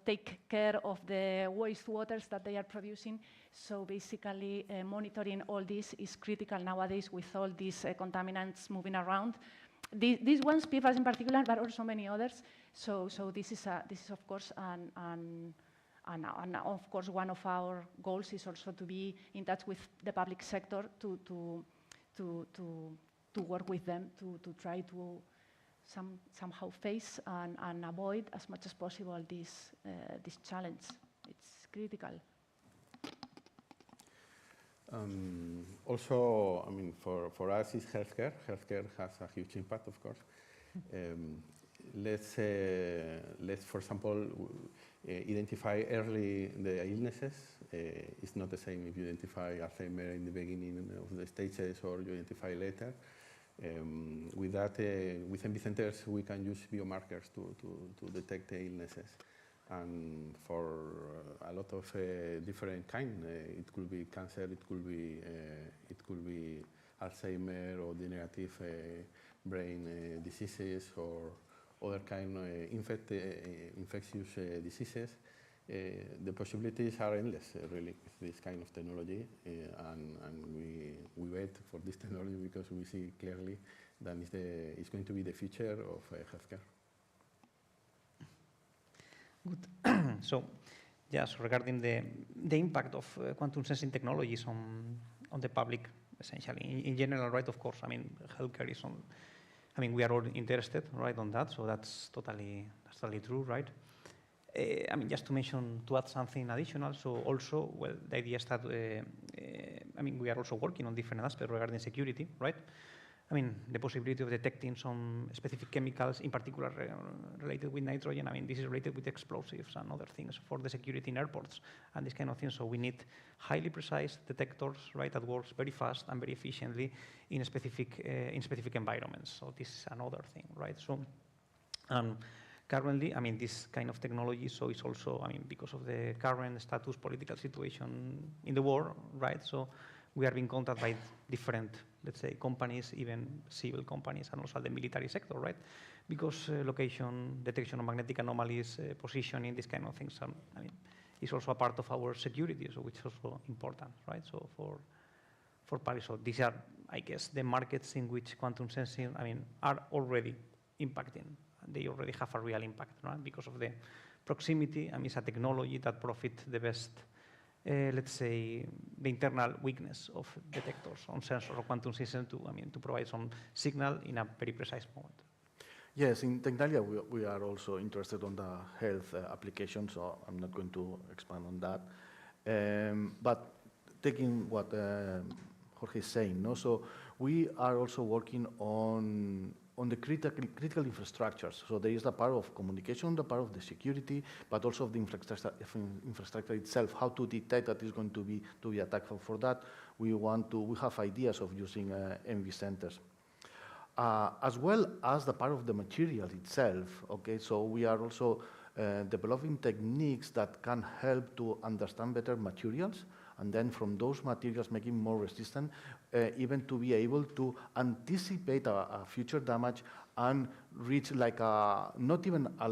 take care of the wastewaters that they are producing. So basically, monitoring all this is critical nowadays with all these contaminants moving around. These ones, PFAS in particular, but also many others. So this is of course and of course one of our goals is also to be in touch with the public sector to work with them to try to somehow face and avoid as much as possible this challenge. It's critical. Also, I mean, for us, it's healthcare. Healthcare has a huge impact, of course. Let's, for example, identify early the illnesses. It's not the same if you identify Alzheimer in the beginning of the stages or you identify later. With that, with MB centers, we can use biomarkers to detect the illnesses. And for a lot of different kind, it could be cancer, it could be Alzheimer or degenerative brain diseases or other kind of infectious diseases. The possibilities are endless, really, with this kind of technology, and we wait for this technology because we see clearly that it's going to be the future of healthcare. Good. So, yes, regarding the impact of quantum sensing technologies on the public, essentially, in general, right? Of course, I mean, healthcare is on. I mean, we are all interested, right, on that. So that's totally true, right? I mean, just to add something additional. So also, well, the idea is that I mean, we are also working on different aspects regarding security, right? I mean, the possibility of detecting some specific chemicals, in particular related with nitrogen. I mean, this is related with explosives and other things for the security in airports and this kind of thing. So we need highly precise detectors, right, that works very fast and very efficiently in specific environments. So this is another thing, right? So currently, I mean, this kind of technology, so it's also, I mean, because of the current status, political situation in the world, right? So we are being contacted by different, let's say, companies, even civil companies, and also the military sector, right? Because location, detection of magnetic anomalies, positioning, these kind of things, I mean, is also a part of our security, so which is also important, right? So for Paris, so these are, I guess, the markets in which quantum sensing, I mean, are already impacting. They already have a real impact, right? Because of the proximity. I mean, it's a technology that profits the best. Let's say, the internal weakness of detectors on sensors or quantum systems to provide some signal in a very precise moment. Yes, in Tecnalia we are also interested on the health application, so I'm not going to expand on that. But taking what Jorge is saying, no? So we are also working on the critical infrastructures. So there is the part of communication, the part of the security, but also of the infrastructure itself, how to detect that is going to be attacked. For that, we have ideas of using MV centers. As well as the part of the material itself, okay? So we are also developing techniques that can help to understand better materials, and then from those materials making more resistant, even to be able to anticipate a future damage and reach like not even a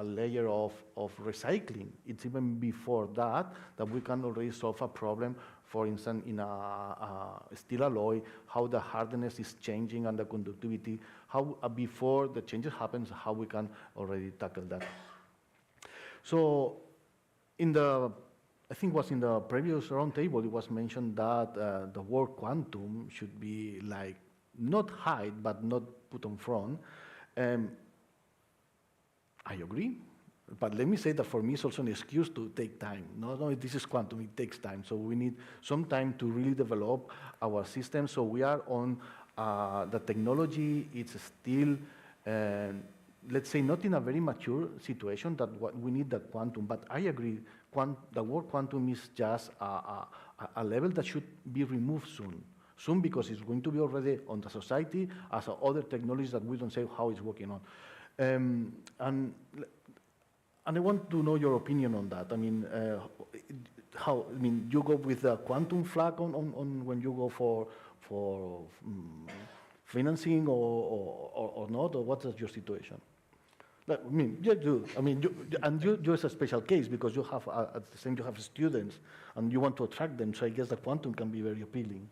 layer of recycling. It's even before that we can already solve a problem. For instance, in a steel alloy, how the hardness is changing and the conductivity, how before the changes happens, how we can already tackle that. So I think it was in the previous roundtable, it was mentioned that the word quantum should be like not hide, but not put on front. I agree, but let me say that for me it's also an excuse to take time. No, this is quantum, it takes time. So we need some time to really develop our system. So we are on the technology, it's still, let's say, not in a very mature situation that we need the quantum, but I agree, the word quantum is just a level that should be removed soon because it's going to be already on the society as other technologies that we don't say how it's working on. And I want to know your opinion on that. I mean, you go with the quantum flag on when you go for financing or not, or what is your situation? I mean, you do. I mean, you're a special case because you have at the same you have students and you want to attract them. So I guess the quantum can be very appealing.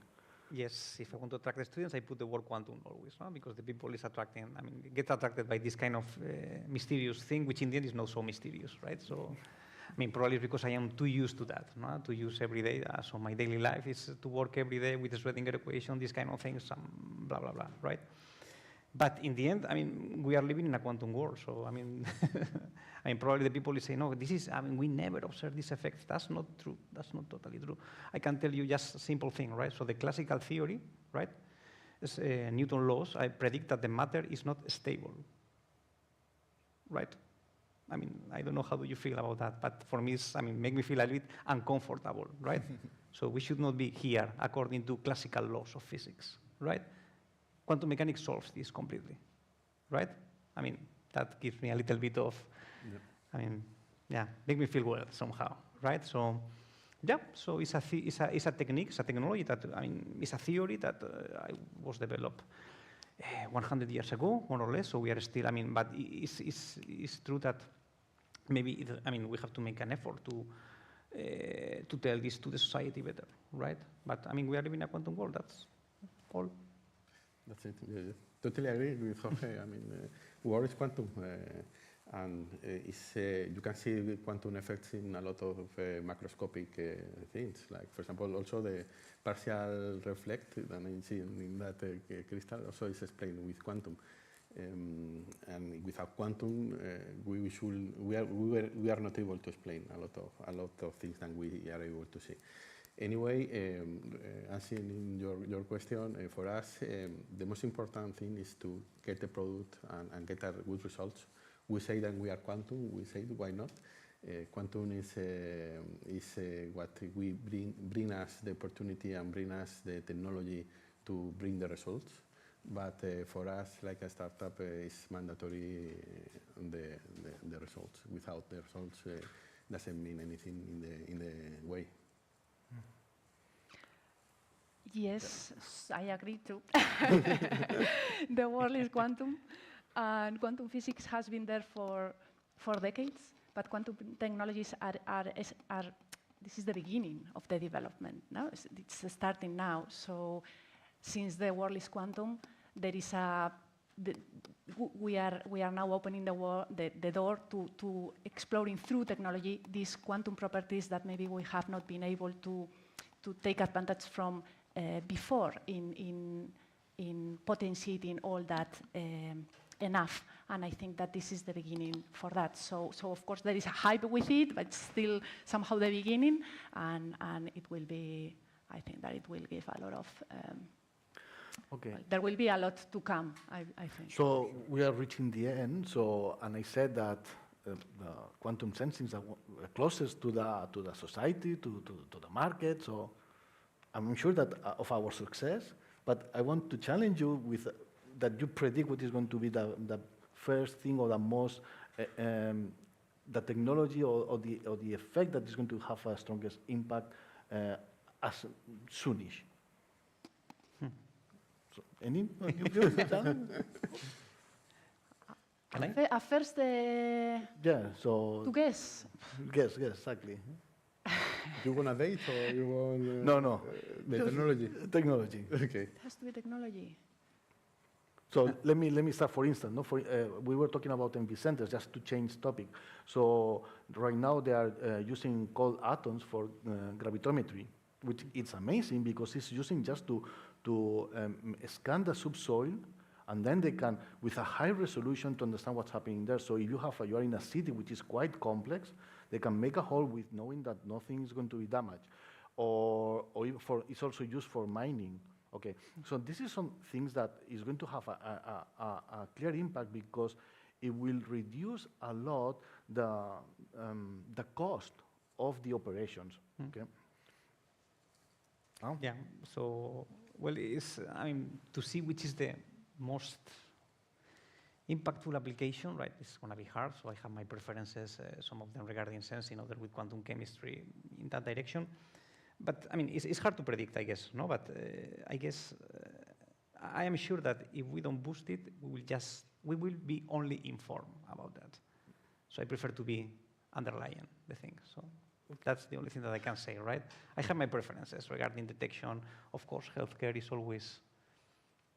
Yes, if I want to attract the students, I put the word quantum always, no? Because the people is attracting. I mean, get attracted by this kind of mysterious thing, which in the end is not so mysterious, right? So, I mean, probably it's because I am too used to that, no? To use every day. So my daily life is to work every day with the Schrödinger equation, these kind of things, blah blah blah, right? But in the end, I mean, we are living in a quantum world. So, I mean, I mean, probably the people will say, no, this is, I mean, we never observe this effect. That's not true. That's not totally true. I can tell you just a simple thing, right? So the classical theory, right, is, Newton's laws, I predict that the matter is not stable, right? I mean, I don't know how do you feel about that, but for me, it's, I mean, make me feel a little bit uncomfortable, right? So we should not be here according to classical laws of physics, right? Quantum mechanics solves this completely, right? I mean, that gives me a little bit of, I mean, yeah, make me feel well somehow, right? So, yeah, so it's a technique, it's a technology that, I mean, it's a theory that was developed 100 years ago, more or less, so we are still, I mean, but it's true that maybe, I mean, we have to make an effort to tell this to the society better, right? But, I mean, we are living in a quantum world, that's all. That's it. Yeah, totally agree with Jorge. I mean, war is quantum. And you can see quantum effects in a lot of macroscopic things, like, for example, also the partial reflect that I see in that crystal also is explained with quantum. And without quantum, we are not able to explain a lot of things that we are able to see. Anyway, answering your question, for us, the most important thing is to get the product and get good results. We say that we are quantum. We say, why not? Quantum is what we bring us the opportunity and bring us the technology to bring the results. But for us, like a startup, it's mandatory the results. Without the results, doesn't mean anything in the way. Yes, I agree too. The world is quantum, and quantum physics has been there for decades, but quantum technologies this is the beginning of the development. No? It's starting now. So since the world is quantum, there is we are now opening the door to exploring through technology these quantum properties that maybe we have not been able to take advantage from before in potentiating all that enough. And I think that this is the beginning for that. So of course there is a hype with it, but still somehow the beginning, and it will be, I think that it will give a lot of, okay. There will be a lot to come, I think. So we are reaching the end. So, and I said that the quantum sensing is closest to the society, to the market. So I'm sure that of our success, but I want to challenge you with that you predict what is going to be the first thing or the most, the technology or the effect that is going to have a strongest impact as soonish. So, any At first, yeah, so to guess. Guess, exactly. You want a date or you want no. The technology? Technology. Okay. It has to be technology. So let me start. For instance, we were talking about MV centers, just to change topic. So right now they are using cold atoms for gravitometry, which it's amazing because it's using just to scan the subsoil, and then they can, with a high resolution, to understand what's happening there. So if you are in a city which is quite complex, they can make a hole with knowing that nothing is going to be damaged, or it's also used for mining. Okay, so this is some things that is going to have a clear impact because it will reduce a lot the cost of the operations. Okay. Oh. Yeah. So well, to see which is the most impactful application, right? It's going to be hard. So I have my preferences, some of them regarding sensing, others with quantum chemistry in that direction. But it's hard to predict, I guess, no? But I guess I am sure that if we don't boost it, we will be only informed about that. So I prefer to be underlying the thing. So that's the only thing that I can say, right? I have my preferences regarding detection. Of course, healthcare is always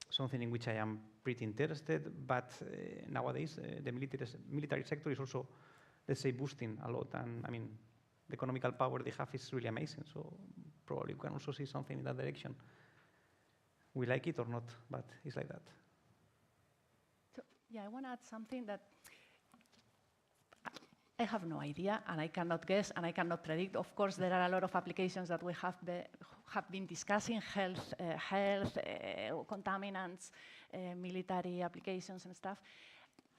something in which I am pretty interested. But nowadays, the military sector is also, let's say, boosting a lot. And the economical power they have is really amazing. So probably we can also see something in that direction. We like it or not, but it's like that. So, yeah, I want to add something that I have no idea, and I cannot guess, and I cannot predict. Of course, there are a lot of applications that we have been discussing, health, contaminants, military applications and stuff.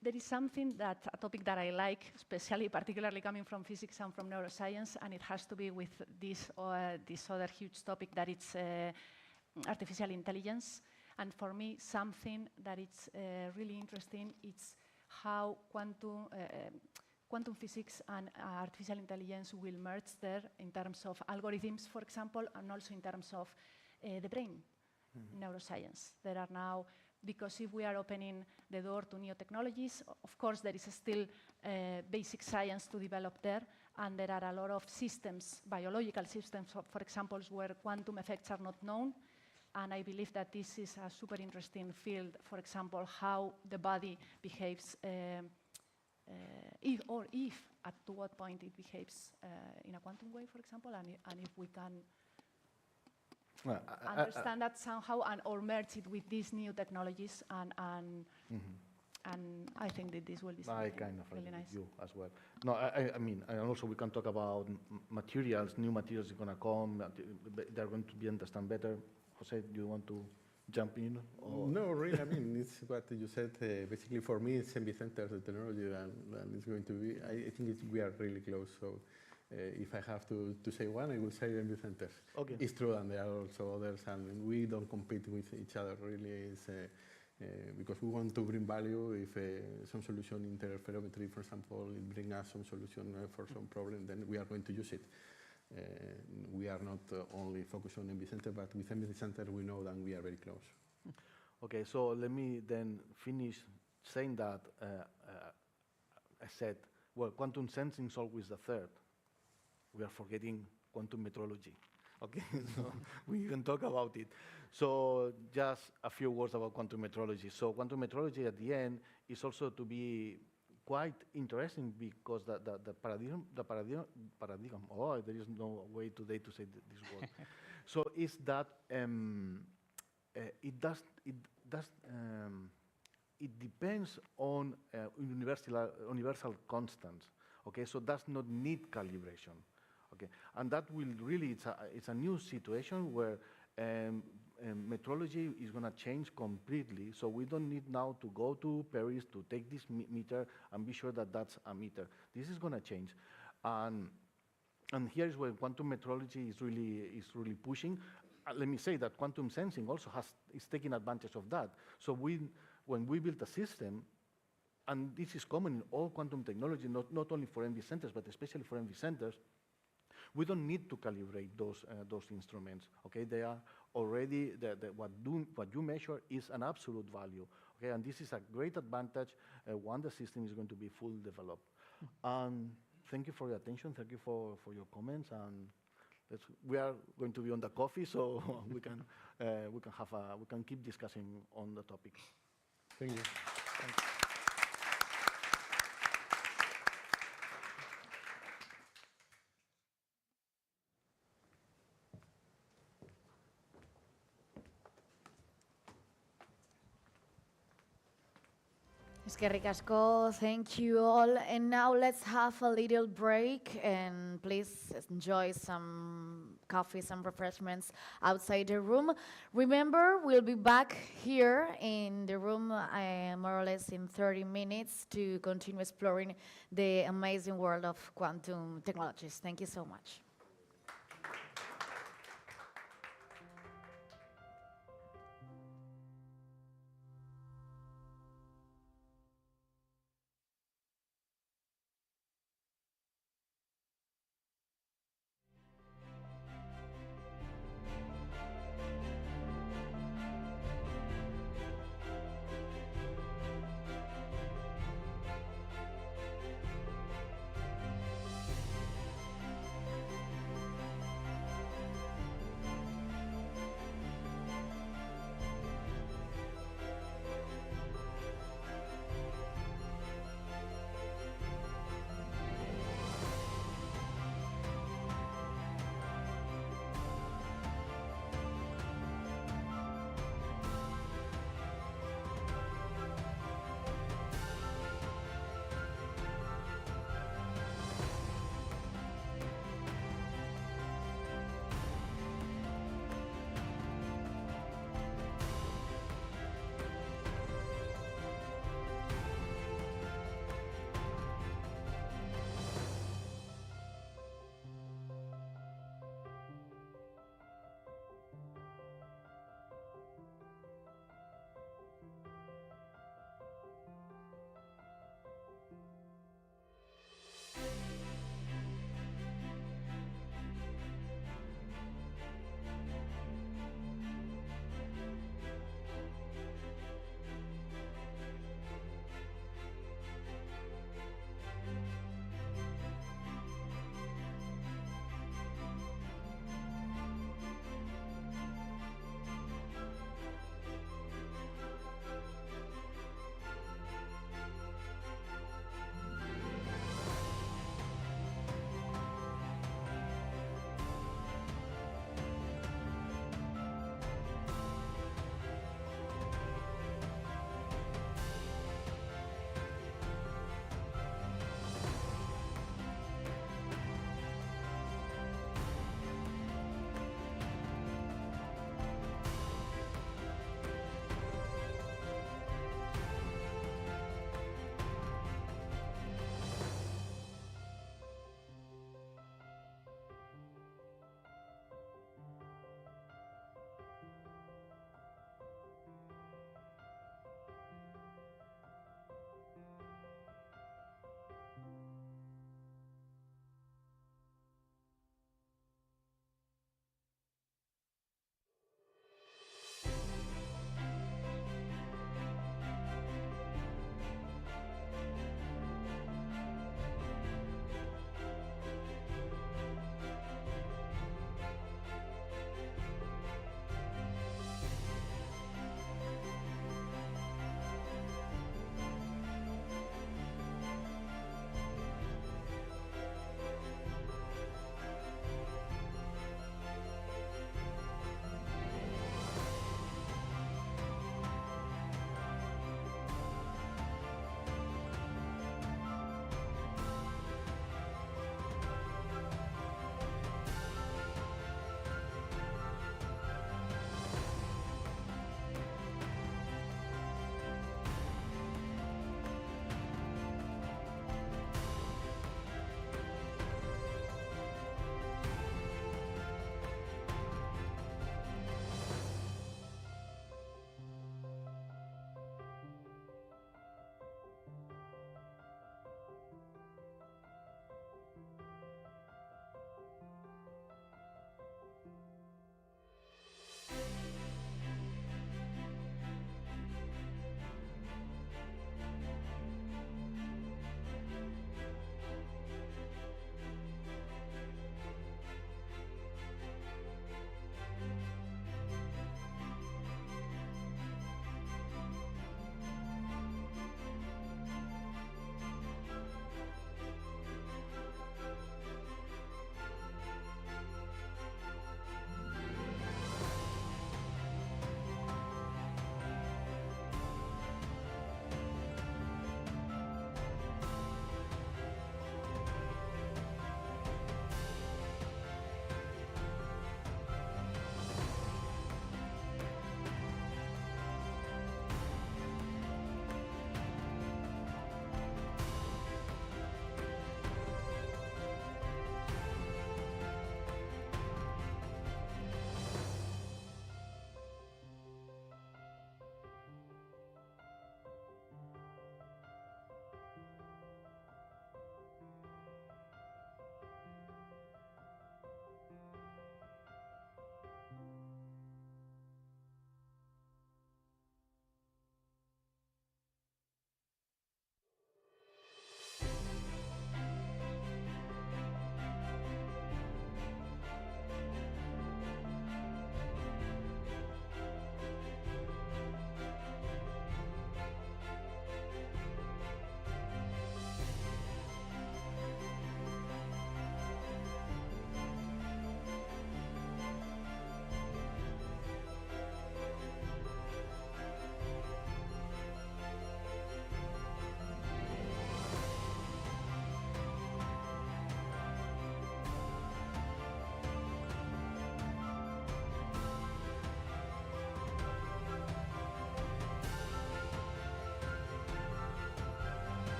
There is a topic that I like, particularly coming from physics and from neuroscience, and it has to be with this other huge topic that it's artificial intelligence. And for me, something that is really interesting, it's how quantum physics and artificial intelligence will merge there in terms of algorithms, for example, and also in terms of the brain, neuroscience. There are now, because if we are opening the door to new technologies, of course there is still basic science to develop there, and there are a lot of systems, biological systems, for example, where quantum effects are not known. And I believe that this is a super interesting field, for example, how the body behaves if to what point it behaves in a quantum way, for example, and if we can understand that somehow or merge it with these new technologies and I think that this will be something kind of really nice. You as well. No, I mean, and also we can talk about materials, new materials are going to come, they're going to be understand better. Jose, do you want to jump in? Or? No, really, I mean, it's what you said. Basically, for me, it's MV-centered technology, and it's going to be, I think we are really close. So if I have to say one, I will say MV-centers. Okay. It's true, and there are also others, and we don't compete with each other, really. It's, because we want to bring value. If some solution interferometry, for example, it brings us some solution for some problem, then we are going to use it. We are not only focused on MV-center, but with MV-center we know that we are very close. Okay, so let me then finish saying that I said, well, quantum sensing is always the third. We are forgetting quantum metrology. Okay, so we can talk about it. So just a few words about quantum metrology. So quantum metrology at the end is also to be quite interesting because the paradigm, oh, there is no way today to say this word. So is that it depends on universal constants. Okay, so does not need calibration. Okay, and that will really, it's a new situation where metrology is going to change completely. So we don't need now to go to Paris to take this meter and be sure that that's a meter. This is going to change, and here is where quantum metrology is really pushing. Let me say that quantum sensing also is taking advantage of that. So when we build a system, and this is common in all quantum technology, not only for MV centers, but especially for MV centers, we don't need to calibrate those instruments. Okay, they are already what you measure is an absolute value. Okay, and this is a great advantage when the system is going to be fully developed. Thank you for your attention. Thank you for your comments. And we are going to be on the coffee, so we can keep discussing on the topic. Thank you. Thank you. Eskerrik asko, thank you all. And now let's have a little break and please enjoy some coffee, some refreshments outside the room. Remember, we'll be back here in the room more or less in 30 minutes to continue exploring the amazing world of quantum technologies. Thank you so much.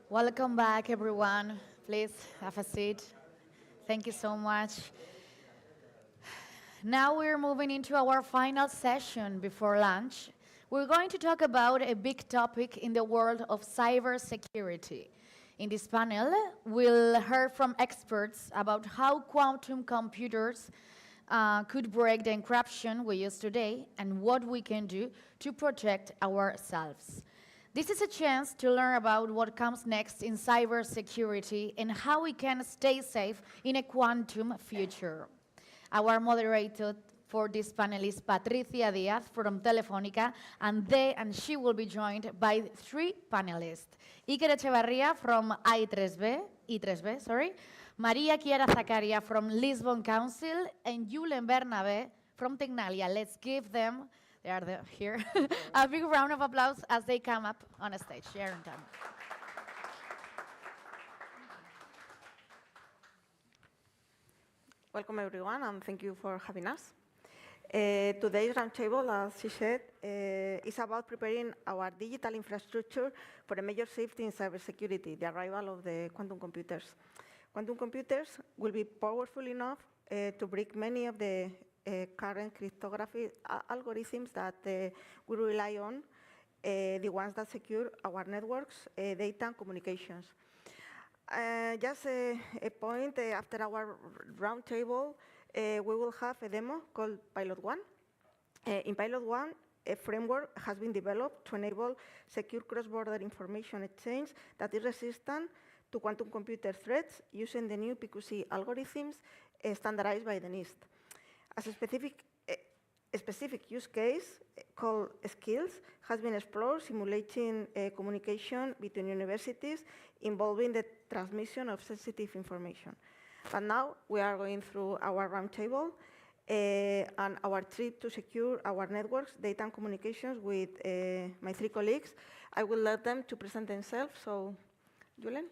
Welcome back, everyone. Please have a seat. Thank you so much. Now we're moving into our final session before lunch. We're going to talk about a big topic in the world of cybersecurity. In this panel, we'll hear from experts about how quantum computers could break the encryption we use today and what we can do to protect ourselves. This is a chance to learn about what comes next in cybersecurity and how we can stay safe in a quantum future. Our moderator for this panel is Patricia Diaz from Telefónica, and she will be joined by 3 panelists. Iker Echevarria from I3B, Maria Chiara Zaccaria from Lisbon Council, and Julen Bernabé from Tecnalia. Let's give them, they are here, a big round of applause as they come up on a stage. Sharon time. Welcome everyone, and thank you for having us. Today's roundtable, as she said, is about preparing our digital infrastructure for a major shift in cybersecurity, the arrival of the quantum computers. Quantum computers will be powerful enough to break many of the current cryptography algorithms that we rely on, the ones that secure our networks, data, and communications. Just a point, after our roundtable, we will have a demo called Pilot 1. In Pilot 1, a framework has been developed to enable secure cross-border information exchange that is resistant to quantum computer threats using the new PQC algorithms standardized by the NIST. As a specific use case called Skills has been explored, simulating communication between universities involving the transmission of sensitive information. But now we are going through our roundtable and our trip to secure our networks, data, and communications with my 3 colleagues. I will let them to present themselves. So, Julen?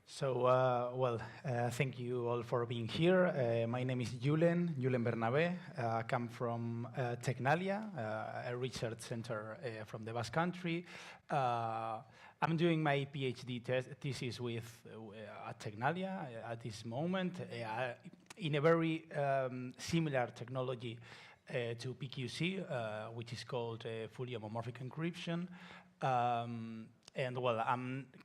So, thank you all for being here. My name is Julen Bernabé. I come from Tecnalia, a research center from the Basque Country. I'm doing my PhD thesis at Tecnalia at this moment in a very similar technology to PQC, which is called fully homomorphic encryption. And well,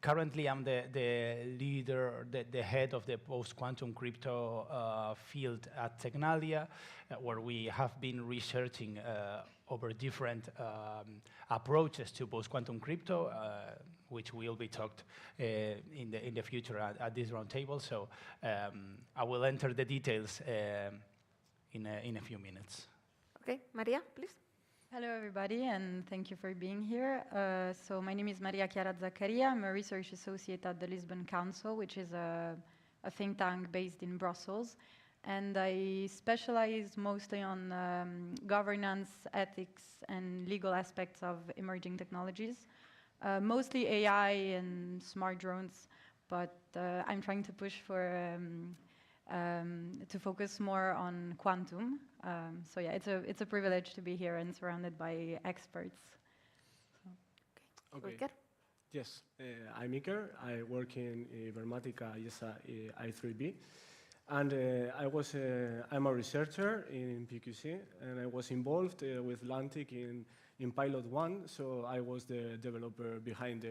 currently I'm the leader, the head of the post-quantum crypto field at Tecnalia, where we have been researching over different approaches to post-quantum crypto, which will be talked in the future at this roundtable. So I will enter the details in a few minutes. Okay, Maria, please. Hello, everybody, and thank you for being here. So my name is Maria Chiara Zaccaria. I'm a research associate at the Lisbon Council, which is a think tank based in Brussels. And I specialize mostly on governance, ethics, and legal aspects of emerging technologies, mostly AI and smart drones, but I'm trying to push for to focus more on quantum. So yeah, it's a privilege to be here and surrounded by experts. Okay. Yes, I'm Iker. I work in Informatica ISA I3B, and I'm a researcher in PQC, and I was involved with LANTIK in Pilot 1. So I was the developer behind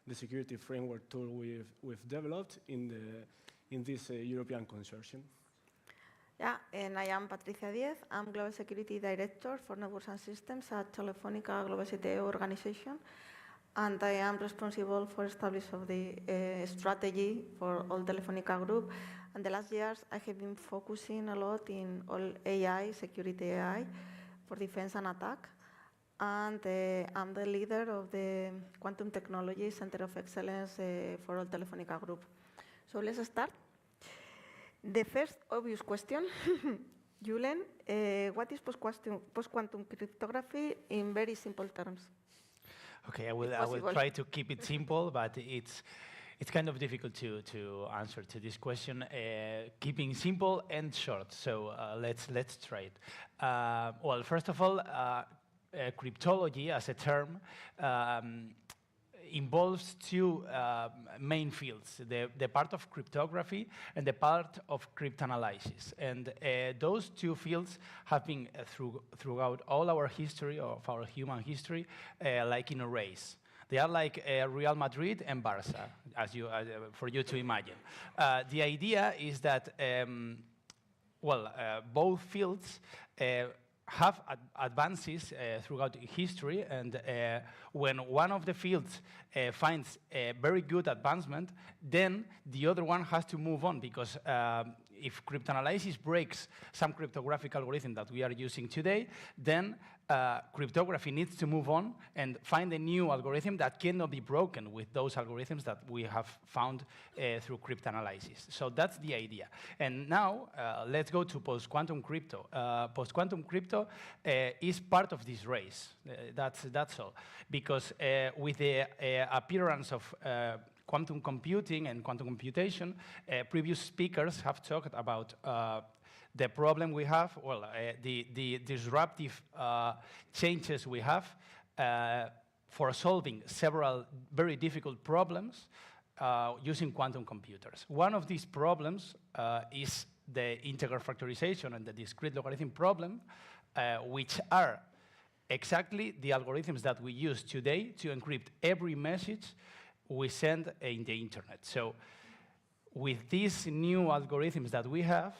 the security framework tool we've developed in this European consortium. Yeah, and I am Patricia Diaz. I'm Global Security Director for Networks and Systems at Telefónica Global CTO organization. And I am responsible for establishing the strategy for all Telefónica Group. And the last years, I have been focusing a lot in all AI, security AI, for defense and attack. And I'm the leader of the Quantum Technology Center of Excellence for all Telefónica Group. So let's start. The first obvious question, Julen, what is post-quantum cryptography in very simple terms? Okay, I will try to keep it simple, but it's kind of difficult to answer to this question. Keeping simple and short. So let's try it. Well, first of all, cryptology as a term involves two main fields, the part of cryptography and the part of cryptanalysis. And those two fields have been throughout all our history, of our human history, like in a race. They are like Real Madrid and Barca, for you to imagine. The idea is that, both fields have advances throughout history, and when one of the fields finds a very good advancement, then the other one has to move on, because if cryptanalysis breaks some cryptographic algorithm that we are using today, then cryptography needs to move on and find a new algorithm that cannot be broken with those algorithms that we have found through cryptanalysis. So that's the idea. And now let's go to post-quantum crypto. Post-quantum crypto is part of this race. That's all. Because with the appearance of quantum computing and quantum computation, previous speakers have talked about the problem we have, the disruptive changes we have for solving several very difficult problems using quantum computers. One of these problems is the integral factorization and the discrete logarithm problem, which are exactly the algorithms that we use today to encrypt every message we send in the internet. So with these new algorithms that we have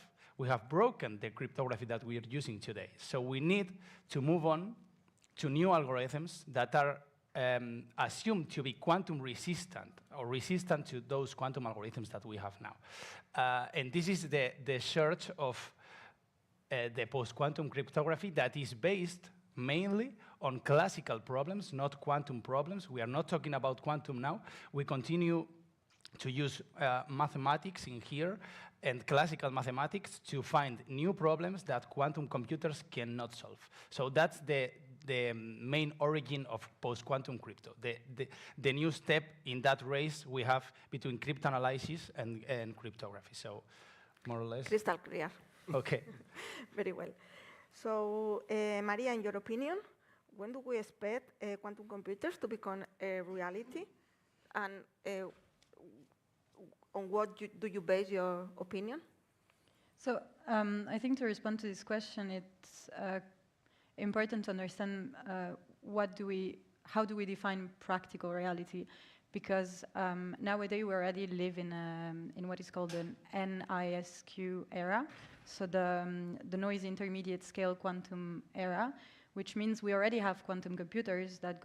broken the cryptography that we are using today. So we need to move on to new algorithms that are assumed to be quantum resistant, or resistant to those quantum algorithms that we have now. And this is the search of the post-quantum cryptography that is based mainly on classical problems, not quantum problems. We are not talking about quantum now. We continue to use mathematics in here and classical mathematics to find new problems that quantum computers cannot solve. So that's the main origin of post-quantum crypto, the new step in that race we have between cryptanalysis and cryptography. So more or less. Crystal clear. Okay. Very well. So, Maria, in your opinion, when do we expect quantum computers to become a reality? And on what do you base your opinion? So I think to respond to this question, it's important to understand how do we define practical reality? Because nowadays we already live in what is called an NISQ era, so the noisy intermediate scale quantum era, which means we already have quantum computers that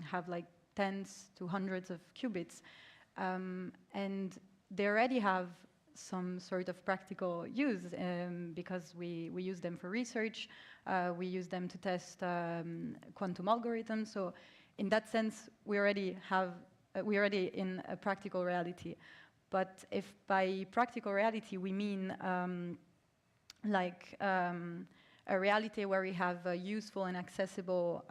have like tens to hundreds of qubits, and they already have some sort of practical use because we use them for research, we use them to test quantum algorithms. So in that sense, we're already in a practical reality. But if by practical reality we mean a reality where we have useful and accessible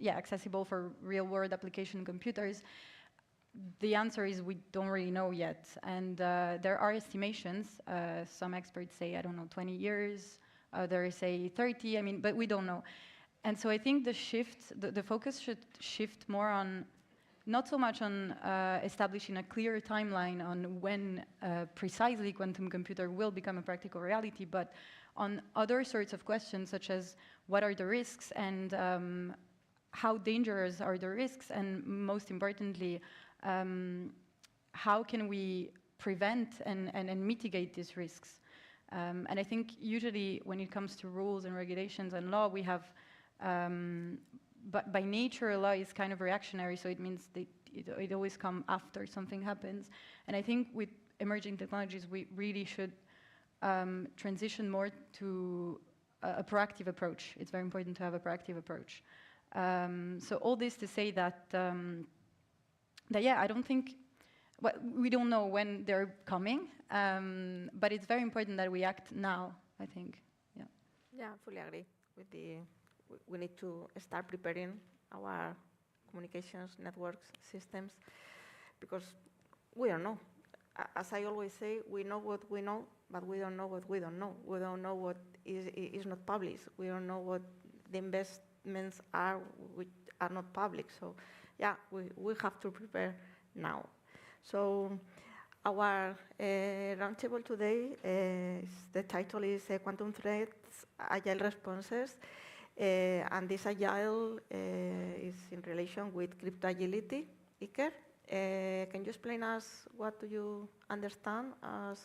accessible for real-world application computers, the answer is we don't really know yet. And there are estimations. Some experts say, I don't know, 20 years. Others say 30. But we don't know. And so I think the focus should shift more on, not so much on establishing a clear timeline on when precisely quantum computer will become a practical reality, but on other sorts of questions, such as what are the risks and how dangerous are the risks, and most importantly, how can we prevent and mitigate these risks? And I think usually when it comes to rules and regulations and law, we have, but by nature, law is kind of reactionary, so it means it always comes after something happens. And I think with emerging technologies, we really should transition more to a proactive approach. It's very important to have a proactive approach. So all this to say that, I don't think, we don't know when they're coming, but it's very important that we act now, I think. Yeah. Yeah, I fully agree with we need to start preparing our communications, networks, systems, because we don't know. As I always say, we know what we know, but we don't know what we don't know. We don't know what is not published. We don't know what the investments are which are not public. So yeah, we have to prepare now. So our roundtable today, the title is Quantum Threats, Agile Responses. And this agile is in relation with crypto agility. Iker, can you explain us what do you understand as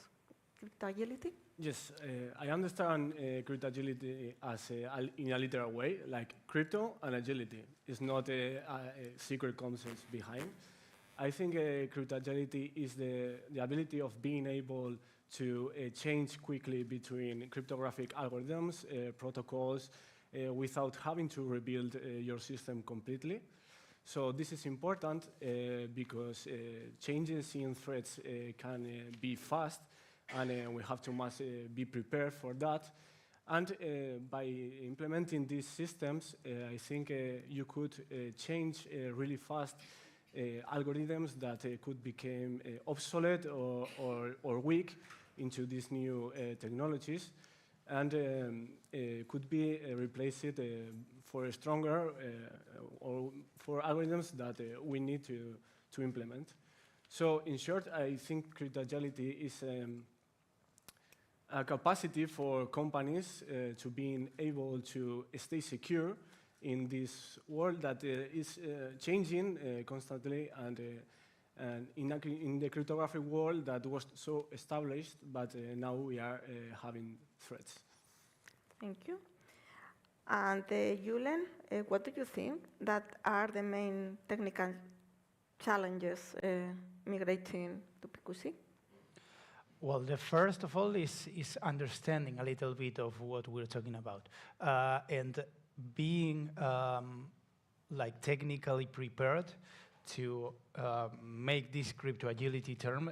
crypto agility? Yes, I understand crypto agility as in a literal way, like crypto and agility. It's not a secret concept behind. I think crypto agility is the ability of being able to change quickly between cryptographic algorithms, protocols, without having to rebuild your system completely. So this is important because changes in threats can be fast, and we have to must be prepared for that. And by implementing these systems, I think you could change really fast algorithms that could become obsolete or weak into these new technologies, and could be replaced for stronger or for algorithms that we need to implement. So in short, I think crypto agility is a capacity for companies to being able to stay secure in this world that is changing constantly, and in the cryptographic world that was so established, but now we are having threats. Thank you. And Julen, what do you think that are the main technical challenges migrating to PQC? Well, the first of all is understanding a little bit of what we're talking about, and being like technically prepared to make this crypto agility term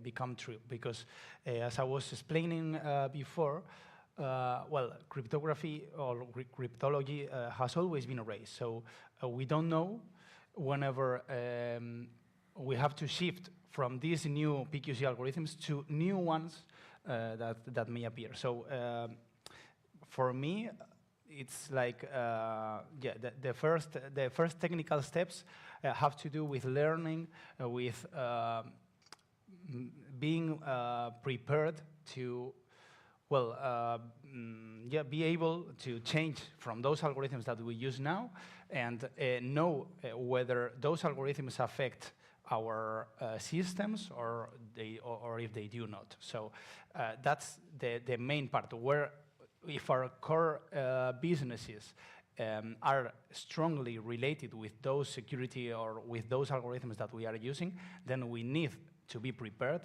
become true. Because as I was explaining before, well, cryptography or cryptology has always been a race. So we don't know whenever we have to shift from these new PQC algorithms to new ones that may appear. So for me, it's like the first technical steps have to do with learning, with being prepared to, well, be able to change from those algorithms that we use now and know whether those algorithms affect our systems or if they do not. So that's the main part, where if our core businesses are strongly related with those security or with those algorithms that we are using, then we need to be prepared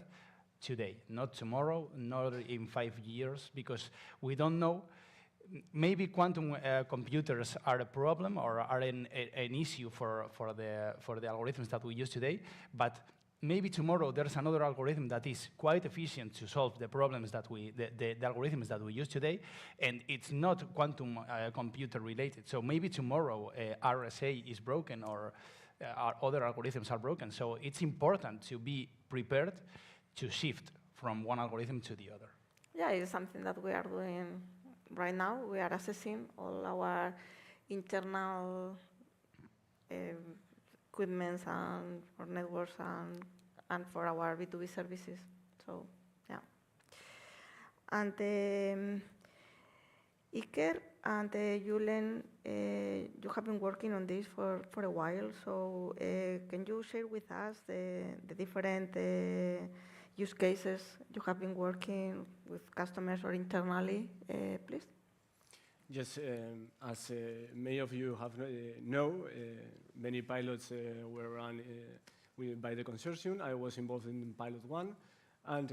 today, not tomorrow, not in 5 years, because we don't know. Maybe quantum computers are a problem or are an issue for the algorithms that we use today, but maybe tomorrow there's another algorithm that is quite efficient to solve the problems that the algorithms that we use today, and it's not quantum computer related. So maybe tomorrow RSA is broken or our other algorithms are broken. So it's important to be prepared to shift from one algorithm to the other. Yeah, it's something that we are doing right now. We are assessing all our internal equipments and for networks and for our B2B services. So, yeah. And Iker and Julen, you have been working on this for a while. So, can you share with us the different use cases you have been working with customers or internally, please? Yes, as many of you have know, many pilots were run by the consortium. I was involved in pilot 1, and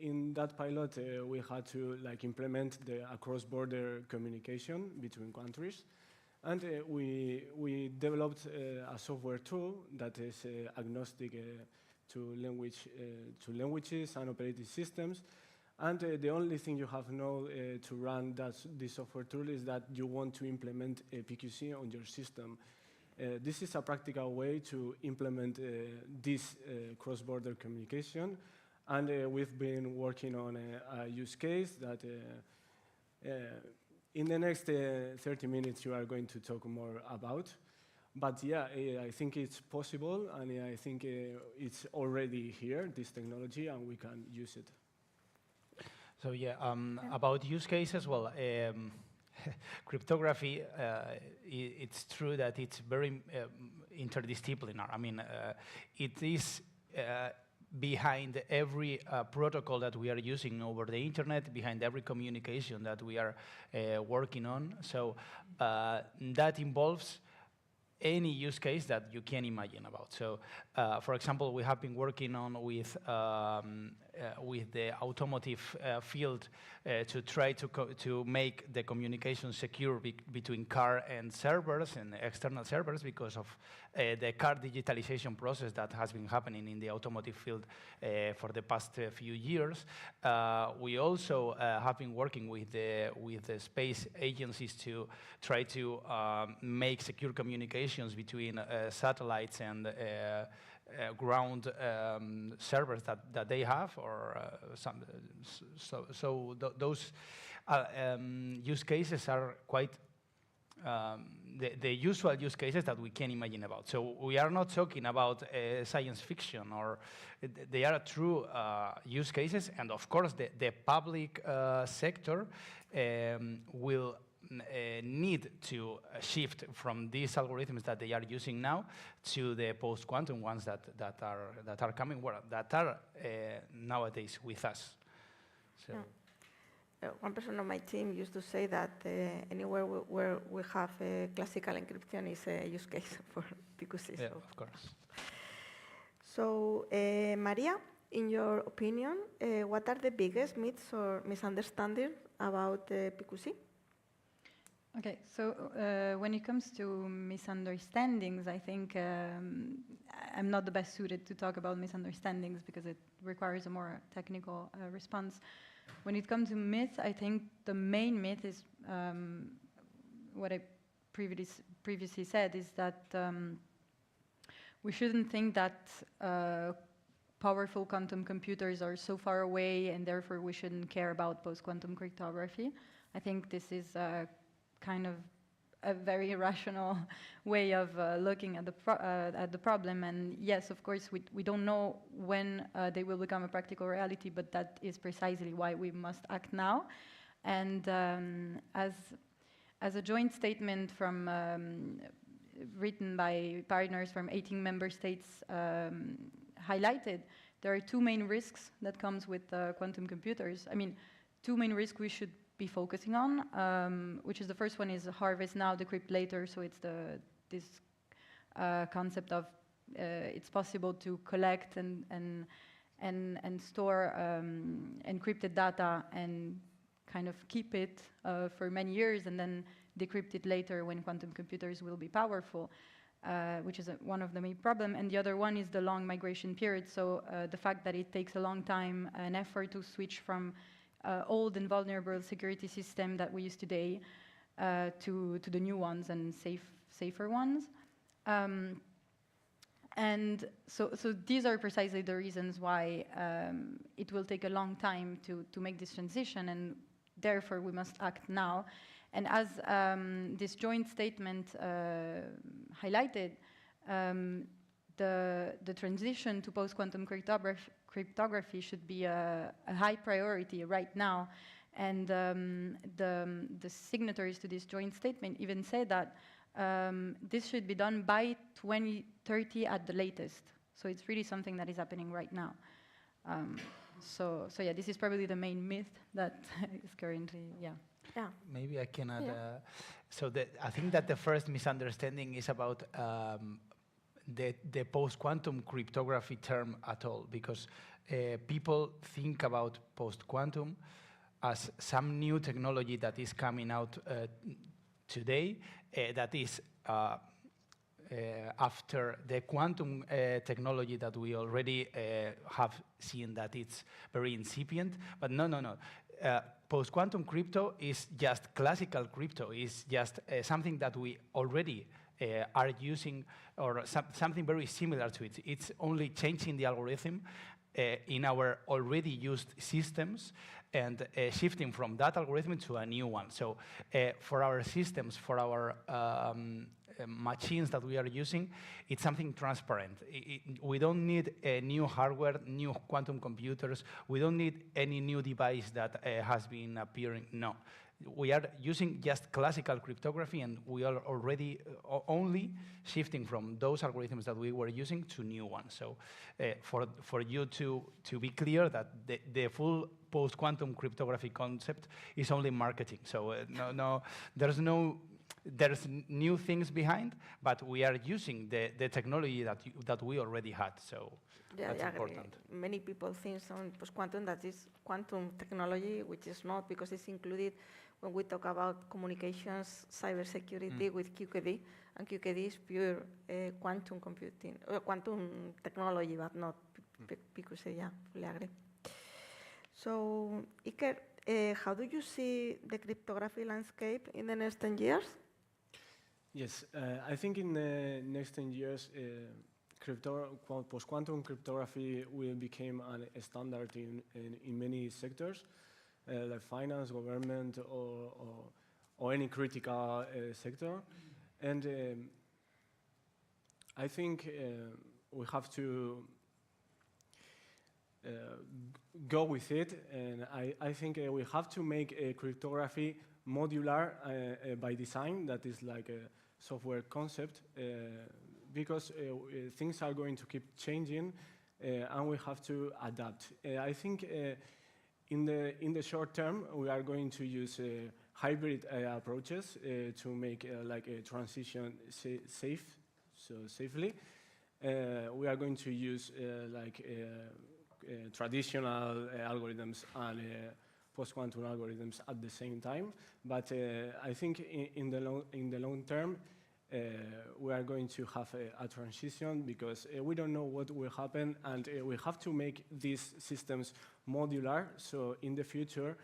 in that pilot we had to implement a cross-border communication between countries, and we developed a software tool that is agnostic to languages and operating systems. And the only thing you have to run this software tool is that you want to implement a PQC on your system. This is a practical way to implement this cross-border communication. And we've been working on a use case that in the next 30 minutes you are going to talk more about. But yeah, I think it's possible, and I think it's already here, this technology, and we can use it. So yeah, about use cases, well, cryptography, it's true that it's very interdisciplinary. I mean, it is behind every protocol that we are using over the internet, behind every communication that we are working on. So that involves any use case that you can imagine about. So, for example, we have been working on with the automotive field to try to make the communication secure between car and servers and external servers because of the car digitalization process that has been happening in the automotive field for the past few years. We also have been working with the space agencies to try to make secure communications between satellites and ground servers that they have, or those use cases are quite the usual use cases that we can imagine about. So we are not talking about science fiction, or they are true use cases, and of course the public sector will need to shift from these algorithms that they are using now to the post-quantum ones that are coming, that are nowadays with us. So. Yeah. One person on my team used to say that anywhere where we have classical encryption is a use case for PQC. Yeah, of course. So, Maria, in your opinion, what are the biggest myths or misunderstandings about PQC? Okay, so when it comes to misunderstandings, I think I'm not the best suited to talk about misunderstandings because it requires a more technical response. When it comes to myths, I think the main myth is what I previously said, is that we shouldn't think that powerful quantum computers are so far away and therefore we shouldn't care about post-quantum cryptography. I think this is kind of a very irrational way of looking at the problem. And yes, of course, we don't know when they will become a practical reality, but that is precisely why we must act now. And as a joint statement from written by partners from 18 member states highlighted, there are two main risks that comes with quantum computers. I mean, two main risks we should be focusing on, which is the first one is harvest now, decrypt later. So it's this concept of it's possible to collect and store encrypted data and kind of keep it for many years and then decrypt it later when quantum computers will be powerful, which is one of the main problems. And the other one is the long migration period. So the fact that it takes a long time and effort to switch from old and vulnerable security system that we use today to the new ones and safer ones. And so these are precisely the reasons why it will take a long time to make this transition, and therefore we must act now. And as this joint statement highlighted, the transition to post-quantum cryptography should be a high priority right now. And the signatories to this joint statement even say that this should be done by 2030 at the latest. So it's really something that is happening right now. So yeah, this is probably the main myth that is currently, yeah. Maybe I can add, so I think that the first misunderstanding is about the post-quantum cryptography term at all, because people think about post-quantum as some new technology that is coming out today, that is after the quantum technology that we already have seen that it's very incipient. But no. Post-quantum crypto is just classical crypto, is just something that we already are using, or something very similar to it. It's only changing the algorithm in our already used systems and shifting from that algorithm to a new one. So for our systems, for our machines that we are using, it's something transparent. We don't need new hardware, new quantum computers. We don't need any new device that has been appearing. No. We are using just classical cryptography, and we are already only shifting from those algorithms that we were using to new ones. So for you to be clear that the full post-quantum cryptography concept is only marketing. So there's new things behind, but we are using the technology that we already had. So that's important. Many people think on post-quantum that is quantum technology, which is not, because it's included when we talk about communications, cybersecurity with QKD, and QKD is pure quantum computing, quantum technology, but not PQC. Yeah, fully agree. So, Iker, how do you see the cryptography landscape in the next 10 years? Yes, I think in the next 10 years, post-quantum cryptography will become a standard in many sectors, like finance, government, or any critical sector. And I think we have to go with it, and I think we have to make cryptography modular by design. That is like a software concept, because things are going to keep changing, and we have to adapt. I think in the short term, we are going to use hybrid approaches to make like a transition safely. We are going to use traditional algorithms and post-quantum algorithms at the same time. But I think in the long term, we are going to have a transition, because we don't know what will happen, and we have to make these systems modular, so in the future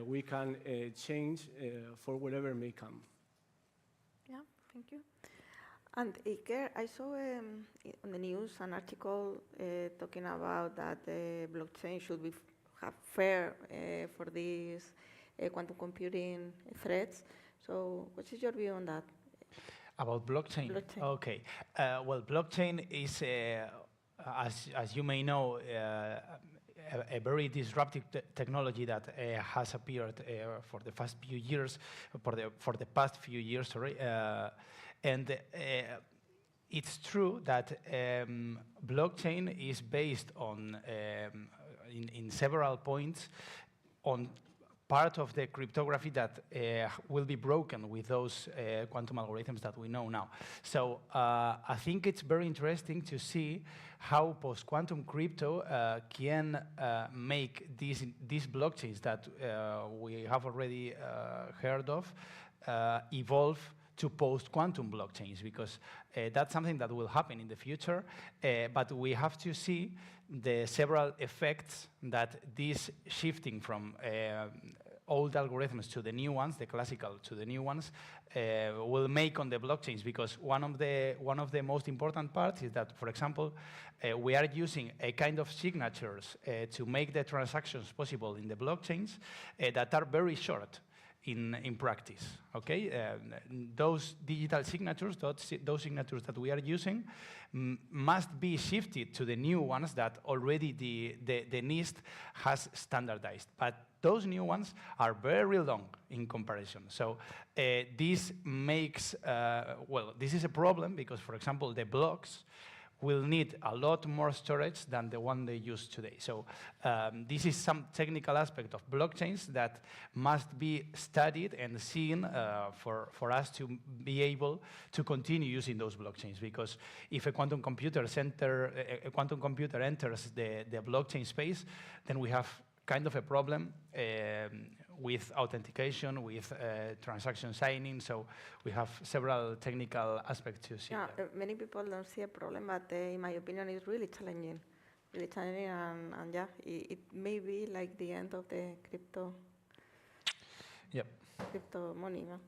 we can change for whatever may come. Yeah, thank you. And Iker, I saw on the news an article talking about that the blockchain should have fair for these quantum computing threats. So what is your view on that? About blockchain? Okay. Well, blockchain is, as you may know, a very disruptive technology that has appeared for the past few years, sorry. And it's true that blockchain is based on, in several points, on part of the cryptography that will be broken with those quantum algorithms that we know now. So I think it's very interesting to see how post-quantum crypto can make these blockchains that we have already heard of evolve to post-quantum blockchains, because that's something that will happen in the future, but we have to see the several effects that this shifting from old algorithms to the new ones, the classical to the new ones, will make on the blockchains, because one of the most important parts is that, for example, we are using a kind of signatures to make the transactions possible in the blockchains that are very short in practice, okay? Those digital signatures, those signatures that we are using, must be shifted to the new ones that already the NIST has standardized. But those new ones are very long in comparison. So this makes, well, this is a problem because, for example, the blocks will need a lot more storage than the one they use today. So this is some technical aspect of blockchains that must be studied and seen for us to be able to continue using those blockchains. Because if a quantum computer enters the blockchain space, then we have kind of a problem with authentication, with transaction signing, so we have several technical aspects to see. Yeah, many people don't see a problem, but in my opinion, it's really challenging. And yeah, it may be like the end of the crypto. Yep. Crypto money, no?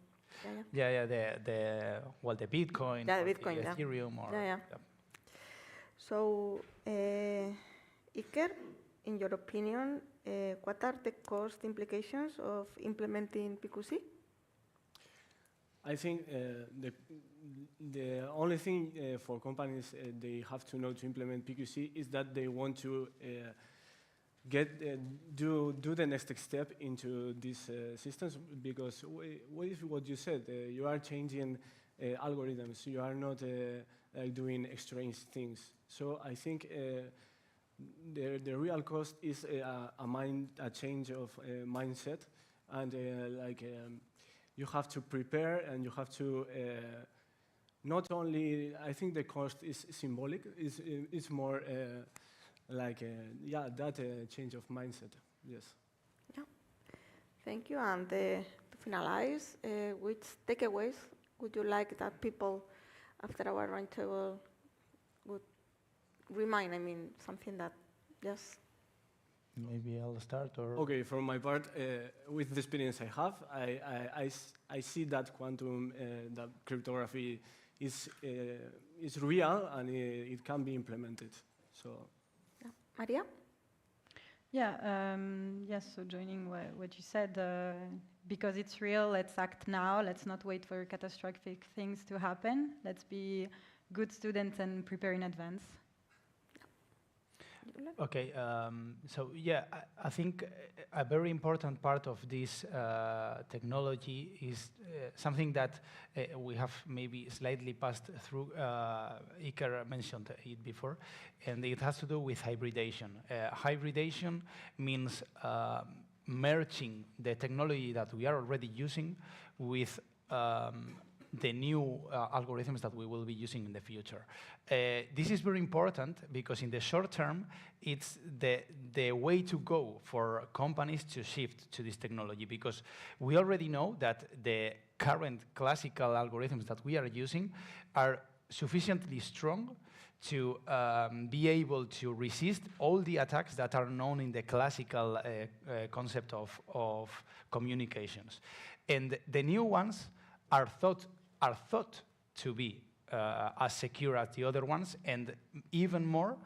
Yeah. The Bitcoin, yeah, the Bitcoin, the Ethereum, or yeah. So, Iker, in your opinion, what are the cost implications of implementing PQC? I think the only thing for companies they have to know to implement PQC is that they want to do the next step into these systems, because what is what you said? You are changing algorithms. You are not like doing strange things. So I think the real cost is a change of mindset, and you have to prepare, and you have to not only. I think the cost is symbolic. It's more that change of mindset. Yes. Yeah. Thank you. And to finalize, which takeaways would you like that people after our roundtable would remind? I mean, something that, yes. Maybe I'll start. Or Okay, for my part, with the experience I have, I see that quantum, that cryptography is real, and it can be implemented. So, yeah. Maria? Yeah, yes, so joining what you said, because it's real, let's act now. Let's not wait for catastrophic things to happen. Let's be good students and prepare in advance. Okay, so yeah, I think a very important part of this technology is something that we have maybe slightly passed through. Iker mentioned it before, and it has to do with hybridation. Hybridation means merging the technology that we are already using with the new algorithms that we will be using in the future. This is very important because in the short term, it's the way to go for companies to shift to this technology, because we already know that the current classical algorithms that we are using are sufficiently strong to be able to resist all the attacks that are known in the classical concept of communications. And the new ones are thought to be as secure as the other ones, and even more,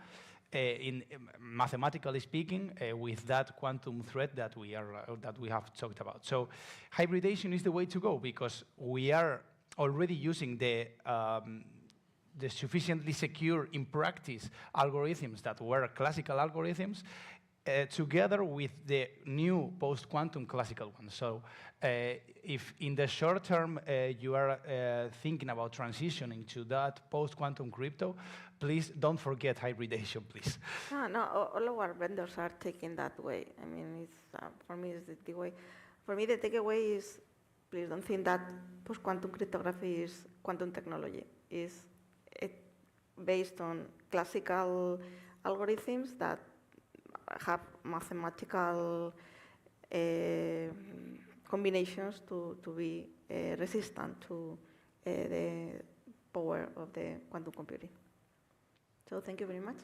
in mathematically speaking, with that quantum threat that we have talked about. So, hybridation is the way to go, because we are already using the sufficiently secure in practice algorithms that were classical algorithms, together with the new post-quantum classical ones. So if in the short term you are thinking about transitioning to that post-quantum crypto, please don't forget hybridation, please. No, all our vendors are taking that way. I mean, it's, for me, it's the way. For me, the takeaway is, please don't think that post-quantum cryptography is quantum technology. It's based on classical algorithms that have mathematical combinations to be resistant to the power of the quantum computing. So thank you very much.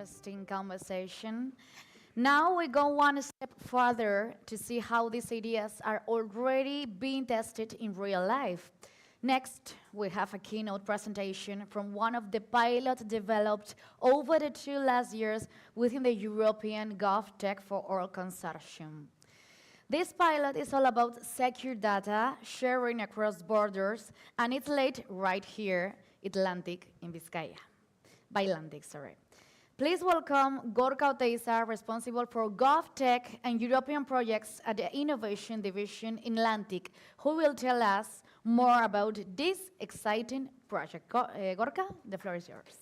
Interesting conversation. Now we go one step further to see how these ideas are already being tested in real life. Next, we have a keynote presentation from one of the pilots developed over the 2 last years within the European GovTech4All Consortium. This pilot is all about secure data sharing across borders, and it's led right here at LANTIK in Vizcaya. By LANTIK, sorry. Please welcome Gorka Oteiza, responsible for GovTech and European projects at the Innovation Division in LANTIK, who will tell us more about this exciting project. Gorka, the floor is yours.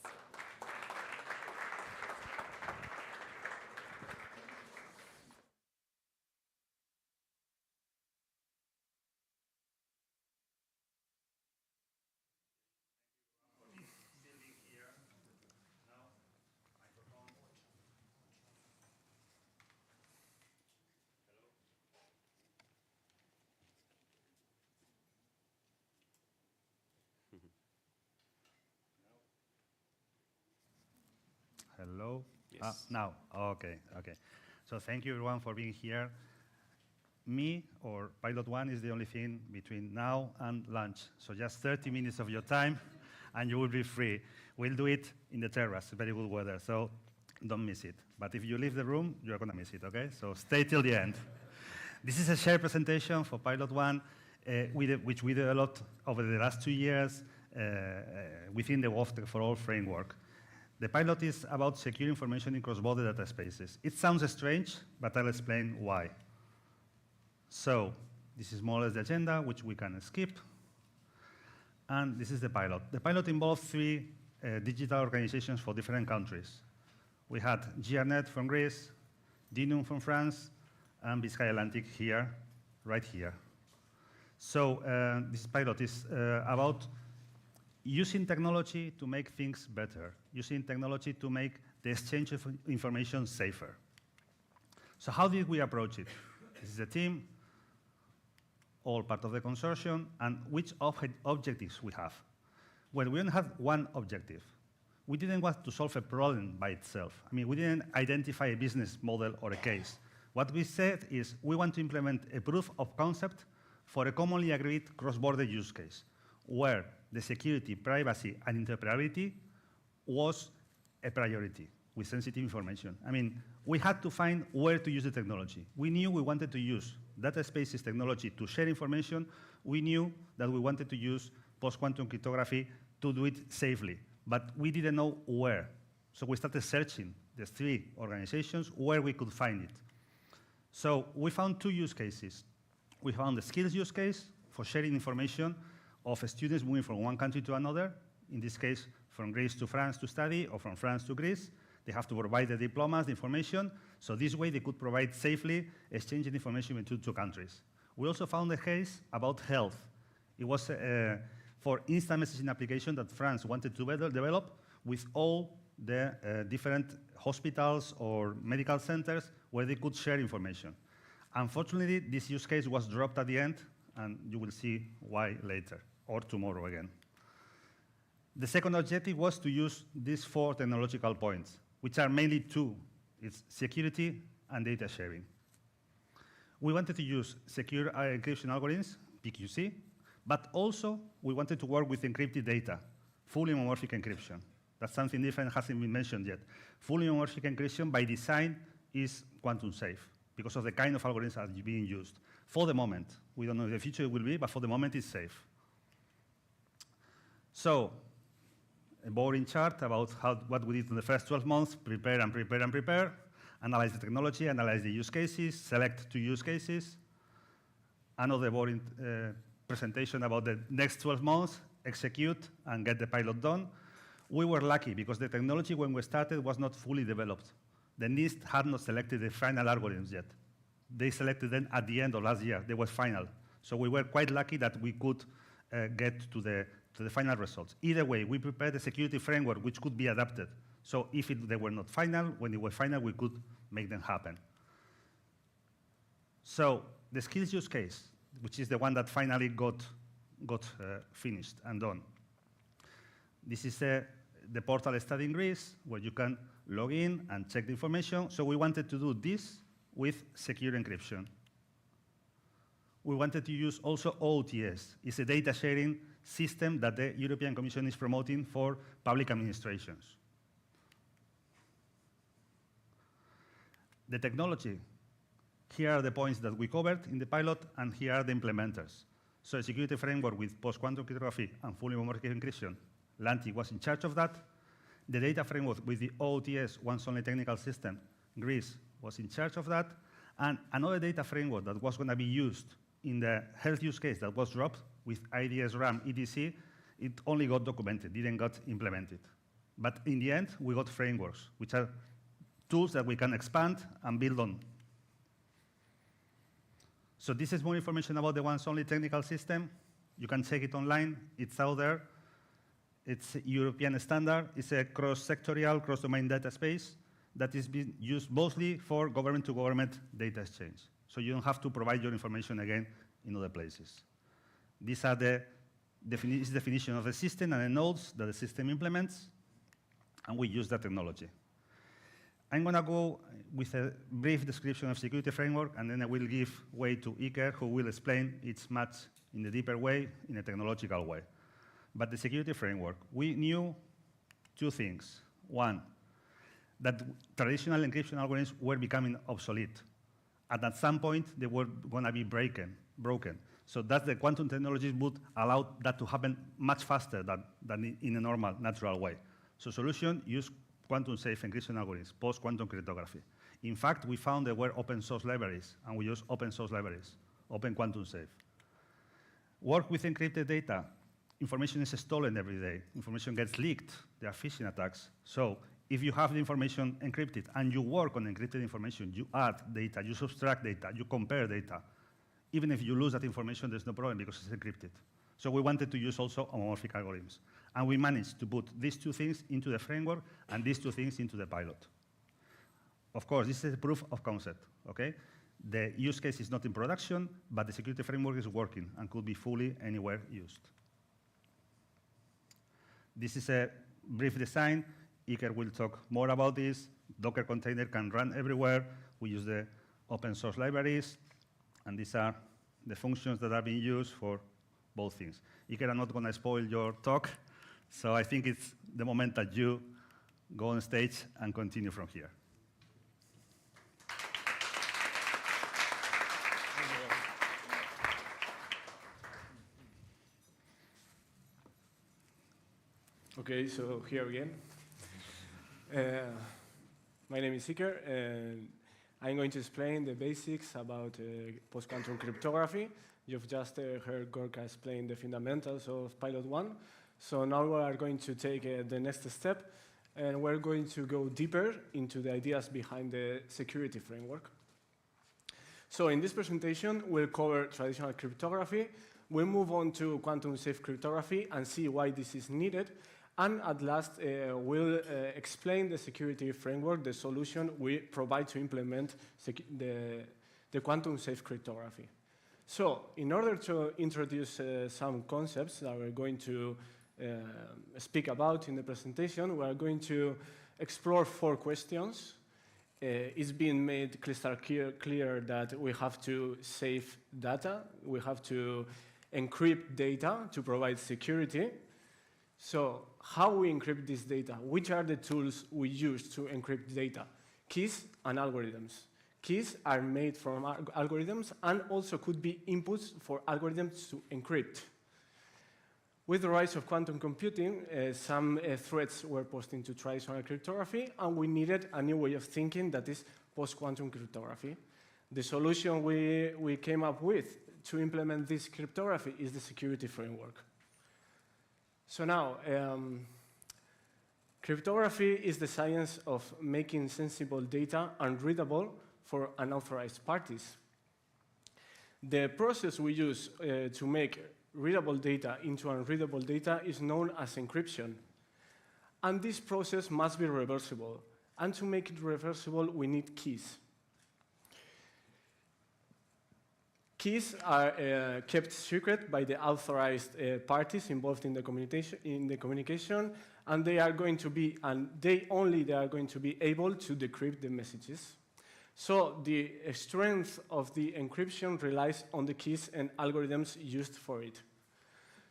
Hello? Yes. Now, okay. So thank you everyone for being here. Me, or Pilot One, is the only thing between now and lunch. So just 30 minutes of your time, and you will be free. We'll do it in the terrace, very good weather, so don't miss it. But if you leave the room, you're gonna miss it, okay? So stay till the end. This is a shared presentation for Pilot One, which we did a lot over the last 2 years within the GovTech4All framework. The pilot is about secure information in cross-border data spaces. It sounds strange, but I'll explain why. So this is more or less the agenda, which we can skip. And this is the pilot. The pilot involved 3 digital organizations for different countries. We had GRNet from Greece, DINUM from France, and Biscay LANTIK here, right here. So this pilot is about using technology to make things better, using technology to make the exchange of information safer. So how did we approach it? This is a team, all part of the consortium, and which objectives we have. Well, we only had one objective. We didn't want to solve a problem by itself. I mean, we didn't identify a business model or a case. What we said is we want to implement a proof of concept for a commonly agreed cross-border use case, where the security, privacy, and interoperability was a priority with sensitive information. I mean, we had to find where to use the technology. We knew we wanted to use data spaces technology to share information. We knew that we wanted to use post-quantum cryptography to do it safely, but we didn't know where. So we started searching the 3 organizations where we could find it. So we found 2 use cases. We found the skills use case for sharing information of students moving from one country to another, in this case, from Greece to France to study, or from France to Greece. They have to provide the diplomas, the information, so this way they could provide safely exchanging information between 2 countries. We also found a case about health. It was for instant messaging application that France wanted to develop with all the different hospitals or medical centers where they could share information. Unfortunately, this use case was dropped at the end, and you will see why later, or tomorrow again. The second objective was to use these 4 technological points, which are mainly 2. It's security and data sharing. We wanted to use secure encryption algorithms, PQC, but also we wanted to work with encrypted data, fully homomorphic encryption. That's something different, hasn't been mentioned yet. Fully homomorphic encryption by design is quantum safe because of the kind of algorithms that are being used. For the moment, we don't know if the future it will be, but for the moment it's safe. So, a boring chart about what we did in the first 12 months, prepare and prepare and prepare, analyze the technology, analyze the use cases, select 2 use cases. Another boring presentation about the next 12 months, execute and get the pilot done. We were lucky because the technology when we started was not fully developed. The NIST had not selected the final algorithms yet. They selected them at the end of last year. They were final. So we were quite lucky that we could get to the final results. Either way, we prepared a security framework which could be adapted. So if they were not final, when they were final, we could make them happen. So the skills use case, which is the one that finally got finished and done. This is the portal study in Greece, where you can log in and check the information. So we wanted to do this with secure encryption. We wanted to use also OTS. It's a data sharing system that the European Commission is promoting for public administrations. The technology, here are the points that we covered in the pilot, and here are the implementers. So a security framework with post-quantum cryptography and fully homomorphic encryption. LANTIK was in charge of that. The data framework with the OTS, once-only technical system, Greece was in charge of that. And another data framework that was going to be used in the health use case that was dropped with IDS, RAM, EDC, it only got documented, didn't get implemented. But in the end, we got frameworks, which are tools that we can expand and build on. So this is more information about the once-only technical system. You can check it online. It's out there. It's a European standard. It's a cross-sectorial, cross-domain data space that is being used mostly for government-to-government data exchange. So you don't have to provide your information again in other places. These are the definition of the system and the nodes that the system implements, and we use that technology. I'm going to go with a brief description of security framework, and then I will give way to Iker, who will explain its much in a deeper way, in a technological way. But the security framework, we knew two things. One, that traditional encryption algorithms were becoming obsolete. And at some point, they were going to be broken. So that the quantum technologies would allow that to happen much faster than in a normal, natural way. So solution, use quantum-safe encryption algorithms, post-quantum cryptography. In fact, we found there were open source libraries, and we use open source libraries, open quantum safe. Work with encrypted data. Information is stolen every day. Information gets leaked. There are phishing attacks. So if you have the information encrypted and you work on encrypted information, you add data, you subtract data, you compare data. Even if you lose that information, there's no problem because it's encrypted. So we wanted to use also homomorphic algorithms. And we managed to put these two things into the framework and these two things into the pilot. Of course, this is a proof of concept, okay? The use case is not in production, but the security framework is working and could be fully anywhere used. This is a brief design. Iker will talk more about this. Docker container can run everywhere. We use the open source libraries, and these are the functions that are being used for both things. Iker, I'm not going to spoil your talk, so I think it's the moment that you go on stage and continue from here. Okay, so here again. My name is Iker, and I'm going to explain the basics about post-quantum cryptography. You've just heard Gorka explain the fundamentals of Pilot 1. So now we are going to take the next step, and we're going to go deeper into the ideas behind the security framework. So in this presentation, we'll cover traditional cryptography. We'll move on to quantum-safe cryptography and see why this is needed. And at last, we'll explain the security framework, the solution we provide to implement the quantum-safe cryptography. So in order to introduce some concepts that we're going to speak about in the presentation, we are going to explore 4 questions. It's been made crystal clear that we have to save data. We have to encrypt data to provide security. So how we encrypt this data? Which are the tools we use to encrypt data? Keys and algorithms. Keys are made from algorithms and also could be inputs for algorithms to encrypt. With the rise of quantum computing, some threats were posed into traditional cryptography, and we needed a new way of thinking that is post-quantum cryptography. The solution we came up with to implement this cryptography is the security framework. So now, cryptography is the science of making sensible data unreadable for unauthorized parties. The process we use to make readable data into unreadable data is known as encryption. And this process must be reversible. And to make it reversible, we need keys. Keys are kept secret by the authorized parties involved in the communication, and they are going to be, they are going to be able to decrypt the messages. So the strength of the encryption relies on the keys and algorithms used for it.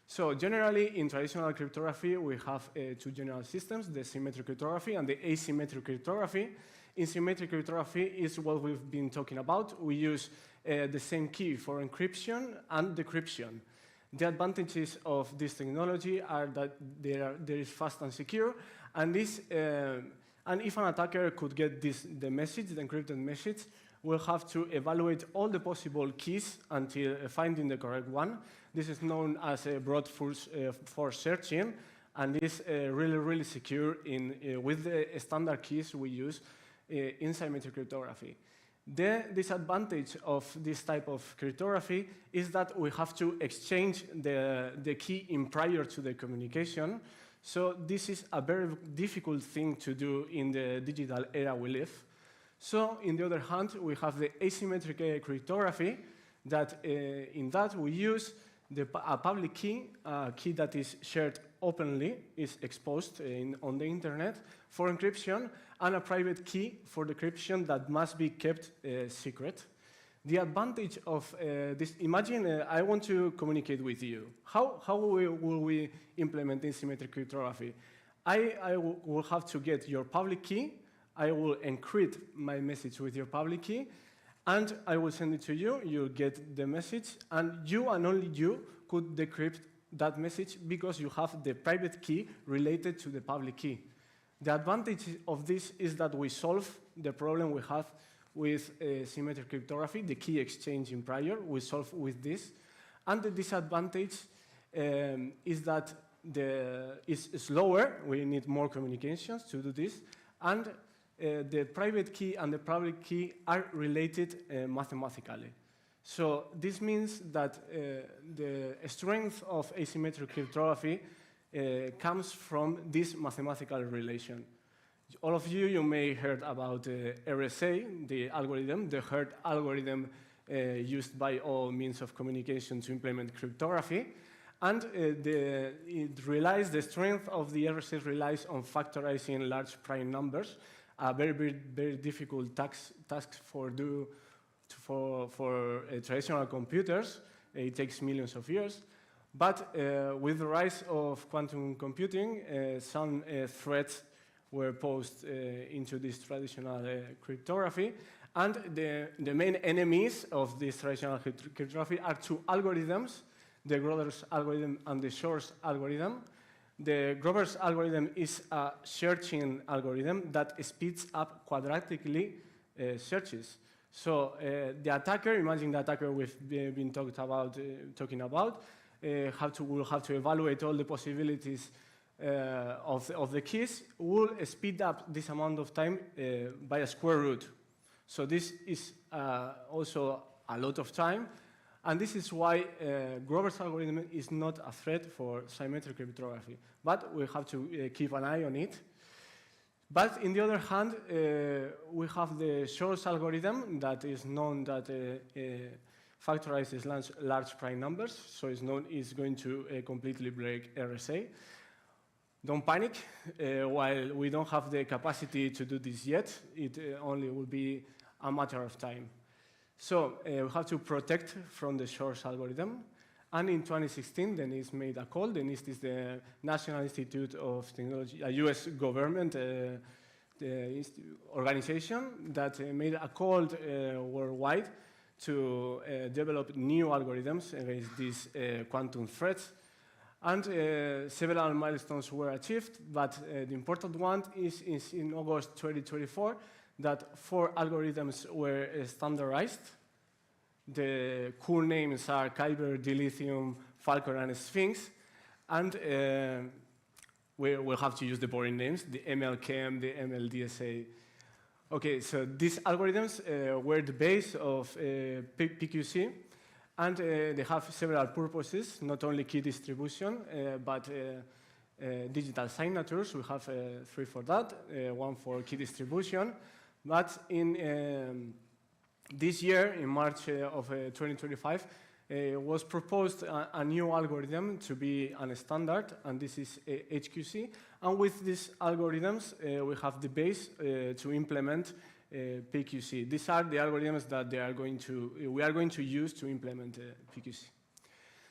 So generally, in traditional cryptography, we have 2 general systems, the symmetric cryptography and the asymmetric cryptography. In symmetric cryptography is what we've been talking about. We use the same key for encryption and decryption. The advantages of this technology are that there is fast and secure, and if an attacker could get the encrypted message, we'll have to evaluate all the possible keys until finding the correct one. This is known as a brute force searching, and is really secure with the standard keys we use in symmetric cryptography. The disadvantage of this type of cryptography is that we have to exchange the key prior to the communication. So this is a very difficult thing to do in the digital era we live. So on the other hand, we have the asymmetric cryptography that in that we use a public key, a key that is shared openly, is exposed on the internet for encryption, and a private key for decryption that must be kept secret. The advantage of this, imagine I want to communicate with you. How will we implement asymmetric cryptography? I will have to get your public key, I will encrypt my message with your public key, and I will send it to you, you'll get the message, and you and only you could decrypt that message because you have the private key related to the public key. The advantage of this is that we solve the problem we have with symmetric cryptography, the key exchange in prior, we solve with this. And the disadvantage is that it's slower, we need more communications to do this, and the private key and the public key are related mathematically. So this means that the strength of asymmetric cryptography comes from this mathematical relation. All of you may heard about RSA, the algorithm, the herd algorithm used by all means of communication to implement cryptography. And the strength of the RSA relies on factorizing large prime numbers, a very difficult task for traditional computers. It takes millions of years. But with the rise of quantum computing, some threats were posed into this traditional cryptography. And the main enemies of this traditional cryptography are two algorithms, the Grover's algorithm and the Shor's algorithm. The Grover's algorithm is a searching algorithm that speeds up quadratically searches. So the attacker, imagine the attacker we've been talking about, will have to evaluate all the possibilities of the keys, will speed up this amount of time by a square root. So this is also a lot of time, and this is why Grover's algorithm is not a threat for symmetric cryptography, but we have to keep an eye on it. But on the other hand, we have the Shor's algorithm that is known that factorizes large prime numbers, so it's going to completely break RSA. Don't panic, while we don't have the capacity to do this yet, it only will be a matter of time. So we have to protect from the Shor's algorithm. And in 2016, the NIST made a call. The NIST is the National Institute of Technology, a US government organization that made a call worldwide to develop new algorithms against these quantum threats. And several milestones were achieved, but the important one is in August 2024 that 4 algorithms were standardized. The cool names are Kyber, Dilithium, Falcon, and Sphinx. And we'll have to use the boring names, the MLChem, the MLDSA. Okay, so these algorithms were the base of PQC, and they have several purposes, not only key distribution, but digital signatures. We have 3 for that, 1 for key distribution. But in this year, in March of 2025, was proposed a new algorithm to be a standard, and this is HQC. And with these algorithms, we have the base to implement PQC. These are the algorithms that we are going to use to implement PQC.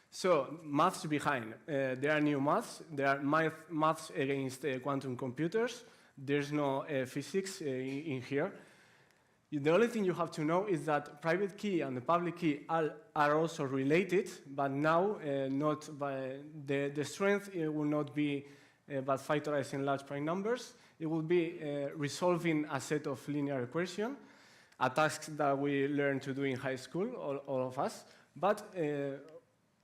So, maths behind. There are new maths. There are maths against quantum computers. There's no physics in here. The only thing you have to know is that private key and the public key are also related, but now not by the strength will not be by factorizing large prime numbers. It will be resolving a set of linear equations, a task that we learned to do in high school, all of us. But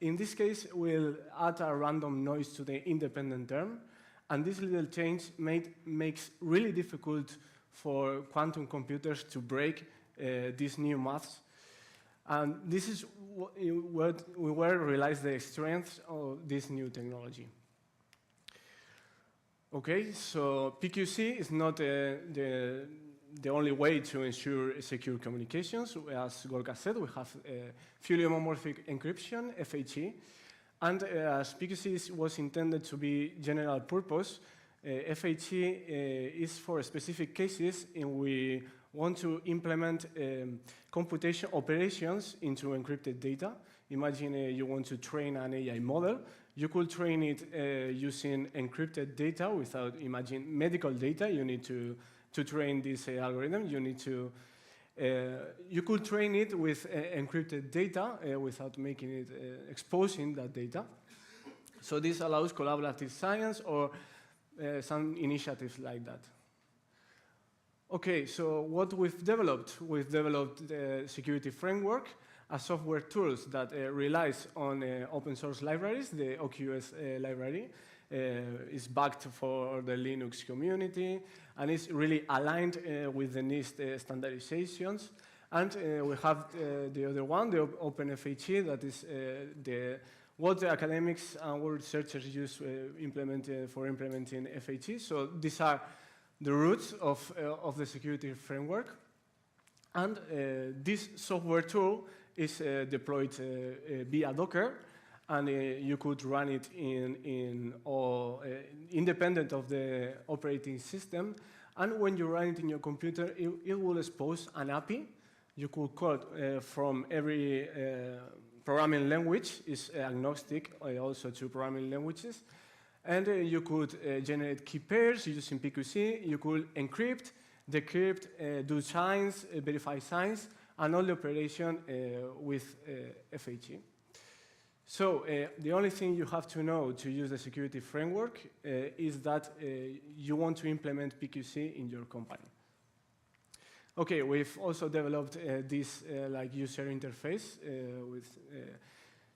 in this case, we'll add a random noise to the independent term, and this little change makes really difficult for quantum computers to break these new maths. And this is what we will realize the strengths of this new technology. Okay, so PQC is not the only way to ensure secure communications. As Gorka said, we have fully homomorphic encryption, FHE, And as PQC was intended to be general purpose, FHE is for specific cases in which we want to implement computation operations into encrypted data. Imagine you want to train an AI model. You could train it using encrypted data without, imagine, medical data. You need to train this algorithm. You need to, you could train it with encrypted data without making it, exposing that data. So this allows collaborative science or some initiatives like that. Okay, so what we've developed the security framework, a software tools that relies on open source libraries. The OQS library is backed for the Linux community and is really aligned with the NIST standardizations. And we have the other one, the OpenFHE, that is what the academics and what researchers use for implementing FHE. So these are the roots of the security framework. And this software tool is deployed via Docker, and you could run it independent of the operating system. And when you run it in your computer, it will expose an API. You could call from every programming language, is agnostic also to programming languages. And you could generate key pairs using PQC. You could encrypt, decrypt, do signs, verify signs, and all the operation with FHE. So the only thing you have to know to use the security framework is that you want to implement PQC in your company. Okay, we've also developed this like user interface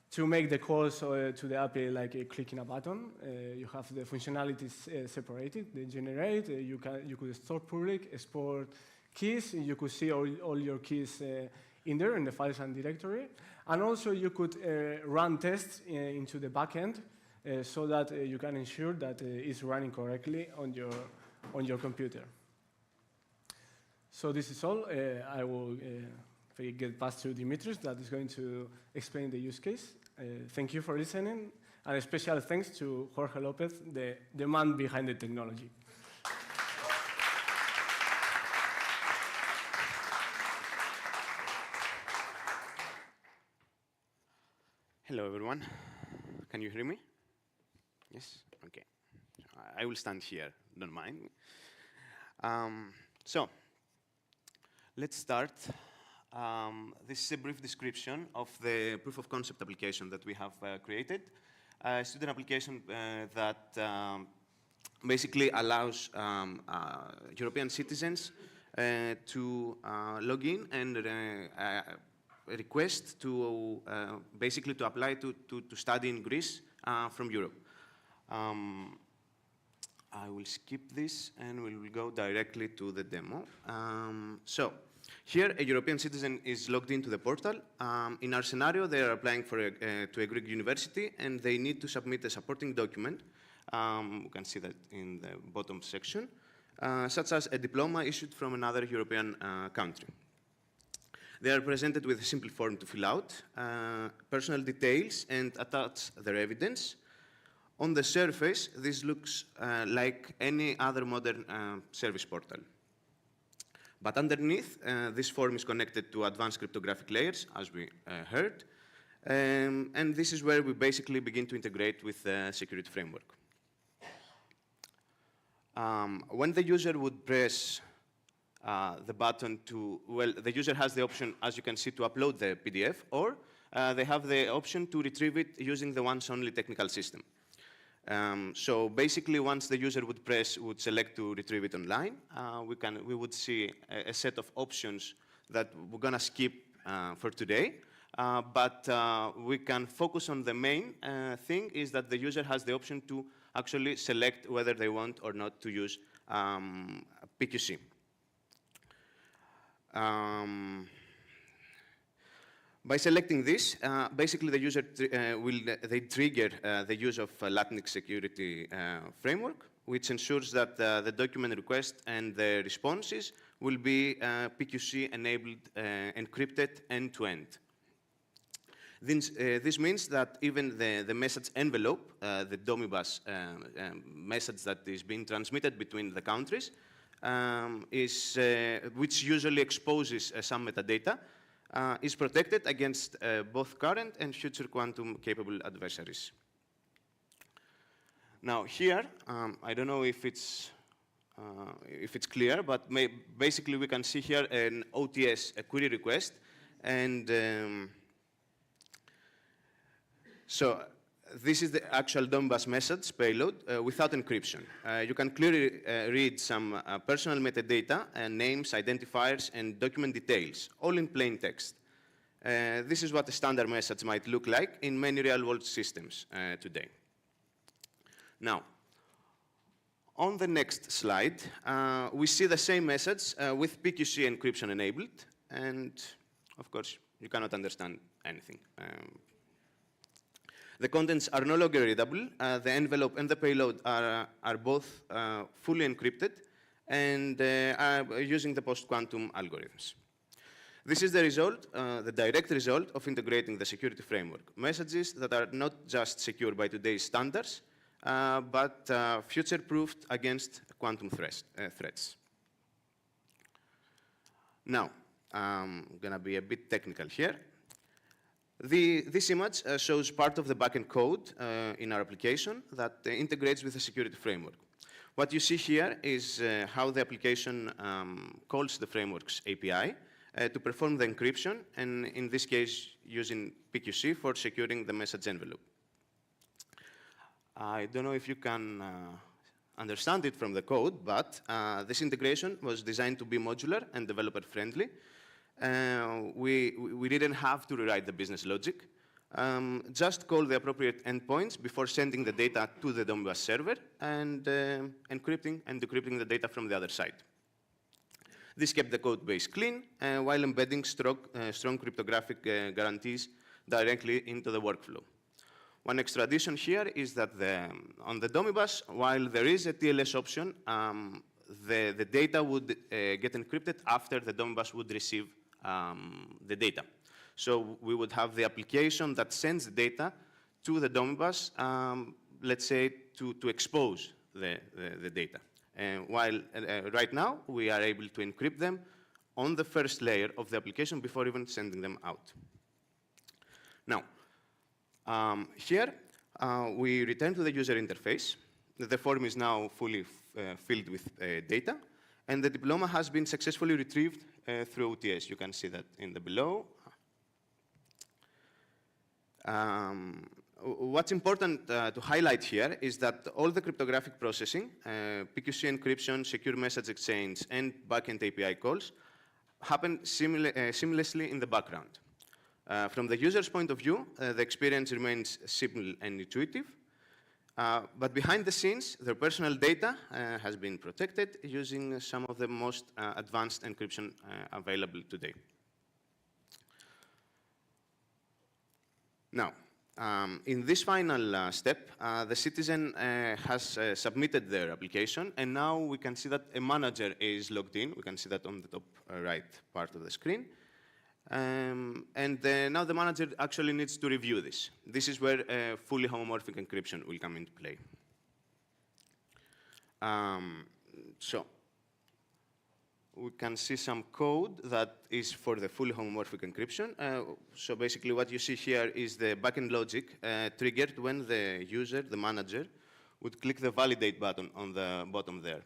to make the calls to the API like clicking a button. You have the functionalities separated. They generate. You could store public, export keys. You could see all your keys in there in the files and directory. And also you could run tests into the backend so that you can ensure that it's running correctly on your computer. So this is all. I will get past to Dimitris, that is going to explain the use case. Thank you for listening, and a special thanks to Jorge Lopez, the man behind the technology. Hello, everyone. Can you hear me? Yes? Okay. I will stand here, don't mind. So, let's start. This is a brief description of the proof of concept application that we have created. A student application that basically allows European citizens to log in and request to basically to apply to study in Greece from Europe. I will skip this and we will go directly to the demo. So here a European citizen is logged into the portal. In our scenario, they are applying to a Greek university and they need to submit a supporting document. We can see that in the bottom section, such as a diploma issued from another European country. They are presented with a simple form to fill out, personal details, and attach their evidence. On the surface, this looks like any other modern service portal. But underneath, this form is connected to advanced cryptographic layers, as we heard, and this is where we basically begin to integrate with the security framework. When the user would press the button the user has the option, as you can see, to upload the PDF, or they have the option to retrieve it using the once-only technical system. So basically, once the user would select to retrieve it online, we would see a set of options that we're going to skip for today. But we can focus on the main thing, is that the user has the option to actually select whether they want or not to use PQC. By selecting this, basically the user they trigger the use of LANTIK security framework, which ensures that the document request and the responses will be PQC enabled, encrypted end-to-end. This means that even the message envelope, the domibus message that is being transmitted between the countries, which usually exposes some metadata, is protected against both current and future quantum-capable adversaries. Now here, I don't know if it's clear, but basically we can see here an OTS, a query request, and so this is the actual domibus message payload without encryption. You can clearly read some personal metadata, names, identifiers, and document details, all in plain text. This is what a standard message might look like in many real-world systems today. Now, on the next slide, we see the same message with PQC encryption enabled, and of course, you cannot understand anything. The contents are no longer readable. The envelope and the payload are both fully encrypted and are using the post-quantum algorithms. This is the result, the direct result of integrating the security framework. Messages that are not just secure by today's standards, but future-proofed against quantum threats. Now, I'm going to be a bit technical here. This image shows part of the backend code in our application that integrates with the security framework. What you see here is how the application calls the framework's API to perform the encryption, and in this case, using PQC for securing the message envelope. I don't know if you can understand it from the code, but this integration was designed to be modular and developer-friendly. We didn't have to rewrite the business logic. Just call the appropriate endpoints before sending the data to the domibus server and encrypting and decrypting the data from the other side. This kept the code base clean while embedding strong cryptographic guarantees directly into the workflow. One extra addition here is that on the domibus, while there is a TLS option, the data would get encrypted after the domibus would receive the data. So we would have the application that sends the data to the domibus, let's say, to expose the data. While right now, we are able to encrypt them on the first layer of the application before even sending them out. Now, here, we return to the user interface. The form is now fully filled with data, and the diploma has been successfully retrieved through OTS. You can see that in the below. What's important to highlight here is that all the cryptographic processing, PQC encryption, secure message exchange, and backend API calls happen seamlessly in the background. From the user's point of view, the experience remains simple and intuitive. But behind the scenes, their personal data has been protected using some of the most advanced encryption available today. Now, in this final step, the citizen has submitted their application, and now we can see that a manager is logged in. We can see that on the top right part of the screen. And now the manager actually needs to review this. This is where fully homomorphic encryption will come into play. So we can see some code that is for the fully homomorphic encryption. So basically what you see here is the backend logic triggered when the user, the manager, would click the validate button on the bottom there.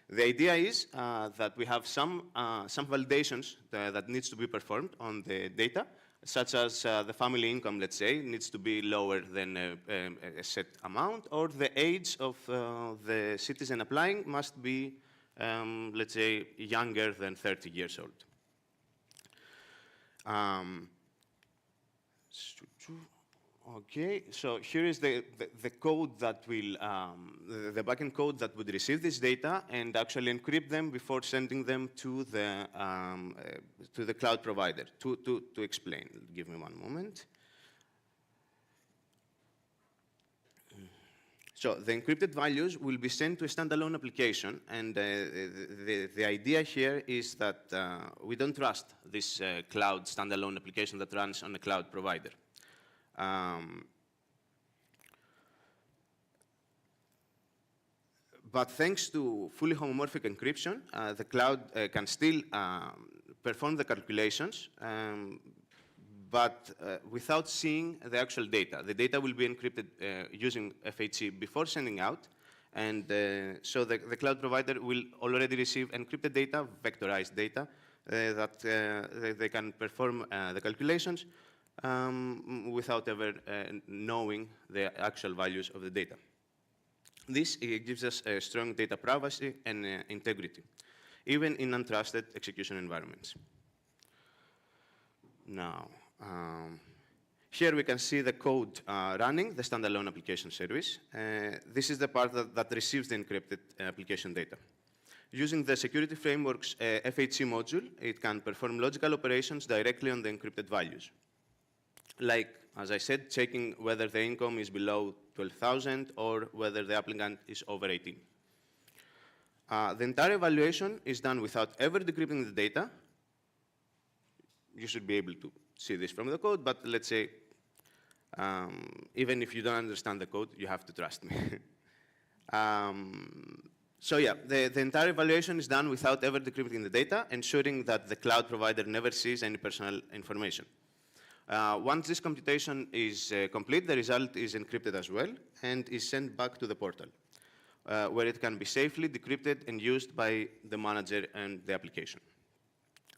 The idea is that we have some validations that needs to be performed on the data, such as the family income, let's say, needs to be lower than a set amount, or the age of the citizen applying must be, let's say, younger than 30 years old. Okay, so here is the code that will, the backend code that would receive this data and actually encrypt them before sending them to the cloud provider. To explain, give me one moment. So the encrypted values will be sent to a standalone application, and the idea here is that we don't trust this cloud standalone application that runs on a cloud provider. But thanks to fully homomorphic encryption, the cloud can still perform the calculations, but without seeing the actual data. The data will be encrypted using FHC before sending out, and so the cloud provider will already receive encrypted data, vectorized data, that they can perform the calculations without ever knowing the actual values of the data. This gives us strong data privacy and integrity, even in untrusted execution environments. Now, here we can see the code running the standalone application service. This is the part that receives the encrypted application data. Using the security framework's FHC module, it can perform logical operations directly on the encrypted values. Like, as I said, checking whether the income is below 12,000 or whether the applicant is over 18. The entire evaluation is done without ever decrypting the data. You should be able to see this from the code, but let's say, even if you don't understand the code, you have to trust me. So yeah, the entire evaluation is done without ever decrypting the data, ensuring that the cloud provider never sees any personal information. Once this computation is complete, the result is encrypted as well and is sent back to the portal, where it can be safely decrypted and used by the manager and the application.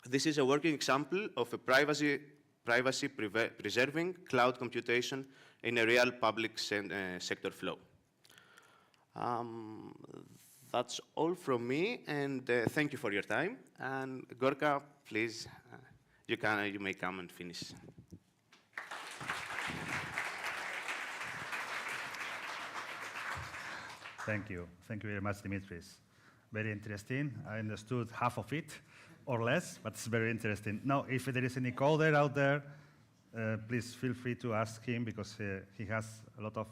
This is a working example of a privacy-preserving cloud computation in a real public sector flow. That's all from me, and thank you for your time. And Gorka, please, you may come and finish. Thank you. Thank you very much, Dimitris. Very interesting. I understood half of it, or less, but it's very interesting. Now, if there is any coder out there, please feel free to ask him, because he has a lot of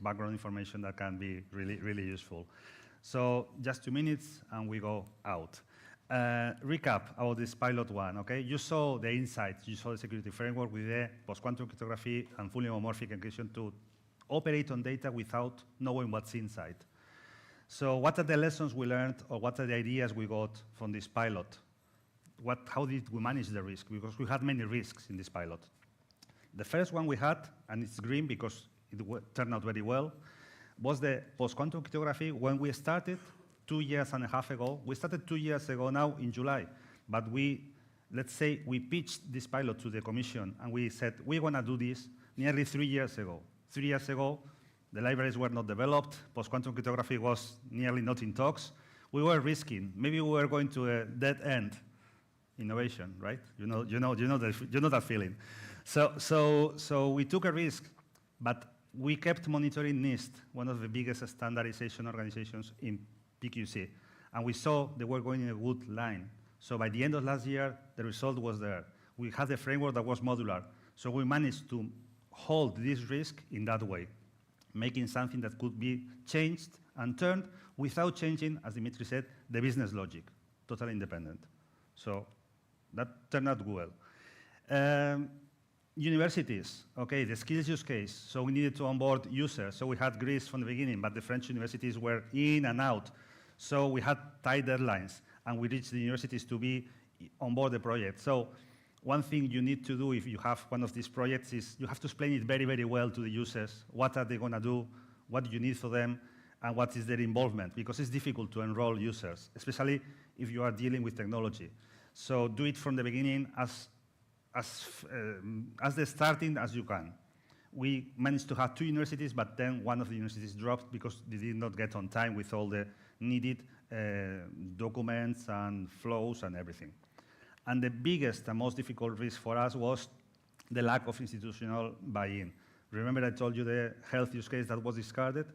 background information that can be really, really useful. So just 2 minutes, and we go out. Recap about this pilot one, okay? You saw the insights. You saw the security framework with the post-quantum cryptography and fully homomorphic encryption to operate on data without knowing what's inside. So what are the lessons we learned, or what are the ideas we got from this pilot? How did we manage the risk? Because we had many risks in this pilot. The first one we had, and it's green because it turned out very well, was the post-quantum cryptography. When we started 2.5 years ago, we started 2 years ago now in July, but let's say we pitched this pilot to the Commission, and we said, we're going to do this nearly 3 years ago. 3 years ago, the libraries were not developed, post-quantum cryptography was nearly not in talks. We were risking, maybe we were going to a dead end innovation, right? You know that feeling. So we took a risk, but we kept monitoring NIST, one of the biggest standardization organizations in PQC, and we saw they were going in a good line. So by the end of last year, the result was there. We had a framework that was modular, so we managed to hold this risk in that way, making something that could be changed and turned without changing, as Dimitri said, the business logic, totally independent. So that turned out well. Universities, okay, the skills use case. So we needed to onboard users. So we had Greece from the beginning, but the French universities were in and out. So we had tight deadlines, and we reached the universities to be on board the project. So one thing you need to do if you have one of these projects is you have to explain it very, very well to the users. What are they going to do? What do you need for them? And what is their involvement? Because it's difficult to enroll users, especially if you are dealing with technology. So do it from the beginning as the starting as you can. We managed to have 2 universities, but then one of the universities dropped because they did not get on time with all the needed documents and flows and everything. And the biggest and most difficult risk for us was the lack of institutional buy-in. Remember I told you the health use case that was discarded?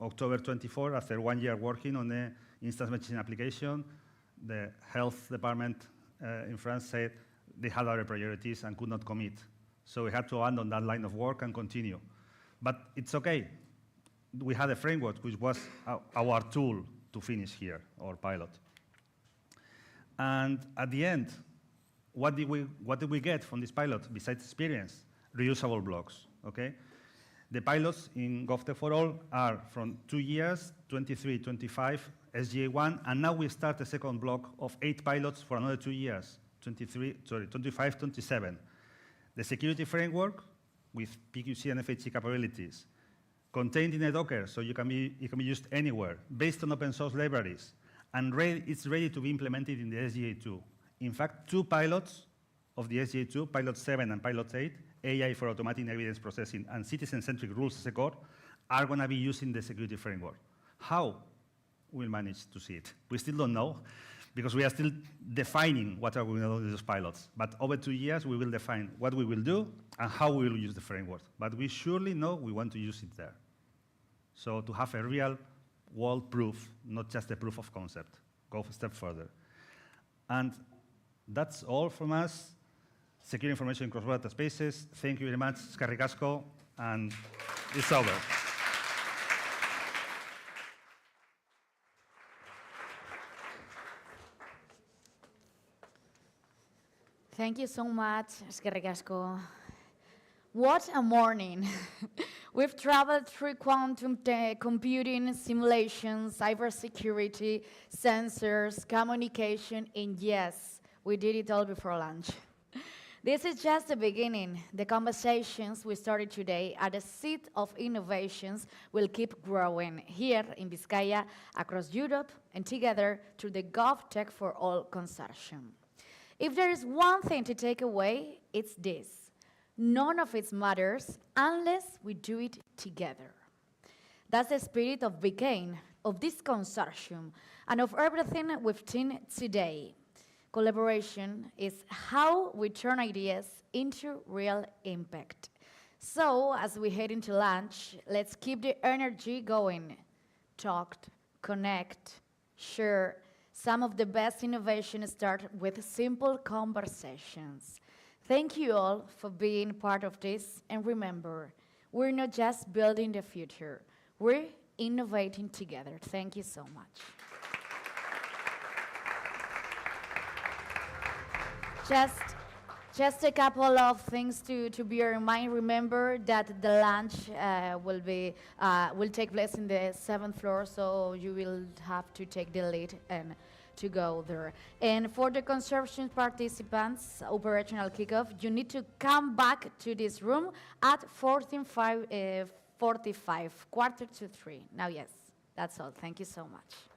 October 24, after 1 year working on the instance machine application, the health department in France said they had other priorities and could not commit. So we had to abandon that line of work and continue. But it's okay. We had a framework which was our tool to finish here, our pilot. And at the end, what did we get from this pilot besides experience? Reusable blocks. okay? The pilots in GovTech4All are from 2 years, 23, 25, SGA1, and now we start a second block of 8 pilots for another 2 years, 25, 27. The security framework with PQC and FHE capabilities, contained in a Docker, so it can be used anywhere, based on open source libraries, and it's ready to be implemented in the SGA2. In fact, 2 pilots of the SGA2, Pilot 7 and Pilot 8, AI for automatic evidence processing and citizen-centric rules as a core, are going to be using the security framework. How we'll manage to see it? We still don't know, because we are still defining what are we going to do with those pilots. But over 2 years, we will define what we will do and how we will use the framework. But we surely know we want to use it there. So to have a real world proof, not just a proof of concept, go a step further. And that's all from us. Secure information in cross-border spaces. Thank you very much, eskerrik asko, and it's over. Thank you so much, eskerrik asko. What a morning. We've traveled through quantum computing, simulations, cybersecurity, sensors, communication, and yes, we did it all before lunch. This is just the beginning. The conversations we started today are the seed of innovations will keep growing here in Vizcaya, across Europe, and together through the GovTech4All Consortium. If there is one thing to take away, it's this. None of it matters unless we do it together. That's the spirit of BCAN, of this consortium, and of everything we've seen today. Collaboration is how we turn ideas into real impact. So, as we head into lunch, let's keep the energy going. Talk, connect, share. Some of the best innovations start with simple conversations. Thank you all for being part of this, and remember, we're not just building the future, we're innovating together. Thank you so much. Just a couple of things to bear in mind. Remember that the lunch will take place in the 7th floor, so you will have to take the lead and to go there. And for the consortium participants, operational kickoff, you need to come back to this room at 14:45, 3:45. Now, yes, that's all. Thank you so much.